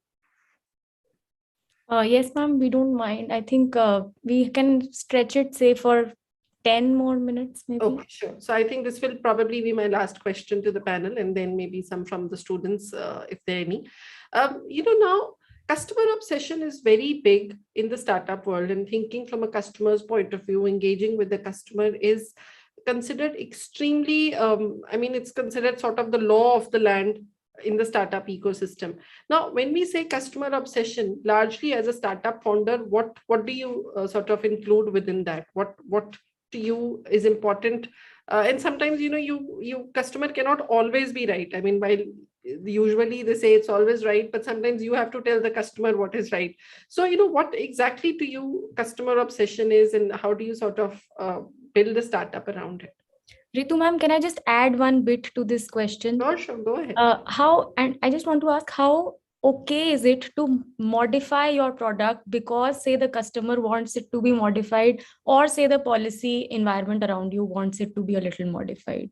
Yes, ma'am, we don't mind. I think we can stretch it, say, for 10 more minutes, maybe. Okay, sure. So I think this will probably be my last question to the panel, and then maybe some from the students, if there are any. Now, customer obsession is very big in the startup world, and thinking from a customer's point of view, engaging with the customer is considered extremely, it's considered sort of the law of the land in the startup ecosystem. Now, when we say customer obsession, largely as a startup founder, what do you sort of include within that? What to you is important? And sometimes, you customer cannot always be right. I mean, while usually they say it's always right, but sometimes you have to tell the customer what is right. So, what exactly to you customer obsession is, and how do you sort of build a startup around it? Ritu ma'am, can I just add one bit to this question? Sure, go ahead. And I just want to ask, how okay is it to modify your product because, say, the customer wants it to be modified, or say the policy environment around you wants it to be a little modified?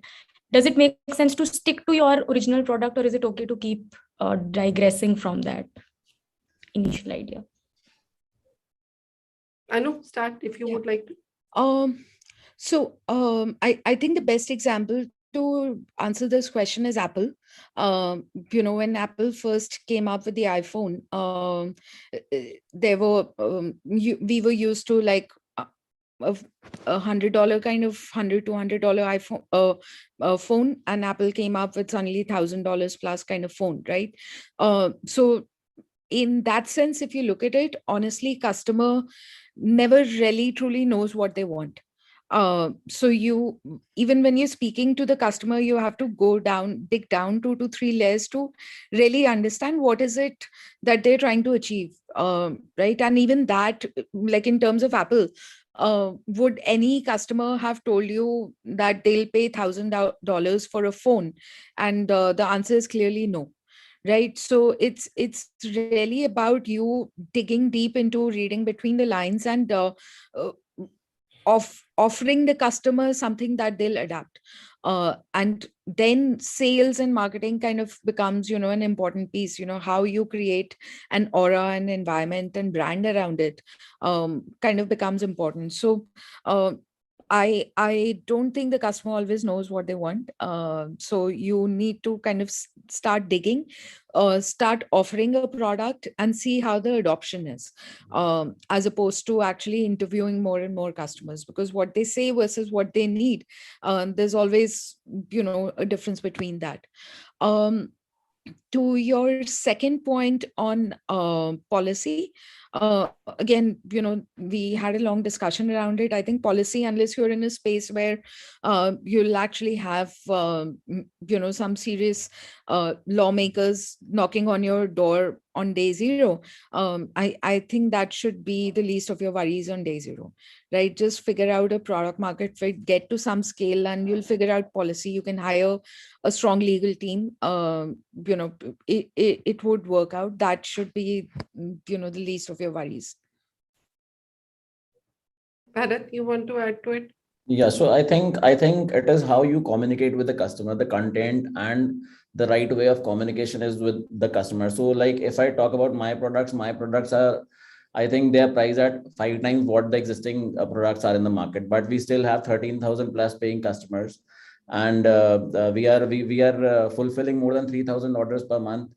Does it make sense to stick to your original product, or is it okay to keep digressing from that initial idea? Anu, start if you would like to. So I think the best example to answer this question is Apple. When Apple first came up with the iPhone, there were we were used to like $100 kind of $100-$200 iPhone phone, and Apple came up with suddenly $1,000 plus kind of phone, right? So in that sense, if you look at it, honestly, customer never really truly knows what they want. So you, even when you're speaking to the customer, you have to dig down 2 to 3 layers to really understand what is it that they're trying to achieve, right? And even that, like in terms of Apple, would any customer have told you that they'll pay $1,000 for a phone? And the answer is clearly no. Right. So it's really about you digging deep into reading between the lines and offering the customer something that they'll adapt. And then sales and marketing kind of becomes, an important piece, how you create an aura and environment and brand around it kind of becomes important. So I don't think the customer always knows what they want. So you need to kind of start digging, start offering a product and see how the adoption is, as opposed to actually interviewing more and more customers, because what they say versus what they need, there's always, a difference between that. To your second point on policy, again, we had a long discussion around it. I think policy, unless you're in a space where you'll actually have, some serious lawmakers knocking on your door on day zero, I think that should be the least of your worries on day zero, right? Just figure out a product market fit, get to some scale, and you'll figure out policy. You can hire a strong legal team. It would work out. That should be, the least of your worries. Bharat, you want to add to it? Yeah, so I think it is how you communicate with the customer, the content and the right way of communication is with the customer. So like if I talk about my products are, I think they are priced at 5 times what the existing products are in the market, but we still have 13,000 plus paying customers, and we are fulfilling more than 3,000 orders per month.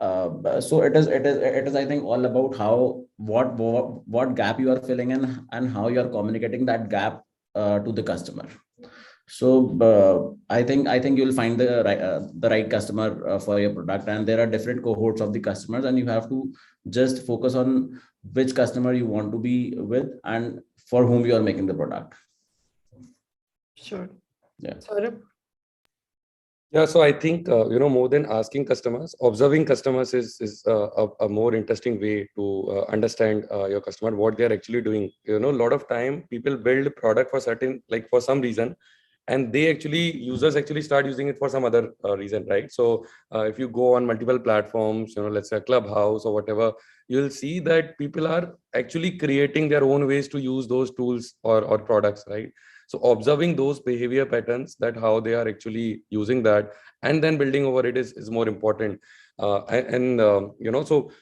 So it is I think all about how what gap you are filling in and how you are communicating that gap to the customer. So I think you'll find the right customer for your product, and there are different cohorts of the customers, and you have to just focus on which customer you want to be with and for whom you are making the product. Sure. Yeah. Saurabh? Yeah, so I think more than asking customers, observing customers is a more interesting way to understand your customer, what they are actually doing. A lot of time people build product for certain, like for some reason, and users actually start using it for some other reason, right? So if you go on multiple platforms, let's say Clubhouse or whatever, you'll see that people are actually creating their own ways to use those tools or products, right? So observing those behavior patterns, that how they are actually using that, and then building over it is more important. So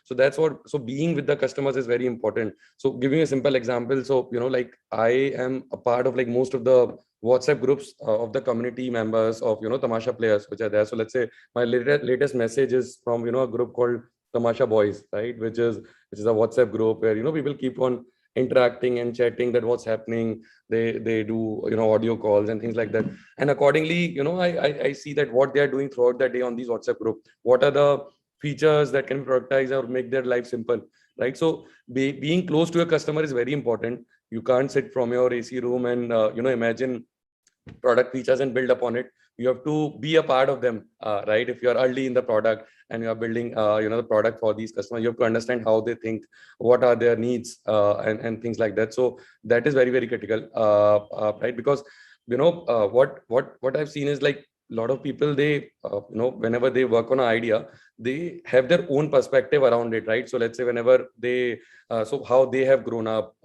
that's what. So being with the customers is very important. So giving a simple example, so like I am a part of like most of the WhatsApp groups of the community members of Tamasha players which are there. So let's say my latest message is from a group called Tamasha Boys, right? Which is a WhatsApp group where people keep on interacting and chatting that what's happening. They do audio calls and things like that, and accordingly I see that what they are doing throughout the day on these WhatsApp group, what are the features that can be prioritized or make their life simple, right? So being close to a customer is very important. You can't sit from your AC room and imagine product features and build upon it. You have to be a part of them, right? If you are early in the product and you are building the product for these customers, you have to understand how they think, what are their needs, and things like that. So that is very, very critical, right? Because what I've seen is like a lot of people, they whenever they work on an idea, they have their own perspective around it, right? So let's say whenever they so how they have grown up,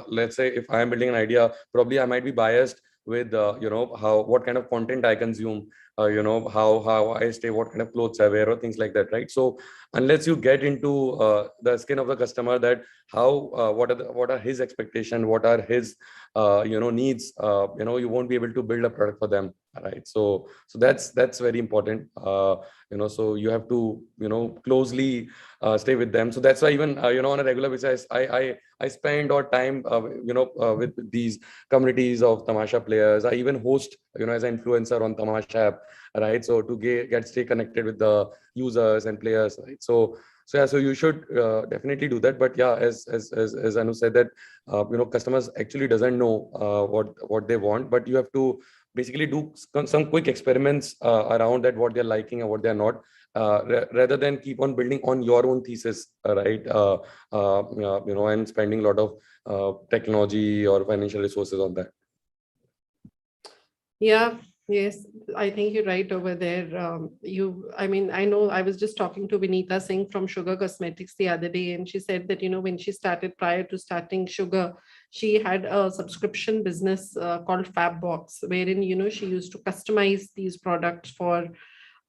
let's say if I am building an idea, probably I might be biased with what kind of content I consume, how I stay, what kind of clothes I wear, or things like that, right? So unless you get into the skin of the customer, that how what are his expectations, what are his needs, you won't be able to build a product for them, right? So that's very important. So you have to closely stay with them. So that's why even on a regular basis I spend or time with these communities of Tamasha players. I even host as an influencer on Tamasha app, right? So to stay connected with the users and players, right? So yeah, so you should definitely do that. But yeah, as Anu said, that customers actually doesn't know what they want, but you have to basically do some quick experiments around that, what they're liking and what they're not, rather than keep on building on your own thesis, right? And spending a lot of technology or financial resources on that. Yeah, yes, I think you're right over there. I mean, I know I was just talking to Vinita Singh from Sugar Cosmetics the other day, and she said that, when she started, prior to starting Sugar, she had a subscription business called Fabbox, wherein, she used to customize these products for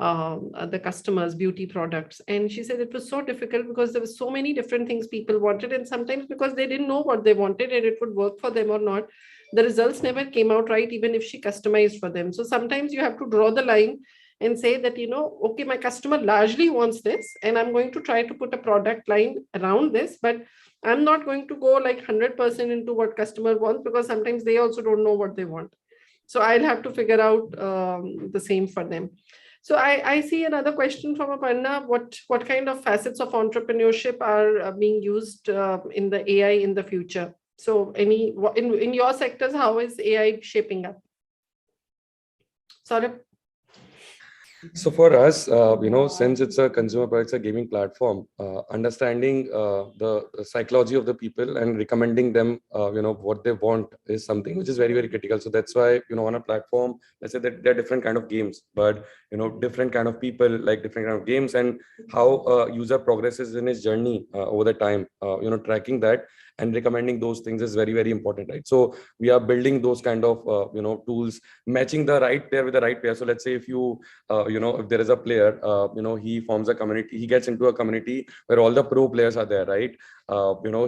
the customers, beauty products. And she said it was so difficult because there were so many different things people wanted, and sometimes because they didn't know what they wanted and it would work for them or not, the results never came out right, even if she customized for them. So sometimes you have to draw the line and say that, okay, my customer largely wants this, and I'm going to try to put a product line around this, but I'm not going to go like 100% into what customer wants, because sometimes they also don't know what they want. So I'll have to figure out the same for them. So I see another question from Aparna. What kind of facets of entrepreneurship are being used in the AI in the future? So in your sectors, how is AI shaping up? Saurabh? So for us, since it's a consumer products, a gaming platform, understanding the psychology of the people and recommending them, what they want is something which is very, very critical. So that's why, on a platform, let's say that there are different kind of games, but, different kind of people like different kind of games, and how user progresses in his journey over the time, tracking that and recommending those things is very, very important, right? So we are building those kind of tools, matching the right player with the right player. So let's say if you if there is a player, he forms a community, he gets into a community where all the pro players are there, right?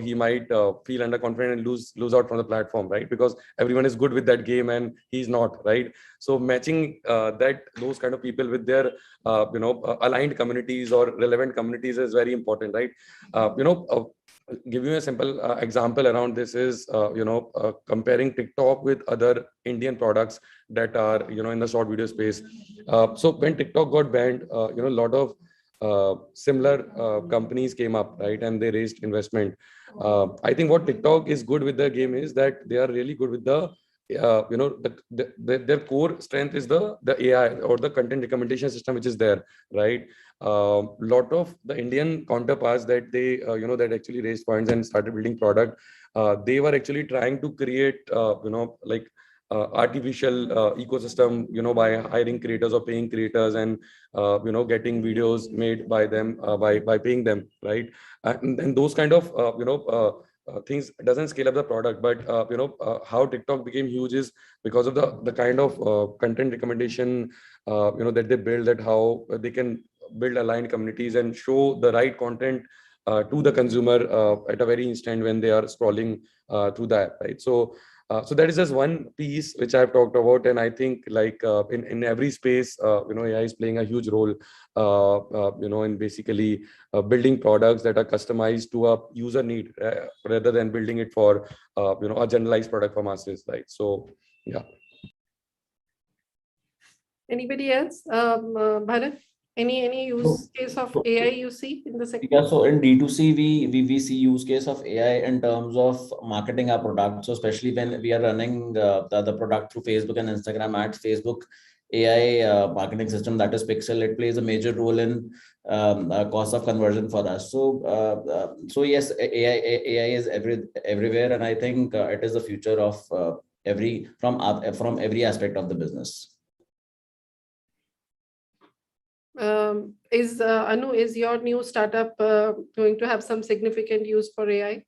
He might feel underconfident and lose out from the platform, right? Because everyone is good with that game and he's not, right? So matching those kind of people with their aligned communities or relevant communities is very important, right? Give you a simple example around this is comparing TikTok with other Indian products that are in the short video space. So when TikTok got banned, a lot of similar companies came up, right, and they raised investment. I think what TikTok is good with the game is that they are really good with the their core strength is the AI or the content recommendation system which is there, right? Lot of the Indian counterparts that they that actually raised funds and started building product, they were actually trying to create artificial ecosystem, by hiring creators or paying creators and getting videos made by them by paying them, right? And those kind of things doesn't scale up the product, but how TikTok became huge is because of the kind of content recommendation that they build, that how they can build aligned communities and show the right content to the consumer at a very instant when they are scrolling through the app, right? So that is just one piece which I've talked about, and I think in every space, AI is playing a huge role, in basically building products that are customized to a user need rather than building it for a generalized product for masses, right? So yeah. Anybody else? Bharat, any use case of AI you see in the sector? Yeah, so in D2C, we see use case of AI in terms of marketing our product. So especially when we are running the product through Facebook and Instagram ads, Facebook AI marketing system, that is Pixel, it plays a major role in cost of conversion for us. So yes, AI is everywhere, and I think it is the future of from every aspect of the business. Anu, is your new startup going to have some significant use for AI?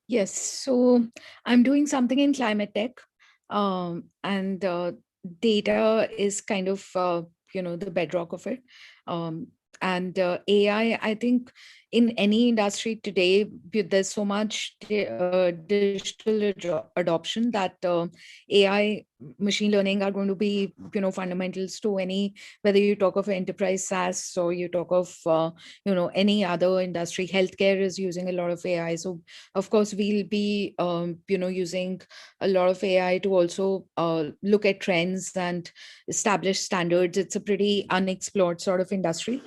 Yes, so I'm doing something in climate tech, and data is kind of the bedrock of it. And AI, I think in any industry today, there's so much digital adoption that AI, machine learning are going to be fundamentals to any, whether you talk of enterprise SaaS or you talk of any other industry. Healthcare is using a lot of AI, so of course we'll be using a lot of AI to also look at trends and establish standards. It's a pretty unexplored sort of industry.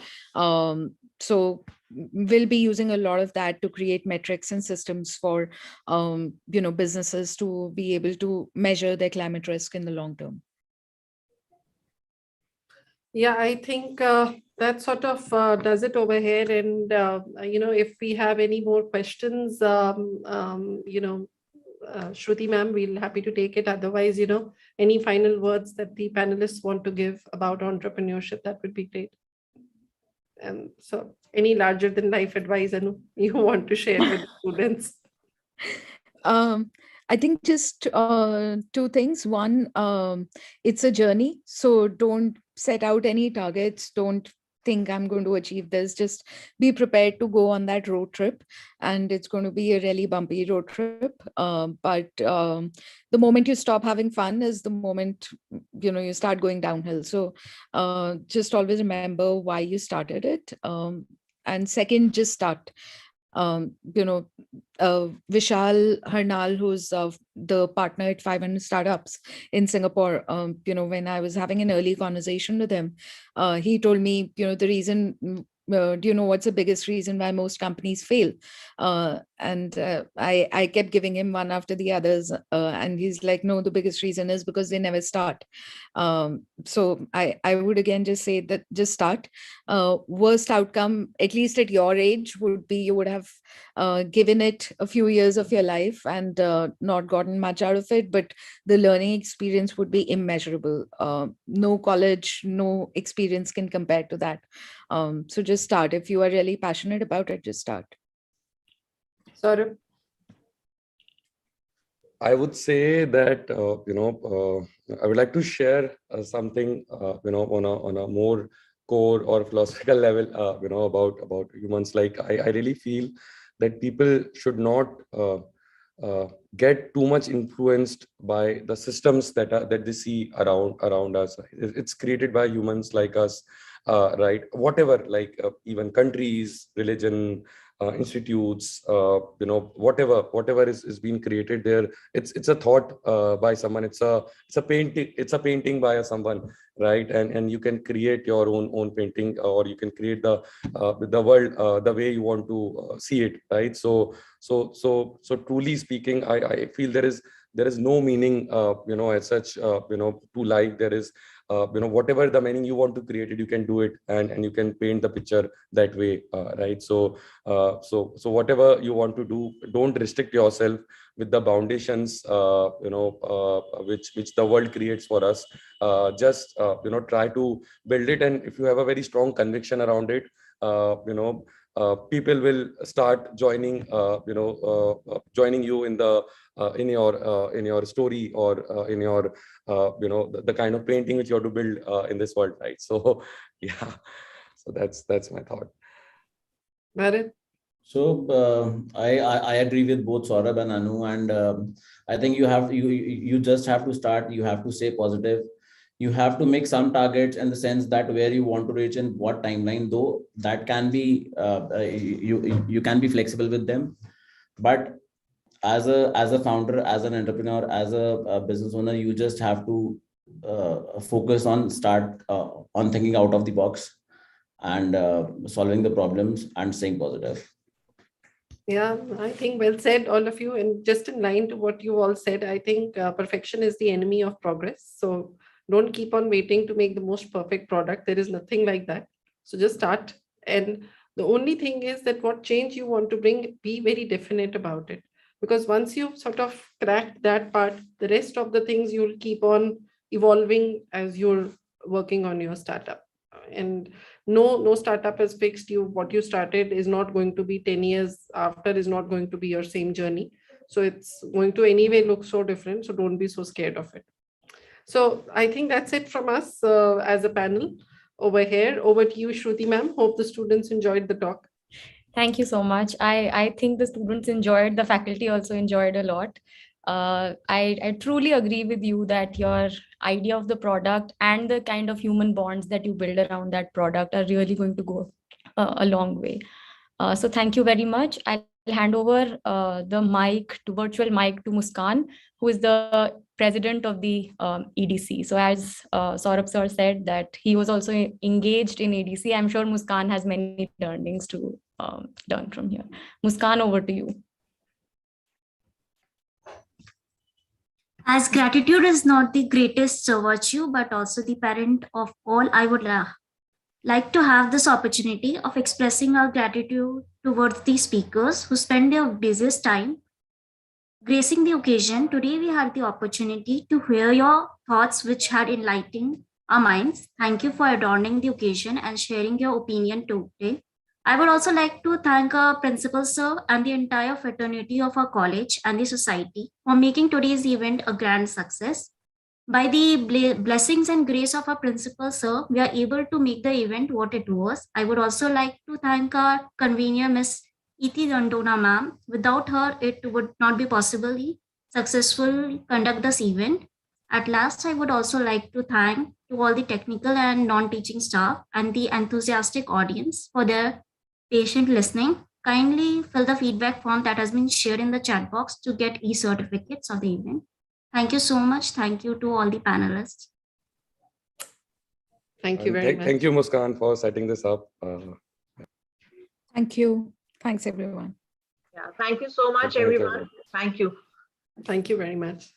So we'll be using a lot of that to create metrics and systems for businesses to be able to measure their climate risk in the long term. Yeah, I think that sort of does it over here. And if we have any more questions, Shruti ma'am, we'll happy to take it. Otherwise, any final words that the panelists want to give about entrepreneurship, that would be great. And so any larger than life advice, Anu, you want to share with the students? I think just two things. One, it's a journey. So don't set out any targets. Don't think I'm going to achieve this. Just be prepared to go on that road trip. And it's going to be a really bumpy road trip. But the moment you stop having fun is the moment, you start going downhill. So just always remember why you started it. And second, just start. Vishal Harnal, who's the partner at 500 Startups in Singapore, when I was having an early conversation with him, he told me, the reason, do you know what's the biggest reason why most companies fail? And I kept giving him one after the others. And he's like, no, the biggest reason is because they never start. So I would again just say that just start. Worst outcome, at least at your age, would be you would have given it a few years of your life and not gotten much out of it, but the learning experience would be immeasurable. No college, no experience can compare to that. So just start. If you are really passionate about it, just start. Saurabh? I would say that I would like to share something on a more core or philosophical level about humans. Like I really feel that people should not get too much influenced by the systems that they see around us. It's created by humans like us, right? Whatever, like even countries, religion, institutes, whatever is being created there. It's a thought by someone. It's a painting by someone, right? And you can create your own painting, or you can create the world the way you want to see it, right? So truly speaking, I feel there is no meaning as such to life. There is whatever the meaning you want to create it, you can do it, and you can paint the picture that way, right? So whatever you want to do, don't restrict yourself with the foundations which the world creates for us. Just try to build it, and if you have a very strong conviction around it, people will start joining you in your story, or in your the kind of painting which you have to build in this world, right? So yeah, so that's my thought. Bharat? So I agree with both Saurabh and Anu, and I think you just have to start. You have to stay positive. You have to make some targets in the sense that where you want to reach in what timeline. Though that can be you can be flexible with them, but as a founder, as an entrepreneur, as a business owner, you just have to focus on on thinking out of the box and solving the problems and staying positive. Yeah, I think well said, all of you. And just in line to what you all said, I think perfection is the enemy of progress. So don't keep on waiting to make the most perfect product. There is nothing like that. So just start. And the only thing is that what change you want to bring, be very definite about it. Because once you've sort of cracked that part, the rest of the things you'll keep on evolving as you're working on your startup. And no startup is fixed. What you started is not going to be 10 years after, is not going to be your same journey. So it's going to anyway look so different. So don't be so scared of it. So I think that's it from us as a panel over here. Over to you, Shruti ma'am. Hope the students enjoyed the talk. Thank you so much. I think the students enjoyed, the faculty also enjoyed a lot. I truly agree with you that your idea of the product and the kind of human bonds that you build around that product are really going to go a long way. So thank you very much. I'll hand over the virtual mic to Muskan, who is the president of the EDC. So as Saurabh sir said that he was also engaged in EDC, I'm sure Muskan has many learnings to learn from here. Muskan, over to you. As gratitude is not the greatest virtue, but also the parent of all, I would like to have this opportunity of expressing our gratitude towards the speakers who spend their busiest time gracing the occasion. Today, we had the opportunity to hear your thoughts, which had enlightened our minds. Thank you for adorning the occasion and sharing your opinion today. I would also like to thank our principal sir and the entire fraternity of our college and the society for making today's event a grand success. By the blessings and grace of our principal sir, we are able to make the event what it was. I would also like to thank our convener, Miss Iti Dandona ma'am. Without her, it would not be possible to successfully conduct this event. At last, I would also like to thank to all the technical and non-teaching staff and the enthusiastic audience for their patient listening. Kindly fill the feedback form that has been shared in the chat box to get e-certificates of the event. Thank you so much. Thank you to all the panelists. Thank you very much. Thank you, Muskan, for setting this up. Thank you. Thanks, everyone. Yeah, thank you so much, Thank you, everyone. Thank you. Thank you very much.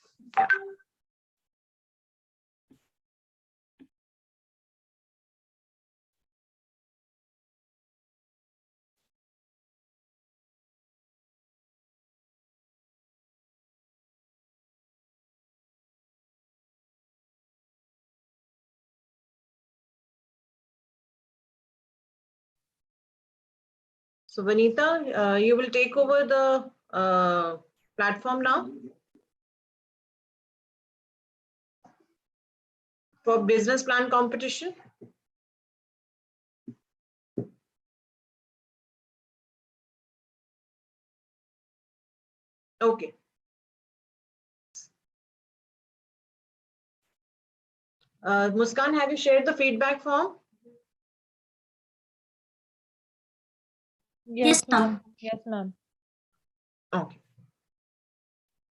So Vanita, you will take over the platform now. for business plan competition? Okay. Muskan, have you shared the feedback form? Yes, ma'am. Yes, ma'am. Okay.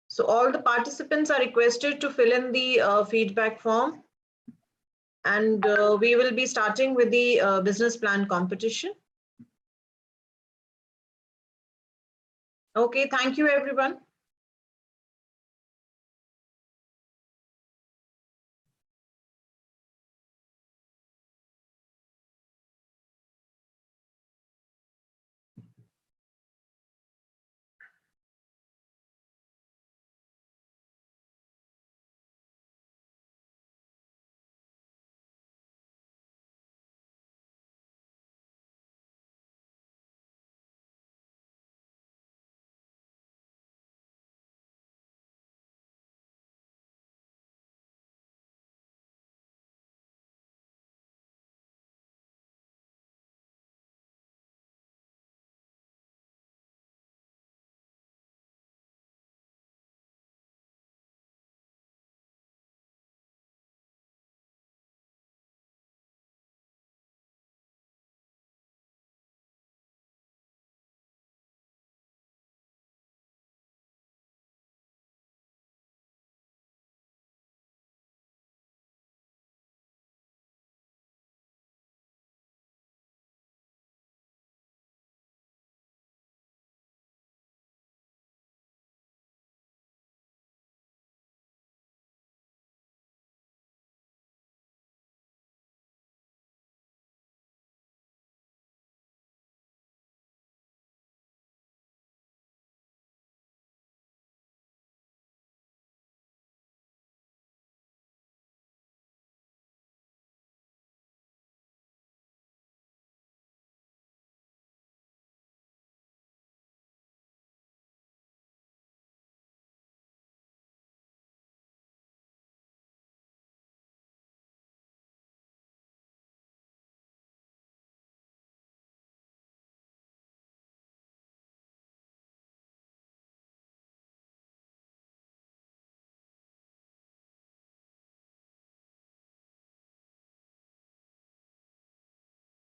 So all the participants are requested to fill in the feedback form. And we will be starting with the business plan competition. Okay, thank you, everyone.